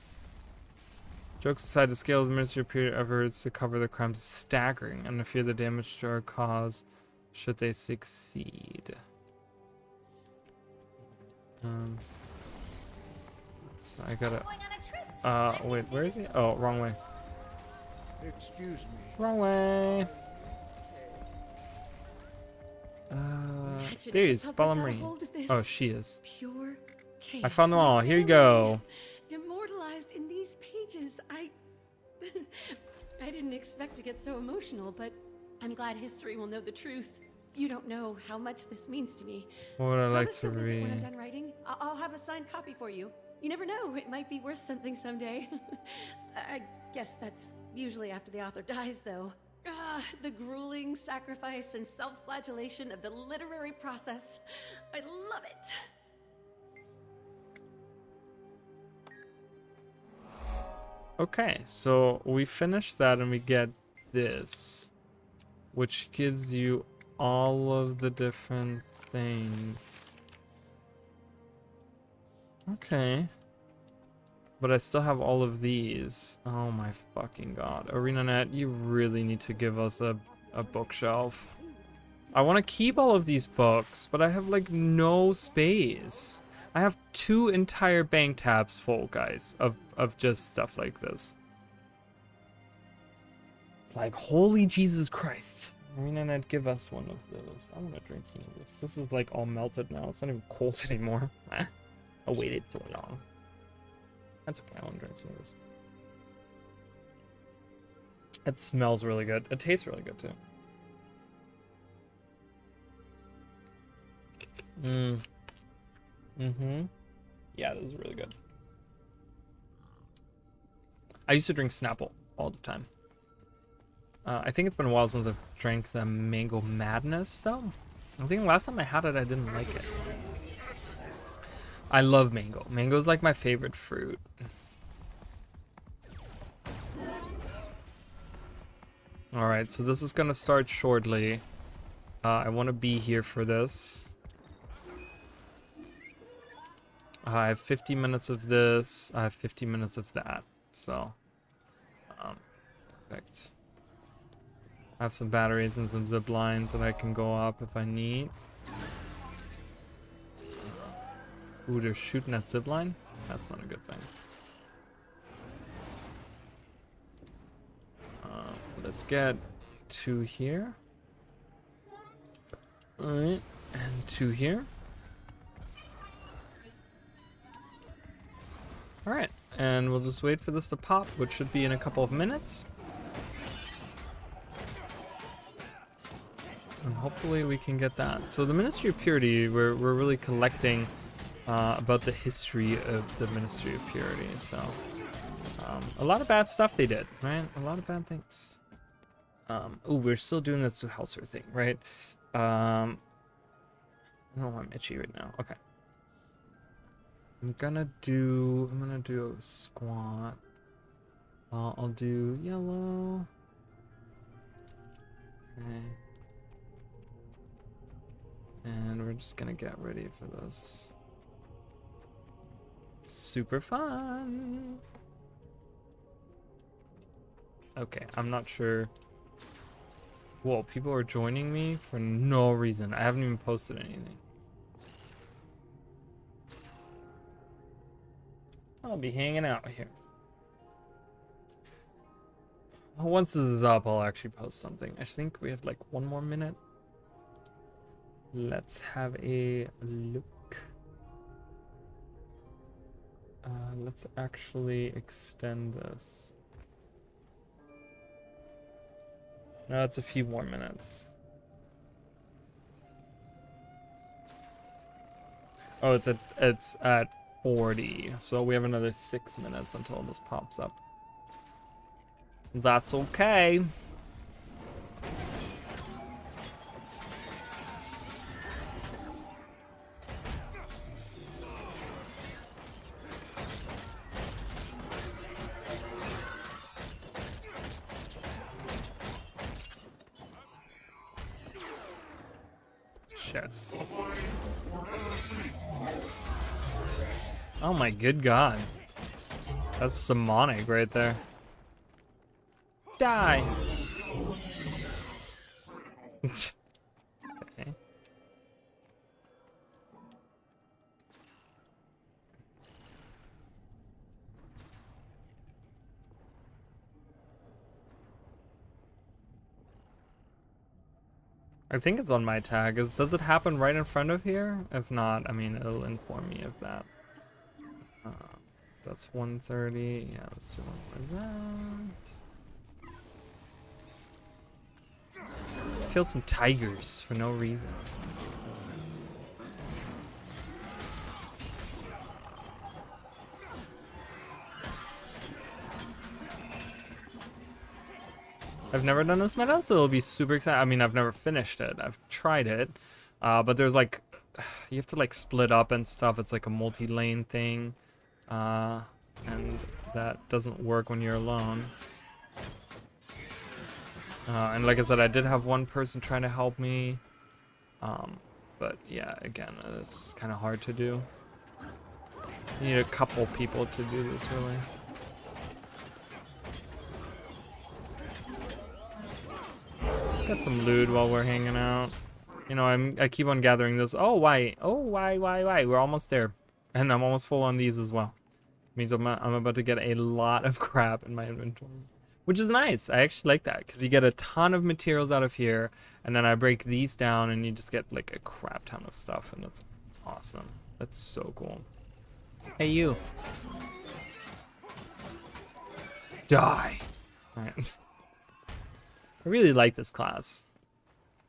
Jokes aside, the scale of the Ministry of Purity efforts to cover the crimes is staggering, and I fear the damage to our cause should they succeed. So I gotta. Wait, where is he? Oh, wrong way. Excuse me. Wrong way. There he is, Balarim. Oh, she is. Pure I found them all. Here you go. Immortalized in these pages. I didn't expect to get so emotional, but I'm glad history will know the truth. You don't know how much this means to me. What would I like to How this is when I'm read? done writing, I'll have a signed copy for you. You never know, it might be worth something someday. I guess that's usually after the author dies, though. The grueling sacrifice and self-flagellation of the literary process. I love it. Okay, so we finish that and we get this, which gives you all of the different things. Okay. But I still have all of these. Oh my fucking god. ArenaNet, you really need to give us a bookshelf. I want to keep all of these books, but I have like no space. I have 2 entire bank tabs full, guys, of just stuff like this. Like, holy Jesus Christ. Marina, I'd give us one of those. I want to drink some of this. This is like all melted now. It's not even cold anymore. I waited so long. That's okay. I want to drink some of this. It smells really good. It tastes really good too. Yeah, this is really good. I used to drink Snapple all the time. I think it's been a while since I've drank the Mango Madness, though. I think last time I had it, I didn't like it. I love mango. Mango is like my favorite fruit. Alright, so this is gonna start shortly. I want to be here for this. I have 50 minutes of this. I have 50 minutes of that. So, perfect. I have some batteries and some zip lines that I can go up if I need. Ooh, they're shooting at zip line? That's not a good thing. Let's get 2 here. Alright, and 2 here. Alright, and we'll just wait for this to pop, which should be in a couple of minutes. And hopefully we can get that. So the Ministry of Purity, we're really collecting about the history of the Ministry of Purity. So a lot of bad stuff they did, right? A lot of bad things. Oh, we're still doing this to Helser thing, right? I don't know why I'm itchy right now. Okay. I'm gonna do a squat. I'll do yellow. Okay. And we're just gonna get ready for this. Super fun. Okay, I'm not sure. Whoa, people are joining me for no reason. I haven't even posted anything. I'll be hanging out here. Once this is up, I'll actually post something. I think we have like 1 more minute. Let's have a look. Let's actually extend this. No, it's a few more minutes. Oh, it's at 40, so we have another 6 minutes until this pops up. That's okay. Shit. Oh my good god. That's demonic right there. Die! Okay. I think it's on my tag. Does it happen right in front of here? If not, I mean, it'll inform me of that. That's 130. Yeah, let's do one like that. Let's kill some tigers for no reason. I've never done this meta, so it'll be super exciting. I mean, I've never finished it. I've tried it, but there's like, you have to like split up and stuff. It's like a multi-lane thing, and that doesn't work when you're alone. And like I said, I did have one person trying to help me, but yeah, again, it's kind of hard to do. You need a couple people to do this, really. Got some loot while we're hanging out. You know, I keep on gathering this. Oh, why? Oh, why? We're almost there. And I'm almost full on these as well. Means I'm about to get a lot of crap in my inventory. which is nice. I actually like that because you get a ton of materials out of here, and then I break these down, and you just get like a crap ton of stuff, and that's awesome. That's so cool. Hey, you. Die. All right. I really like this class.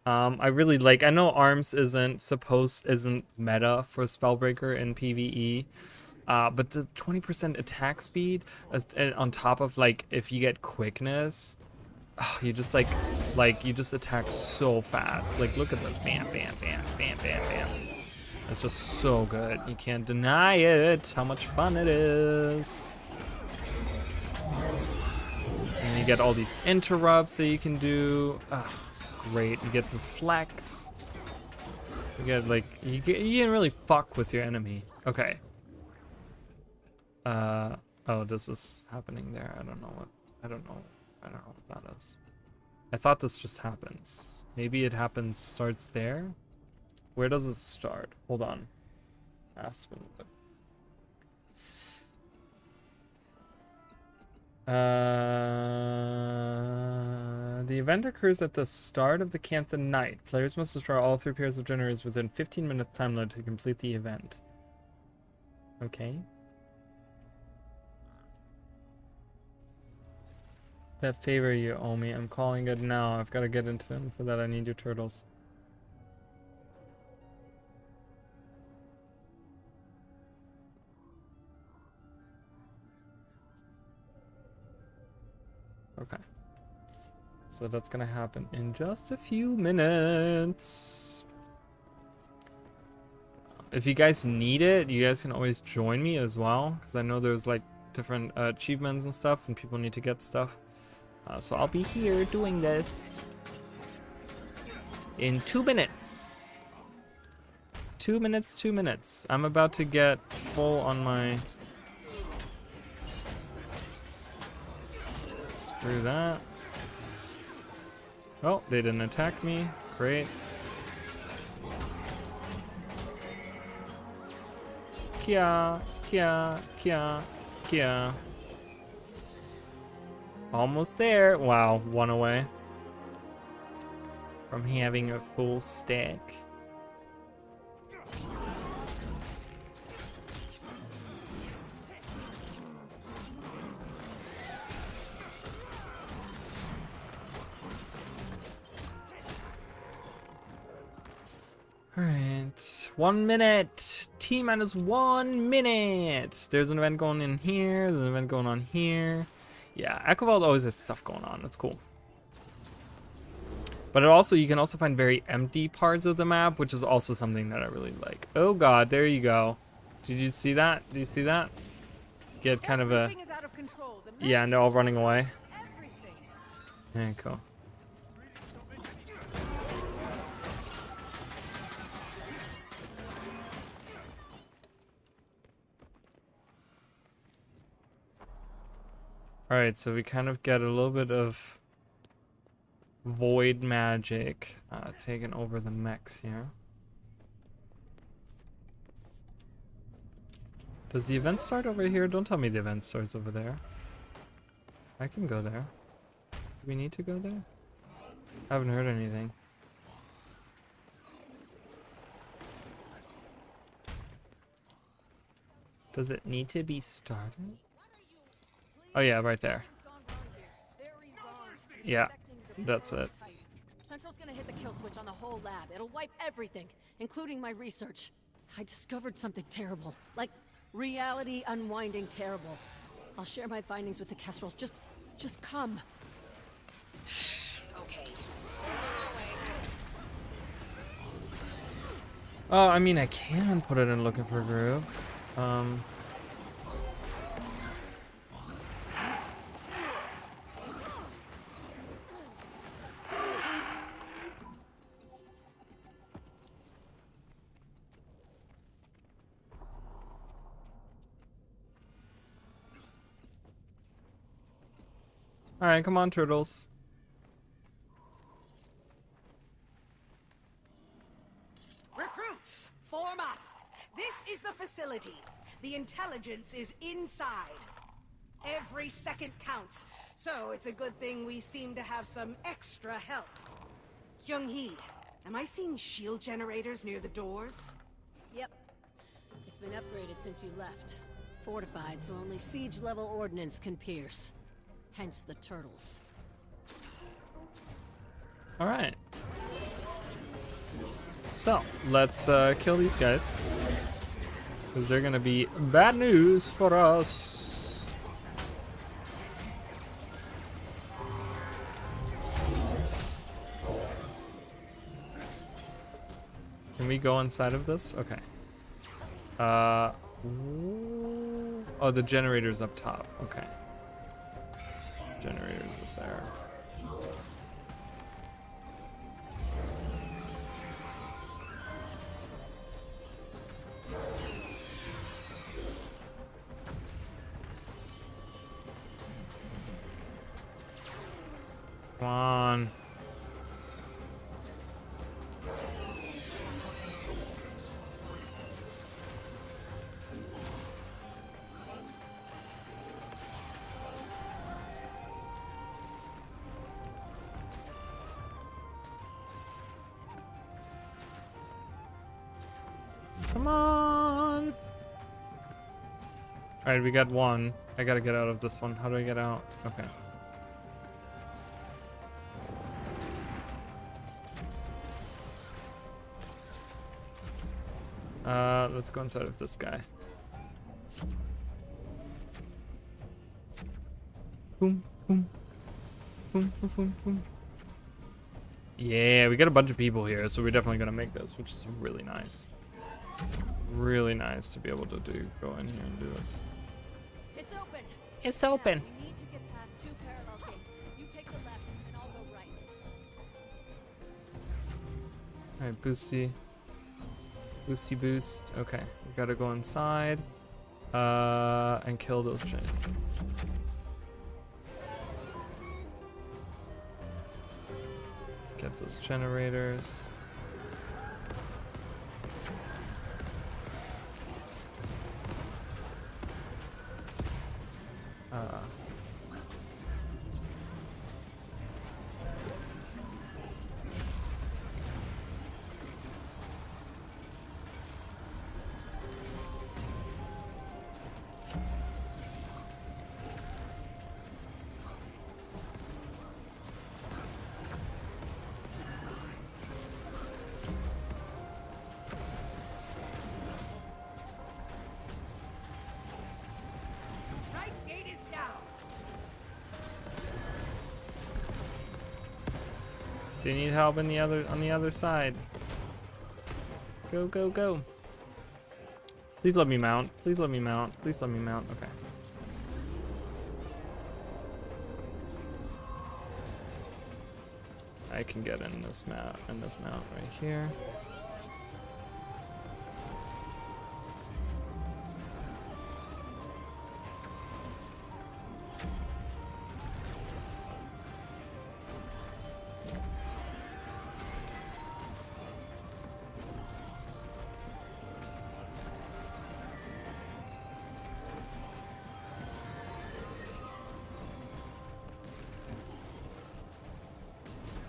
I really like. I know Arms isn't meta for Spellbreaker in PvE, but the 20% attack speed on top of like if you get quickness, you just you just attack so fast. Like look at this, bam, bam, bam, bam, bam, bam. It's just so good. You can't deny it. How much fun it is. And you get all these interrupts that you can do. It's great. You get reflex. You get like you can really fuck with your enemy. Okay. Oh, this is happening there. I don't know what that is. I thought this just happens. Maybe it starts there. Where does it start? Hold on. Aspen. The event occurs at the start of the Cantha Night. Players must destroy all 3 pairs of generators within 15-minute time limit to complete the event. Okay. That favor you owe me. I'm calling it now. I've got to get into them. For that, I need your turtles. Okay. So that's gonna happen in just a few minutes. If you guys need it, you guys can always join me as well, because I know there's like different achievements and stuff, and people need to get stuff. So I'll be here doing this in 2 minutes. 2 minutes, 2 minutes. I'm about to get full on my... Screw that. Oh, they didn't attack me. Great. Kia, kia, kia, kia. Almost there. Wow, 1 away from having a full stack. Alright, 1 minute. T-minus 1 minute. There's an event going in here. There's an event going on here. Yeah, Echo Vault always has stuff going on. That's cool. But you can also find very empty parts of the map, which is also something that I really like. Oh god, there you go. Did you see that? Did you see that? Get kind of a... Yeah, and they're all running away. Yeah, cool. Alright, so we kind of get a little bit of void magic taking over the mechs here. Does the event start over here? Don't tell me the event starts over there. I can go there. Do we need to go there? I haven't heard anything. Does it need to be started? Oh yeah, right there. Yeah, that's it. Central's gonna hit the kill switch on the whole lab. It'll wipe everything, including my research. I discovered something terrible, like reality unwinding terrible. I'll share my findings with the Kestrels. Just come. Okay. Oh, I mean, I can put it in looking for a group. Alright, come on, turtles. Recruits, form up. This is the facility. The intelligence is inside. Every second counts. So it's a good thing we seem to have some extra help. Young-hee, am I seeing shield generators near the doors? Yep. It's been upgraded since you left. Fortified so only siege-level ordnance can pierce. Hence the turtles. Alright. So, let's kill these guys. Because they're gonna be bad news for us. Can we go inside of this? Okay. Oh, the generator's up top. Okay. Generator's up there. Come on. Come on. Alright, we got one. I gotta get out of this one. How do I get out? Okay. Let's go inside of this guy. Boom, boom. Boom, boom, boom, boom. Yeah, we got a bunch of people here, so we're definitely gonna make this, which is really nice. Really nice to be able to go in here and do this. It's open. It's open. We need to get past 2 parallel gates. You take the left, and I'll go right. Alright, boosty. Boosty boost. Okay, we gotta go inside. And kill those giants. Get those generators. They need help on the other side. Go, go, go. Please let me mount. Please let me mount. Please let me mount. Okay. I can get in this mount right here.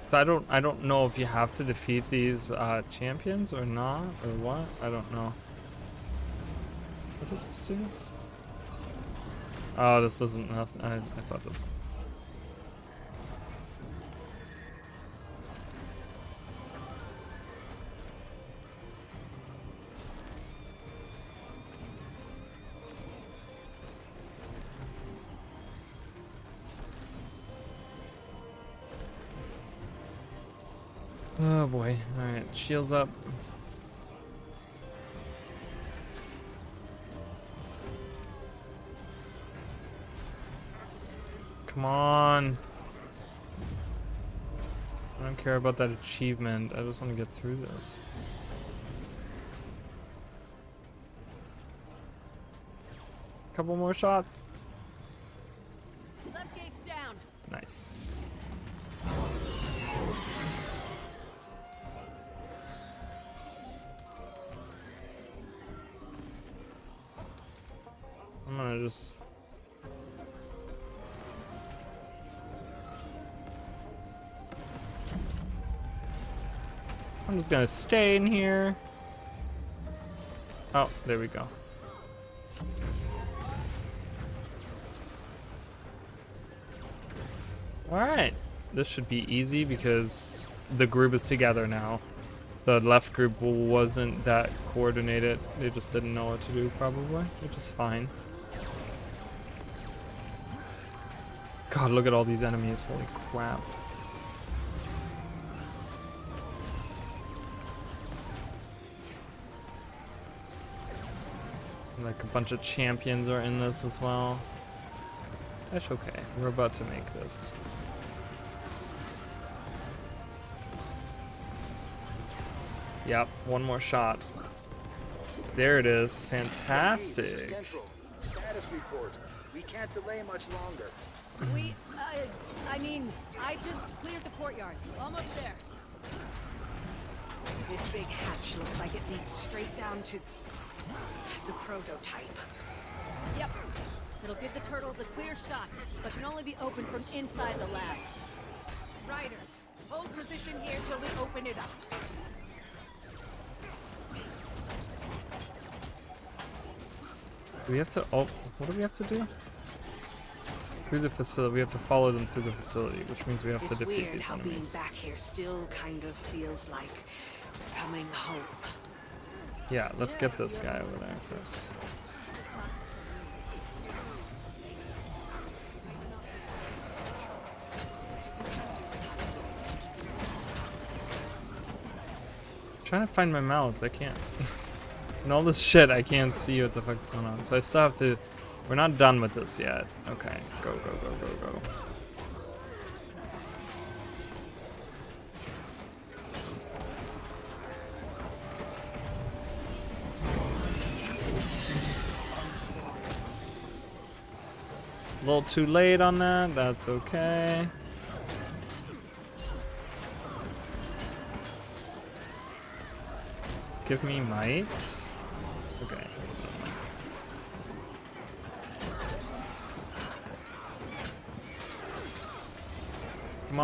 So I don't know if you have to defeat these champions or not, or what. I don't know. What does this do? Oh, this doesn't. Nothing. I thought this. Oh boy. Alright, shields up. Come on. I don't care about that achievement. I just want to get through this. Couple more shots. Left gate's down. Nice. I'm gonna just I'm just gonna stay in here. Oh, there we go. Alright. This should be easy because the group is together now. The left group wasn't that coordinated. They just didn't know what to do, probably, which is fine. God, look at all these enemies. Holy crap. Like a bunch of champions are in this as well. That's okay. We're about to make this. Yep, one more shot. There it is. Fantastic. This is Central. Status report. We can't delay much longer. I mean, I just cleared the courtyard. Almost there. This big hatch looks like it leads straight down to the prototype. Yep. It'll give the turtles a clear shot, but can only be opened from inside the lab. Riders, hold position here till we open it up. Do we have to, oh, what do we have to do? Through the facility, we have to follow them through the facility, which means we have to defeat these enemies. Being back here still kind of feels like coming home. Yeah, let's get this guy over there first. I'm trying to find my mouse, I can't. And all this shit, I can't see what the fuck's going on. So I still have to, we're not done with this yet. Okay, go, go, go, go, go. A little too late on that, that's okay. Does this give me might? Okay. Come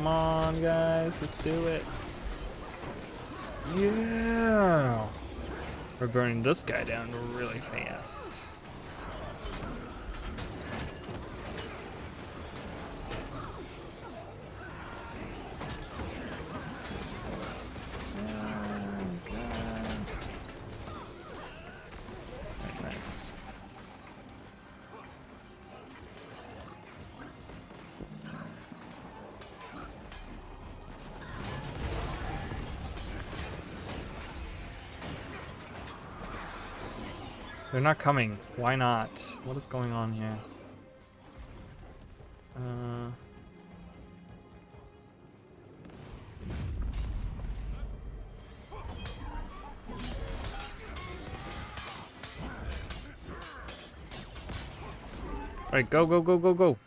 on, guys, let's do it. Yeah! We're burning this guy down really fast. Nice. They're not coming. Why not? What is going on here? Alright, go, go, go, go, go.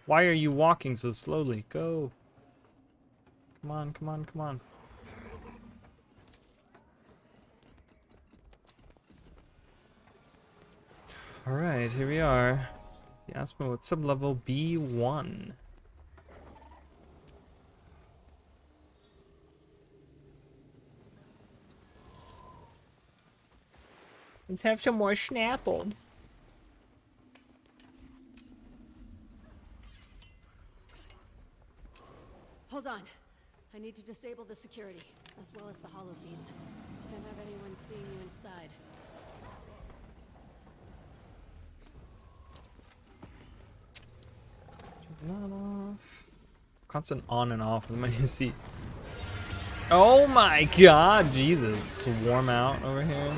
Why are you walking so slowly? Go. Come on, come on, come on. Alright, here we are. The Aspen with sub-level B1. Let's have some more Snapple. Hold on. I need to disable the security, as well as the holo feeds. Can't have anyone seeing you inside. Not off. Constant on and off with my AC. Oh my god, Jesus. Swarm out over here.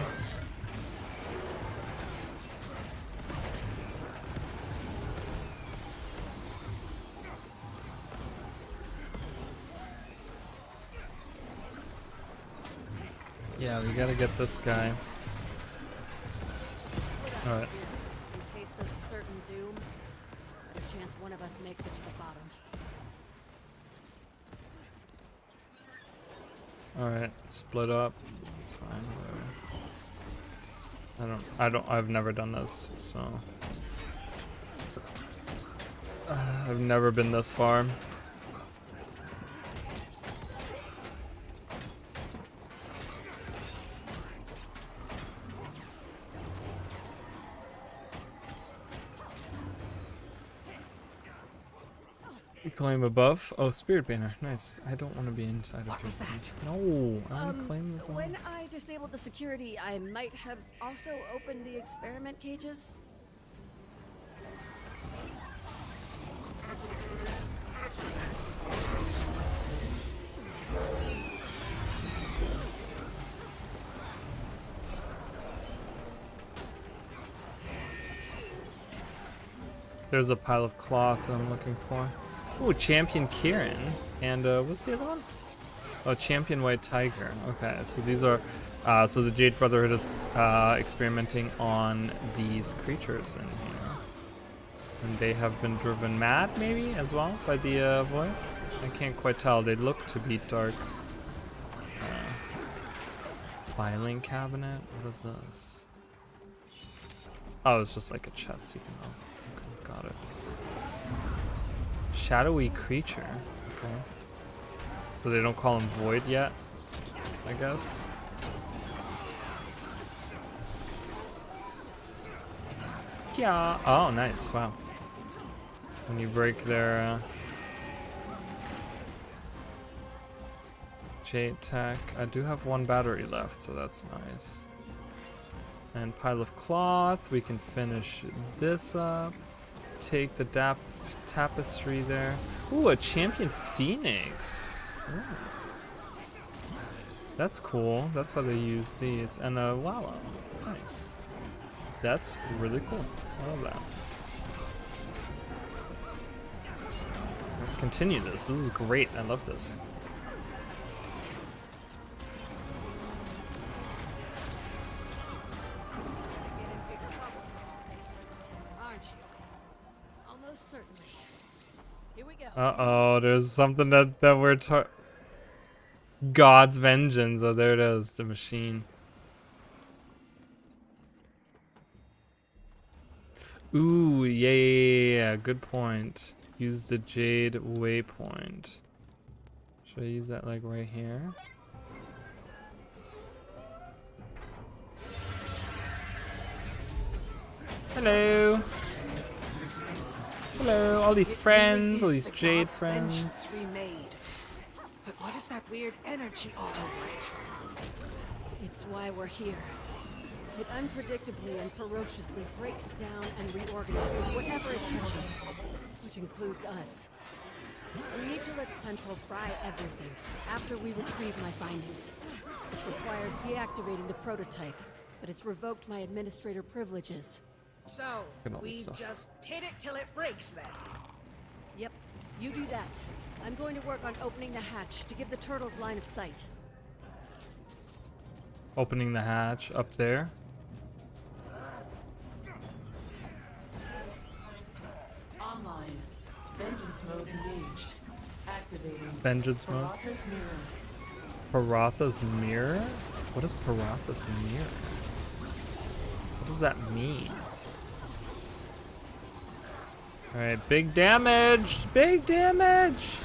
Yeah, we gotta get this guy. Alright. In case of certain doom, there's a chance one of us makes it to the bottom. Alright, split up. It's fine, whatever. I've never done this, so. I've never been this far. Claim above. Oh, Spirit Banner. Nice. I don't want to be inside of this thing. No, I want to claim above. When I disabled the security, I might have also opened the experiment cages. There's a pile of cloth that I'm looking for. Ooh, Champion Kieran. And what's the other one? Oh, Champion White Tiger. Okay, so these are... so the Jade Brotherhood is experimenting on these creatures in here. And they have been driven mad, maybe, as well, by the void? I can't quite tell. They look to be dark. Filing cabinet? What is this? Oh, it's just like a chest you can open. Okay, got it. Shadowy creature. Okay. So they don't call him void yet, I guess. Yeah. Oh, nice. Wow. When you break their Jade Tech. I do have one battery left, so that's nice. And pile of cloth. We can finish this up. Take the tapestry there. Ooh, a Champion Phoenix. Ooh. That's cool. That's why they use these. And a Wallow. Nice. That's really cool. I love that. Let's continue this. This is great. I love this. Uh-oh, there's something that we're God's Vengeance. Oh, there it is, the machine. Ooh, yeah, good point. Use the Jade Waypoint. Should I use that like right here? Hello. Hello, all these friends, all these Jade friends. Remade. But what is that weird energy all over it? It's why we're here. It unpredictably and ferociously breaks down and reorganizes whatever it touches, which includes us. We need to let Central fry everything after we retrieve my findings, which requires deactivating the prototype, but it's revoked my administrator privileges. So, we just hit it till it breaks then? Yep, you do that. I'm going to work on opening the hatch to give the turtles line of sight. Opening the hatch up there. Online. Vengeance mode engaged. Activating. Vengeance mode. Paratha's mirror? What is Paratha's mirror? What does that mean? Alright, big damage! Big damage!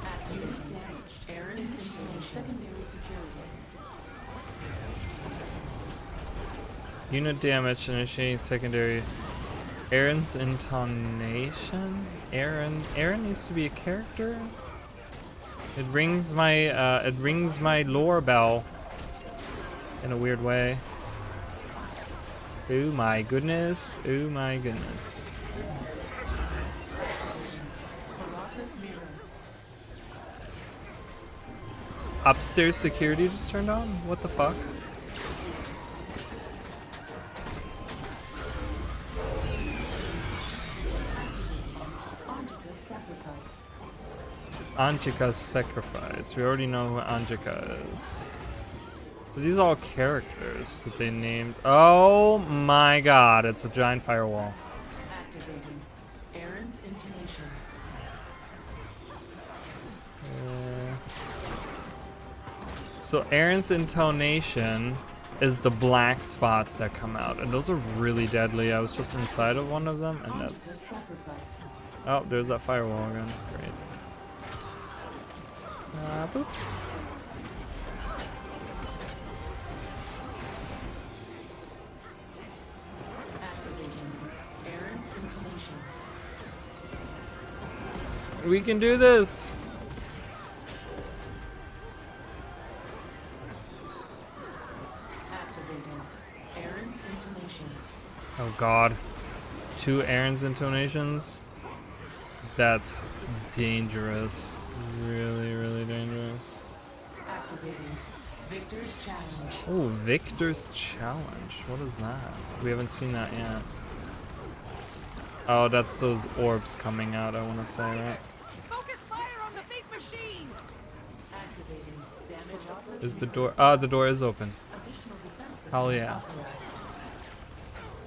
Activating damage. Aaron's contains secondary security. Unit damage initiating secondary. Aaron's intonation? Aaron needs to be a character? It rings my lore bell in a weird way. Oh my goodness. Oh my goodness. Upstairs security just turned on? What the fuck? Anjika's sacrifice. We already know who Anjika is. So these are all characters that they named. Oh my god, it's a giant firewall. Activating Aaron's intonation. So Aaron's intonation is the black spots that come out, and those are really deadly. I was just inside of one of them, and that's... Oh, there's that firewall again. Great. Boop. Activating Aaron's intonation. We can do this. Activating Aaron's intonation. Oh god. 2 Aaron's intonations? That's dangerous. Really, really dangerous. Activating Victor's challenge. Oh, Victor's challenge. What is that? We haven't seen that yet. Oh, that's those orbs coming out, I want to say, right? Focus fire on the big machine. Activating damage opportunity. Is the door... Ah, the door is open. Additional defense Hell systems yeah. authorized.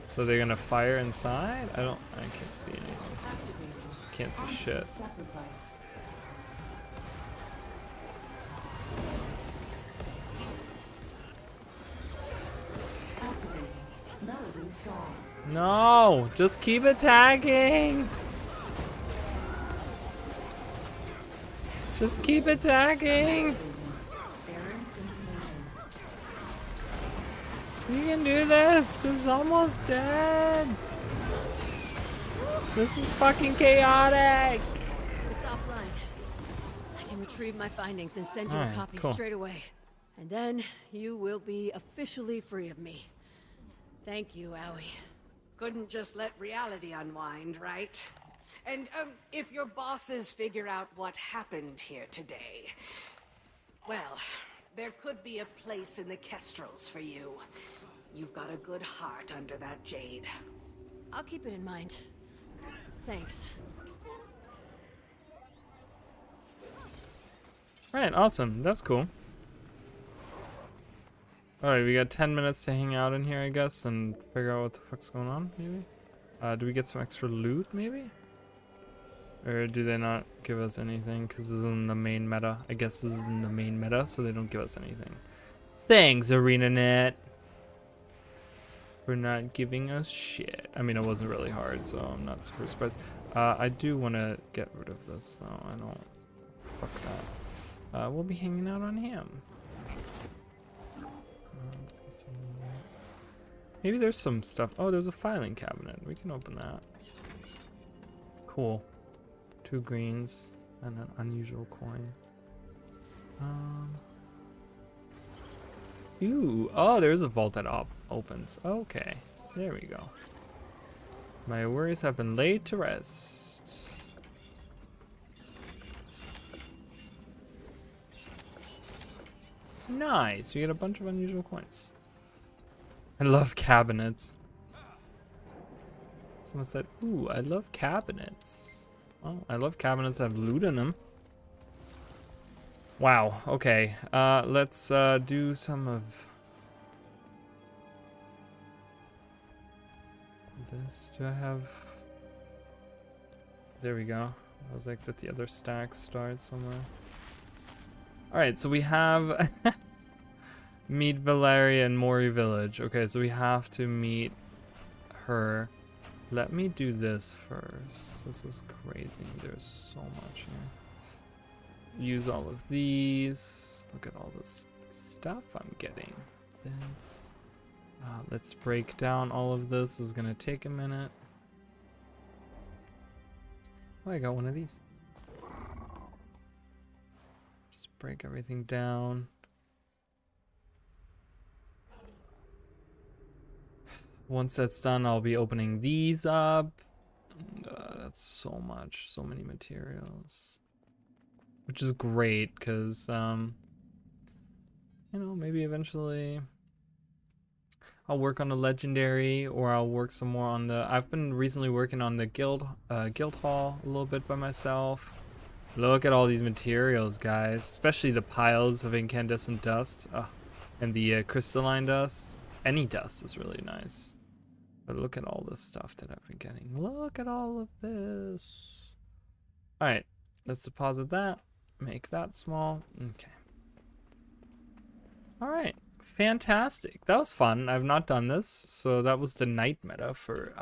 So they're gonna fire inside? I can't see anything. Activating Can't see shit. sacrifice. Activating Melody Shaw. No! Just keep attacking! Just keep attacking! We can do this! It's almost dead! This is fucking chaotic! It's offline. I can retrieve my findings and send you a Alright, copy cool. straight away. And then you will be officially free of me. Thank you, Owie. Couldn't just let reality unwind, right? And if your bosses figure out what happened here today, well, there could be a place in the Kestrels for you. You've got a good heart under that jade. I'll keep it in mind. Thanks. Right, awesome. That's cool. Alright, we got 10 minutes to hang out in here, I guess, and figure out what the fuck's going on, maybe? Do we get some extra loot, maybe? Or do they not give us anything? Because this is in the main meta. I guess this is in the main meta, so they don't give us anything. Thanks, ArenaNet! For not giving us shit. I mean, it wasn't really hard, so I'm not super surprised. I do want to get rid of this, though. I don't... Fuck that. We'll be hanging out on him. Let's get some... Maybe there's some stuff. Oh, there's a filing cabinet. We can open that. Cool. 2 greens and an unusual coin. Ooh, oh, there's a vault that opens. Okay, there we go. My worries have been laid to rest. Nice, we get a bunch of unusual coins. I love cabinets. Someone said, ooh, I love cabinets. Oh, I love cabinets that have loot in them. Wow, okay. Let's do some of this. Do I have... There we go. I was like, that the other stack start somewhere. Alright, so we have... meet Valeria in Mori Village. Okay, so we have to meet her. Let me do this first. This is crazy. There's so much here. Use all of these. Look at all this stuff I'm getting. This. Let's break down all of this. This is gonna take a minute. Oh, I got one of these. Just break everything down. Once that's done, I'll be opening these up. And, that's so much, so many materials. Which is great, because, you know, maybe eventually I'll work on the legendary, or I'll work some more on the... I've been recently working on the guild hall a little bit by myself. Look at all these materials, guys. Especially the piles of incandescent dust. And the crystalline dust. Any dust is really nice. But look at all this stuff that I've been getting. Look at all of this. Alright, let's deposit that. Make that small. Okay. Alright, fantastic. That was fun. I've not done this. So that was the night meta for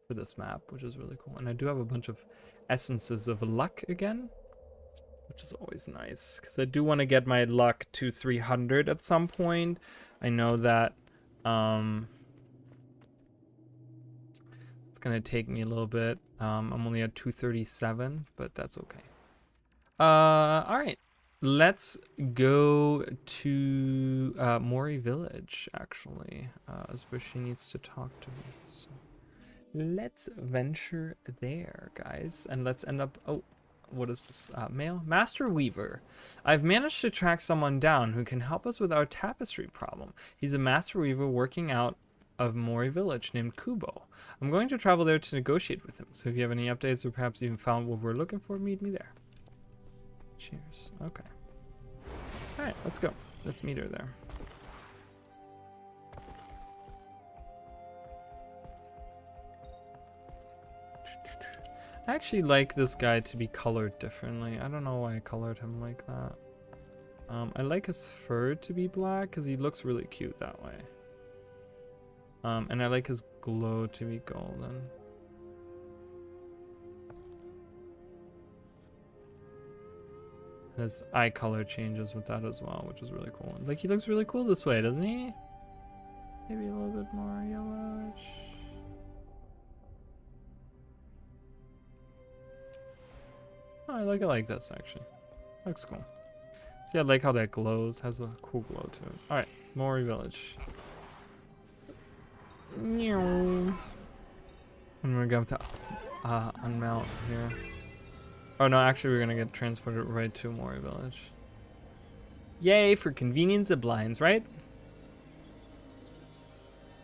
this map, which is really cool. And I do have a bunch of essences of luck again, which is always nice. Because I do want to get my luck to 300 at some point. I know that... it's gonna take me a little bit. I'm only at 237, but that's okay. All right, let's go to Mori Village. Actually, is where she needs to talk to me. So let's venture there, guys, and let's end up. Oh, what is this? Mail? Master Weaver. I've managed to track someone down who can help us with our tapestry problem. He's a Master Weaver working out of Mori Village named Kubo. I'm going to travel there to negotiate with him. So if you have any updates or perhaps even found what we're looking for, meet me there. Cheers. Okay. All right, let's go. Let's meet her there. I actually like this guy to be colored differently. I don't know why I colored him like that. I like his fur to be black because he looks really cute that way. And I like his glow to be golden. His eye color changes with that as well, which is really cool. Like, he looks really cool this way, doesn't he? Maybe a little bit more yellowish. Oh, I like it like this, actually. Looks cool. See, I like how that glows. Has a cool glow to it. Alright, Mori Village. And we're going to unmount here. Oh no, actually we're gonna get transported right to Mori Village. Yay for convenience of blinds, right?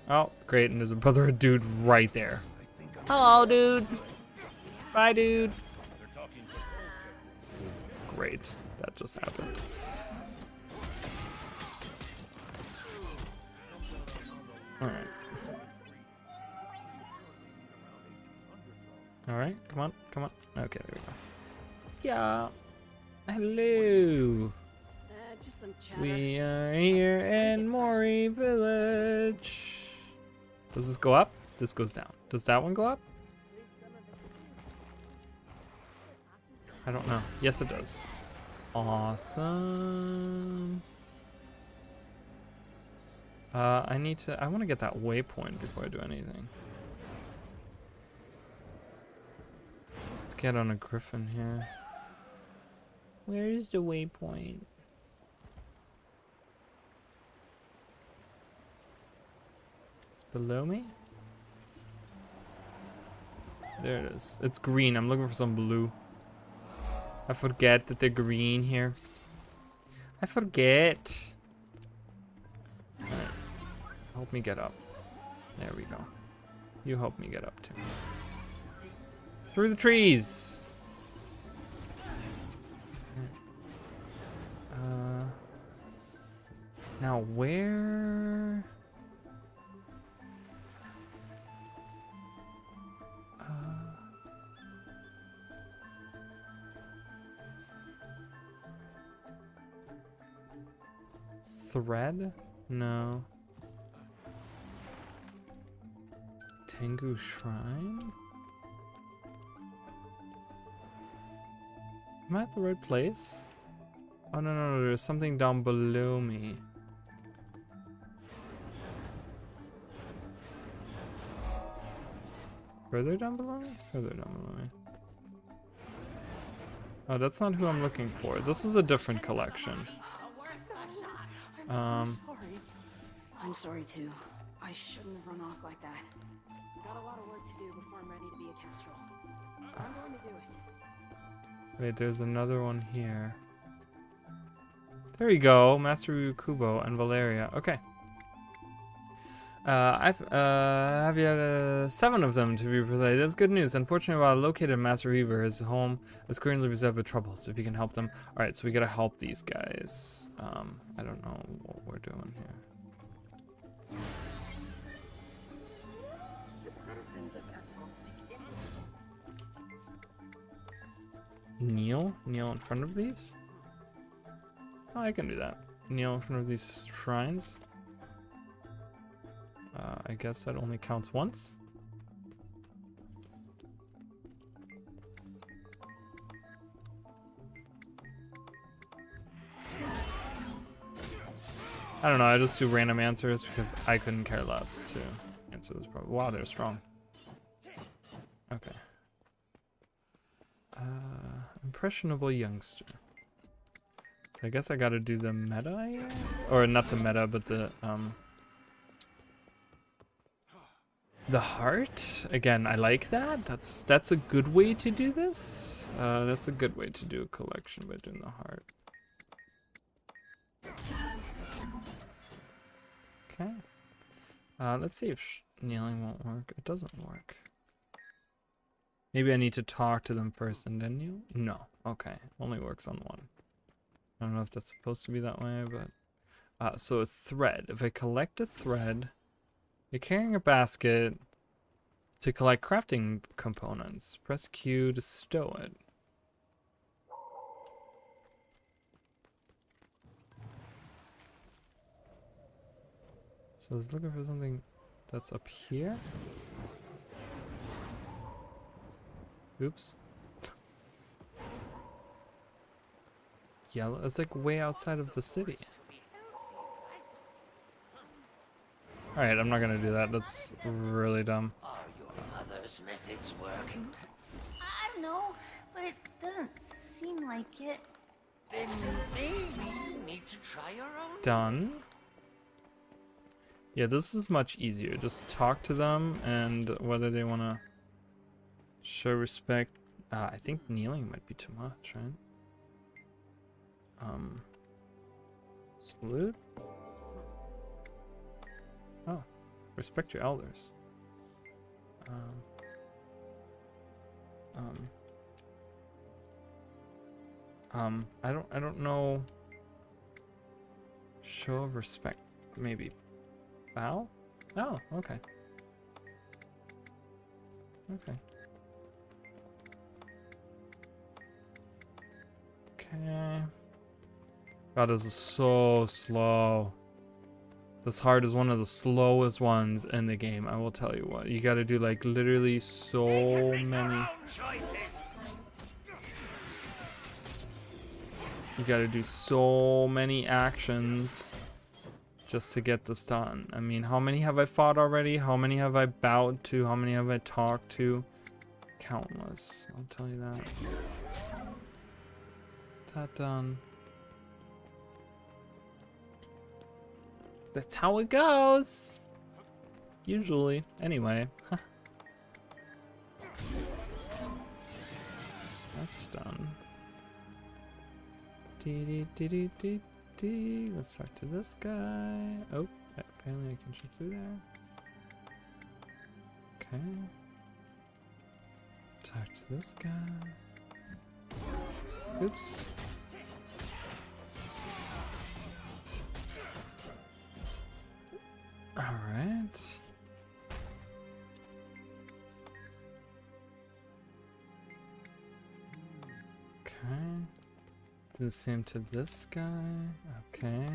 Oh, great, and there's a brotherhood dude right there. Hello, dude. Bye, dude. Great, that just happened. Alright. Alright, come on, come on. Okay, there we go. Yeah. Hello. Just some chatter. We are here in Mori Village. Does this go up? This goes down. Does that one go up? I don't know. Yes, it does. Awesome. I want to get that waypoint before I do anything. Let's get on a griffin here. Where is the waypoint? It's below me? There it is. It's green. I'm looking for some blue. I forget that they're green here. I forget. Alright. Help me get up. There we go. You help me get up too. Through the trees. Now where? Thread? No. Tengu Shrine? Am I at the right place? Oh no, no, no, there's something down below me. Further down below me? Further down below me. Oh, that's not who I'm looking for. This is a different collection. I'm so sorry. I'm sorry too. I shouldn't have run off like that. Got a lot of work to do before I'm ready to be a kestrel. I'm going to do it. Wait, there's another one here. There we go, Master Kubo and Valeria. Okay. I've had 7 of them to be precise. That's good news. Unfortunately, while located Master Weaver, his home is currently reserved with troubles. If you can help them. Alright, so we gotta help these guys. I don't know what we're doing here. Kneel? Kneel in front of these? Oh, I can do that. Kneel in front of these shrines. I guess that only counts once. I don't know, I just do random answers because I couldn't care less to answer this problem. Wow, they're strong. Okay. Impressionable youngster. So I guess I gotta do the meta here? Or not the meta, but the heart? Again, I like that. That's a good way to do this. That's a good way to do a collection by doing the heart. Okay. Let's see if kneeling won't work. It doesn't work. Maybe I need to talk to them first and then kneel? No. Okay. Only works on one. I don't know if that's supposed to be that way, but... so a thread. If I collect a thread, you're carrying a basket to collect crafting components. Press Q to stow it. So I was looking for something that's up here. Oops. Yellow. It's like way outside of the city. Alright, I'm not gonna do that. That's really dumb. Are your mother's methods working? I don't know, but it doesn't seem like it. Then maybe you need to try your own. Done. Yeah, this is much easier. Just talk to them and whether they want to show respect. I think kneeling might be too much, right? Salute. Oh, respect your elders. I don't know. Show of respect, maybe. Bow? Oh, okay. Okay. Okay. God, this is so slow. This heart is one of the slowest ones in the game, I will tell you what. You gotta do like literally so many... You gotta do so many actions just to get this done. I mean, how many have I fought already? How many have I bowed to? How many have I talked to? Countless, I'll tell you that. That done. That's how it goes. Usually. Anyway. That's done. Let's talk to this guy. Oh, apparently I can shoot through there. Okay. Talk to this guy. Oops. All right. Okay. Do the same to this guy. Okay.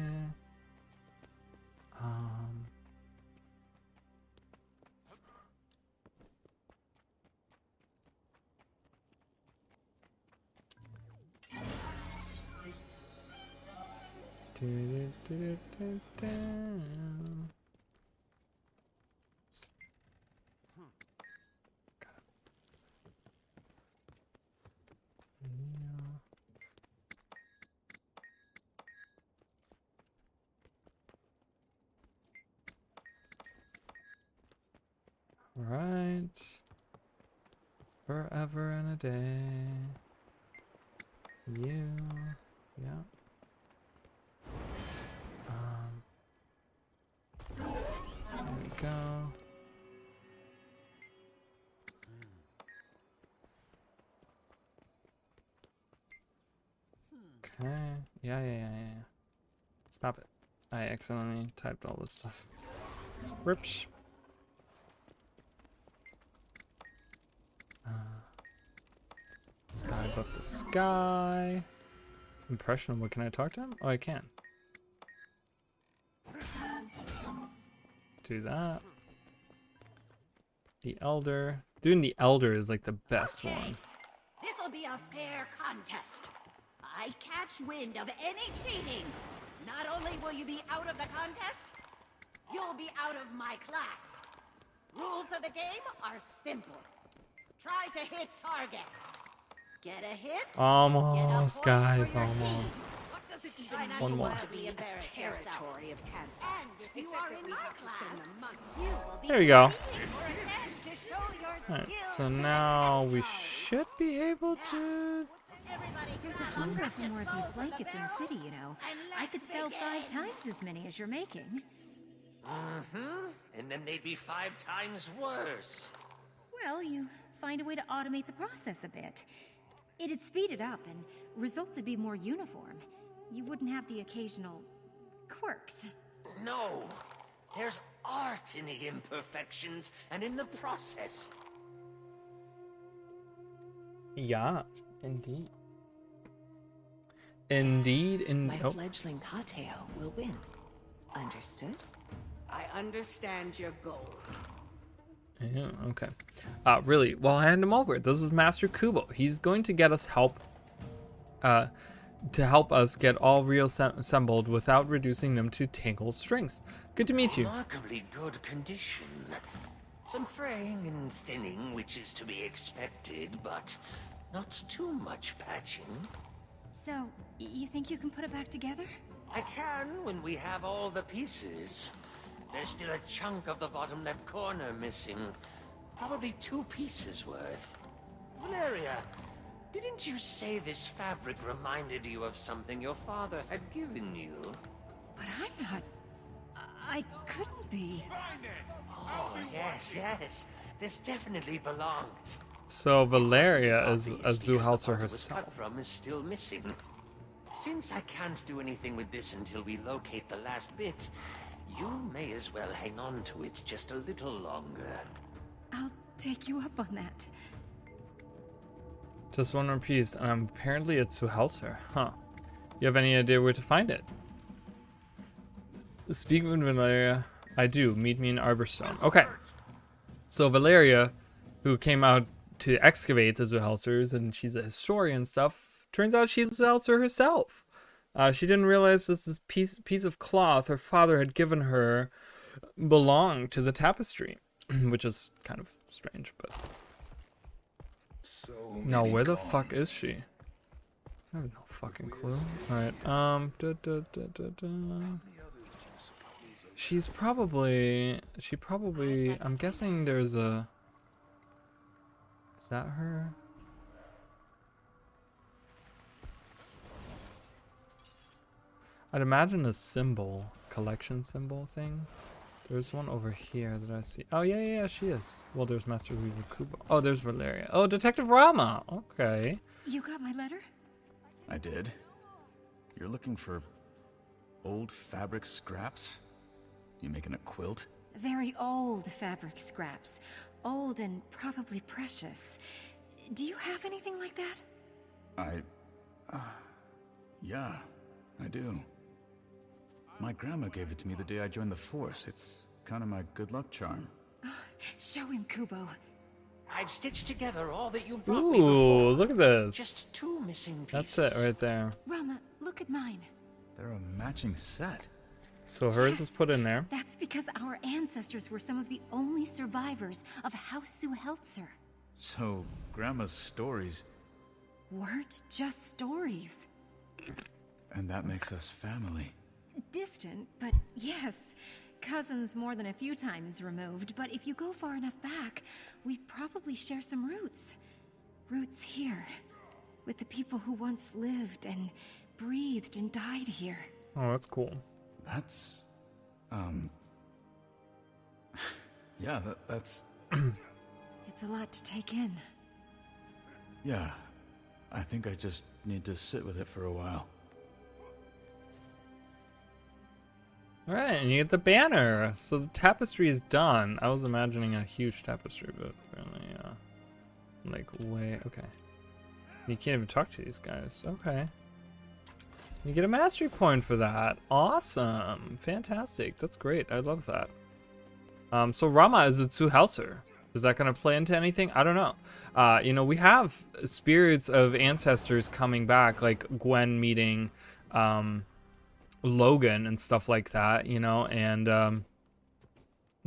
Right. Forever and a day. You. Yeah. There we go. Okay. Yeah. Stop it. I accidentally typed all this stuff. Rips. Sky above the sky. Impressionable. Can I talk to him? Oh, I can. Do that. The Elder. Doing the Elder is like the best one. This'll be a fair contest. I catch wind of any cheating. Not only will you be out of the contest, you'll be out of my class. Rules of the game are simple. Try to hit targets. Get a hit. Almost, guys, almost. What does it try not One to more. want to be embarrassed territory of Canton. And if you are in my class, you will be There we go. for a chance to show your Alright, so now we should be able to... There's a hunger for more of these blankets in the city, you know. I could sell 5 times as many as you're making. Mm-hmm. And then they'd be 5 times worse. Well, you find a way to automate the process a bit. It'd speed it up and results would be more uniform. You wouldn't have the occasional quirks. No. There's art in the imperfections and in the process. Yeah, indeed. Indeed, My oh. fledgling Tateo will win. Understood? I understand your goal. Yeah, okay. Really, well, I hand him over. This is Master Kubo. He's going to get us help, to help us get all reassembled without reducing them to tangled strings. Good to meet you. Remarkably good condition. Some fraying and thinning, which is to be expected, but not too much patching. So, you think you can put it back together? I can when we have all the pieces. There's still a chunk of the bottom left corner missing. Probably 2 pieces worth. Valeria, didn't you say this fabric reminded you of something your father had given you? But I'm not... I couldn't be. Oh, yes. This definitely belongs. So Valeria is Obvious, a because the Zuhalser part it was cut herself. from is still missing. Since I can't do anything with this until we locate the last bit, you may as well hang on to it just a little longer. I'll take you up on that. Just one more piece, and apparently it's Zuhalser. Huh. You have any idea where to find it? Speak with Valeria. I do. Meet me in Arborstone. Okay. So Valeria, who came out to excavate the Zuhalsers, and she's a historian and stuff, turns out she's a Zuhalser herself. She didn't realize this piece of cloth her father had given her belonged to the tapestry, which is kind of strange, but... Now, where the fuck is she? I have no fucking clue. Alright, She probably, I'm guessing there's a... Is that her? I'd imagine a symbol, collection symbol thing. There's one over here that I see. Oh, yeah, she is. Well, there's Master Weaver Kubo. Oh, there's Valeria. Oh, Detective Rama. Okay. You got my letter? I did. You're looking for old fabric scraps? You making a quilt? Very old fabric scraps. Old and probably precious. Do you have anything like that? Yeah, I do. My grandma gave it to me the day I joined the force. It's kind of my good luck charm. Show him, Kubo. I've stitched together all that you brought me Ooh, look at this. Just 2 missing That's pieces. it right there. Rama, look at mine. They're a matching set. So hers is put in there. That's because our ancestors were some of the only survivors of House Zuhalser. So, Grandma's stories... Weren't just stories. And that makes us family. Distant, but yes. Cousins more than a few times removed, but if you go far enough back, we probably share some roots. Roots here, with the people who once lived and breathed and died here. Oh, that's cool. That's... yeah, that's... It's a lot to take in. Yeah, I think I just need to sit with it for a while. Alright, and you get the banner. So the tapestry is done. I was imagining a huge tapestry, but apparently, like, way... Okay. You can't even talk to these guys. Okay. You get a mastery point for that. Awesome. Fantastic. That's great. I love that. So Rama is a Zuhalser. Is that going to play into anything? I don't know. You know, we have spirits of ancestors coming back, like Gwen meeting Logan and stuff like that, you know, and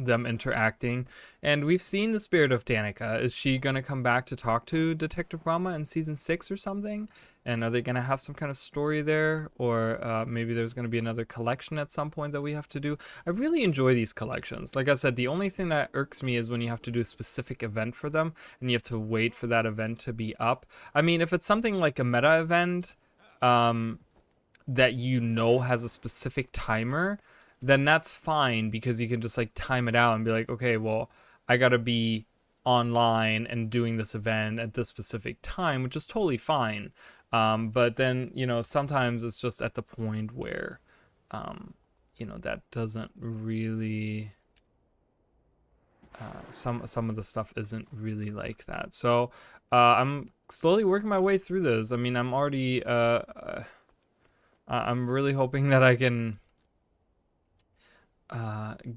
them interacting. And we've seen the spirit of Danica. Is she gonna come back to talk to Detective Brahma in season 6 or something? And are they gonna have some kind of story there, or maybe there's gonna be another collection at some point that we have to do? I really enjoy these collections. Like I said, the only thing that irks me is when you have to do a specific event for them and you have to wait for that event to be up. I mean, if it's something like a meta event that you know has a specific timer, then that's fine, because you can just like time it out and be like, okay, well, I gotta be online and doing this event at this specific time, which is totally fine. But then, you know, sometimes it's just at the point where, you know, that doesn't really, some of the stuff isn't really like that. So I'm slowly working my way through this. I mean, I'm already, I'm really hoping that I can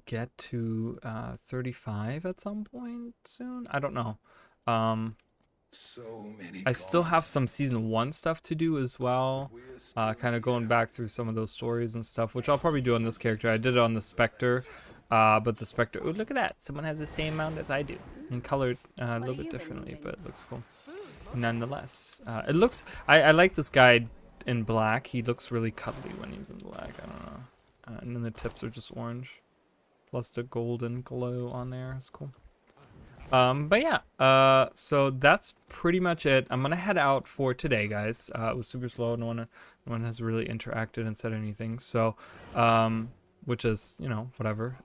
get to 35 at some point soon. I don't know. So many. I still have some season 1 stuff to do as well. Kind of going back through some of those stories and stuff, which I'll probably do on this character. I did it on the Spectre, but the Spectre. Oh, look at that! Someone has the same amount as I do, and colored a little bit differently, but it looks cool. Nonetheless, it looks. I like this guy in black. He looks really cuddly when he's in black. I don't know. And then the tips are just orange, plus the golden glow on there. It's cool. But yeah, so that's pretty much it. I'm gonna head out for today, guys. It was super slow. No one has really interacted and said anything. So, which is, you know, whatever.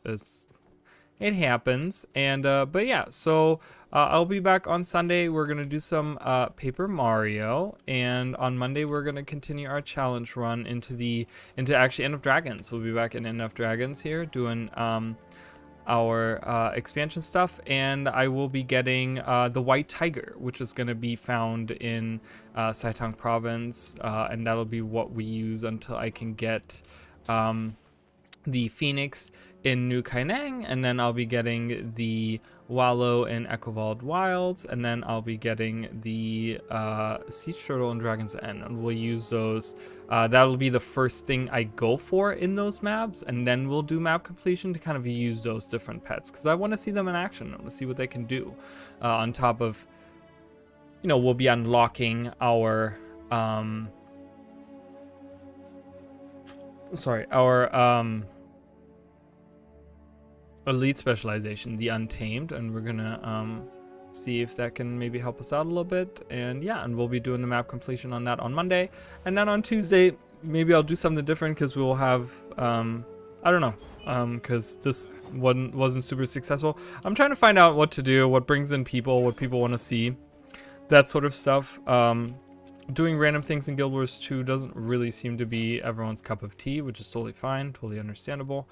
It happens. And but yeah, so I'll be back on Sunday. We're gonna do some Paper Mario, and on Monday we're gonna continue our challenge run into actually End of Dragons. We'll be back in End of Dragons here doing our expansion stuff, and I will be getting the White Tiger, which is going to be found in Saitang Province, and that'll be what we use until I can get the Phoenix in New Kaineng, and then I'll be getting the Wallow in Echovald Wilds, and then I'll be getting the Siege Turtle in Dragon's End, and we'll use those. That'll be the first thing I go for in those maps, and then we'll do map completion to kind of use those different pets, because I want to see them in action. I want to see what they can do. On top of, you know, we'll be unlocking our elite specialization, the Untamed, and we're gonna see if that can maybe help us out a little bit. And yeah, and we'll be doing the map completion on that on Monday, and then on Tuesday maybe I'll do something different, because we will have I don't know, because this wasn't super successful. I'm trying to find out what to do, what brings in people, what people want to see, that sort of stuff. Doing random things in Guild Wars 2 doesn't really seem to be everyone's cup of tea, which is totally fine, totally understandable.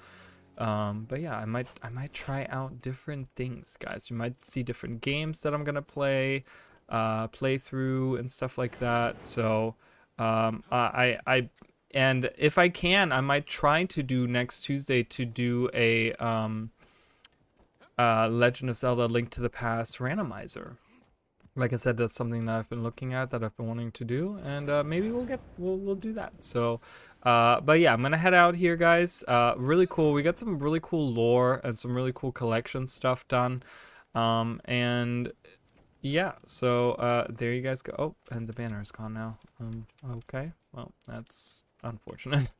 But yeah, I might try out different things, guys. You might see different games that I'm gonna play through and stuff like that. So and if I can, I might try to do next Tuesday to do a Legend of Zelda: Link to the Past randomizer. Like I said, that's something that I've been looking at, that I've been wanting to do, and maybe we'll do that. So, but yeah, I'm gonna head out here, guys. Really cool. We got some really cool lore and some really cool collection stuff done, and yeah. So there you guys go. Oh, and the banner is gone now. Okay, well, that's unfortunate.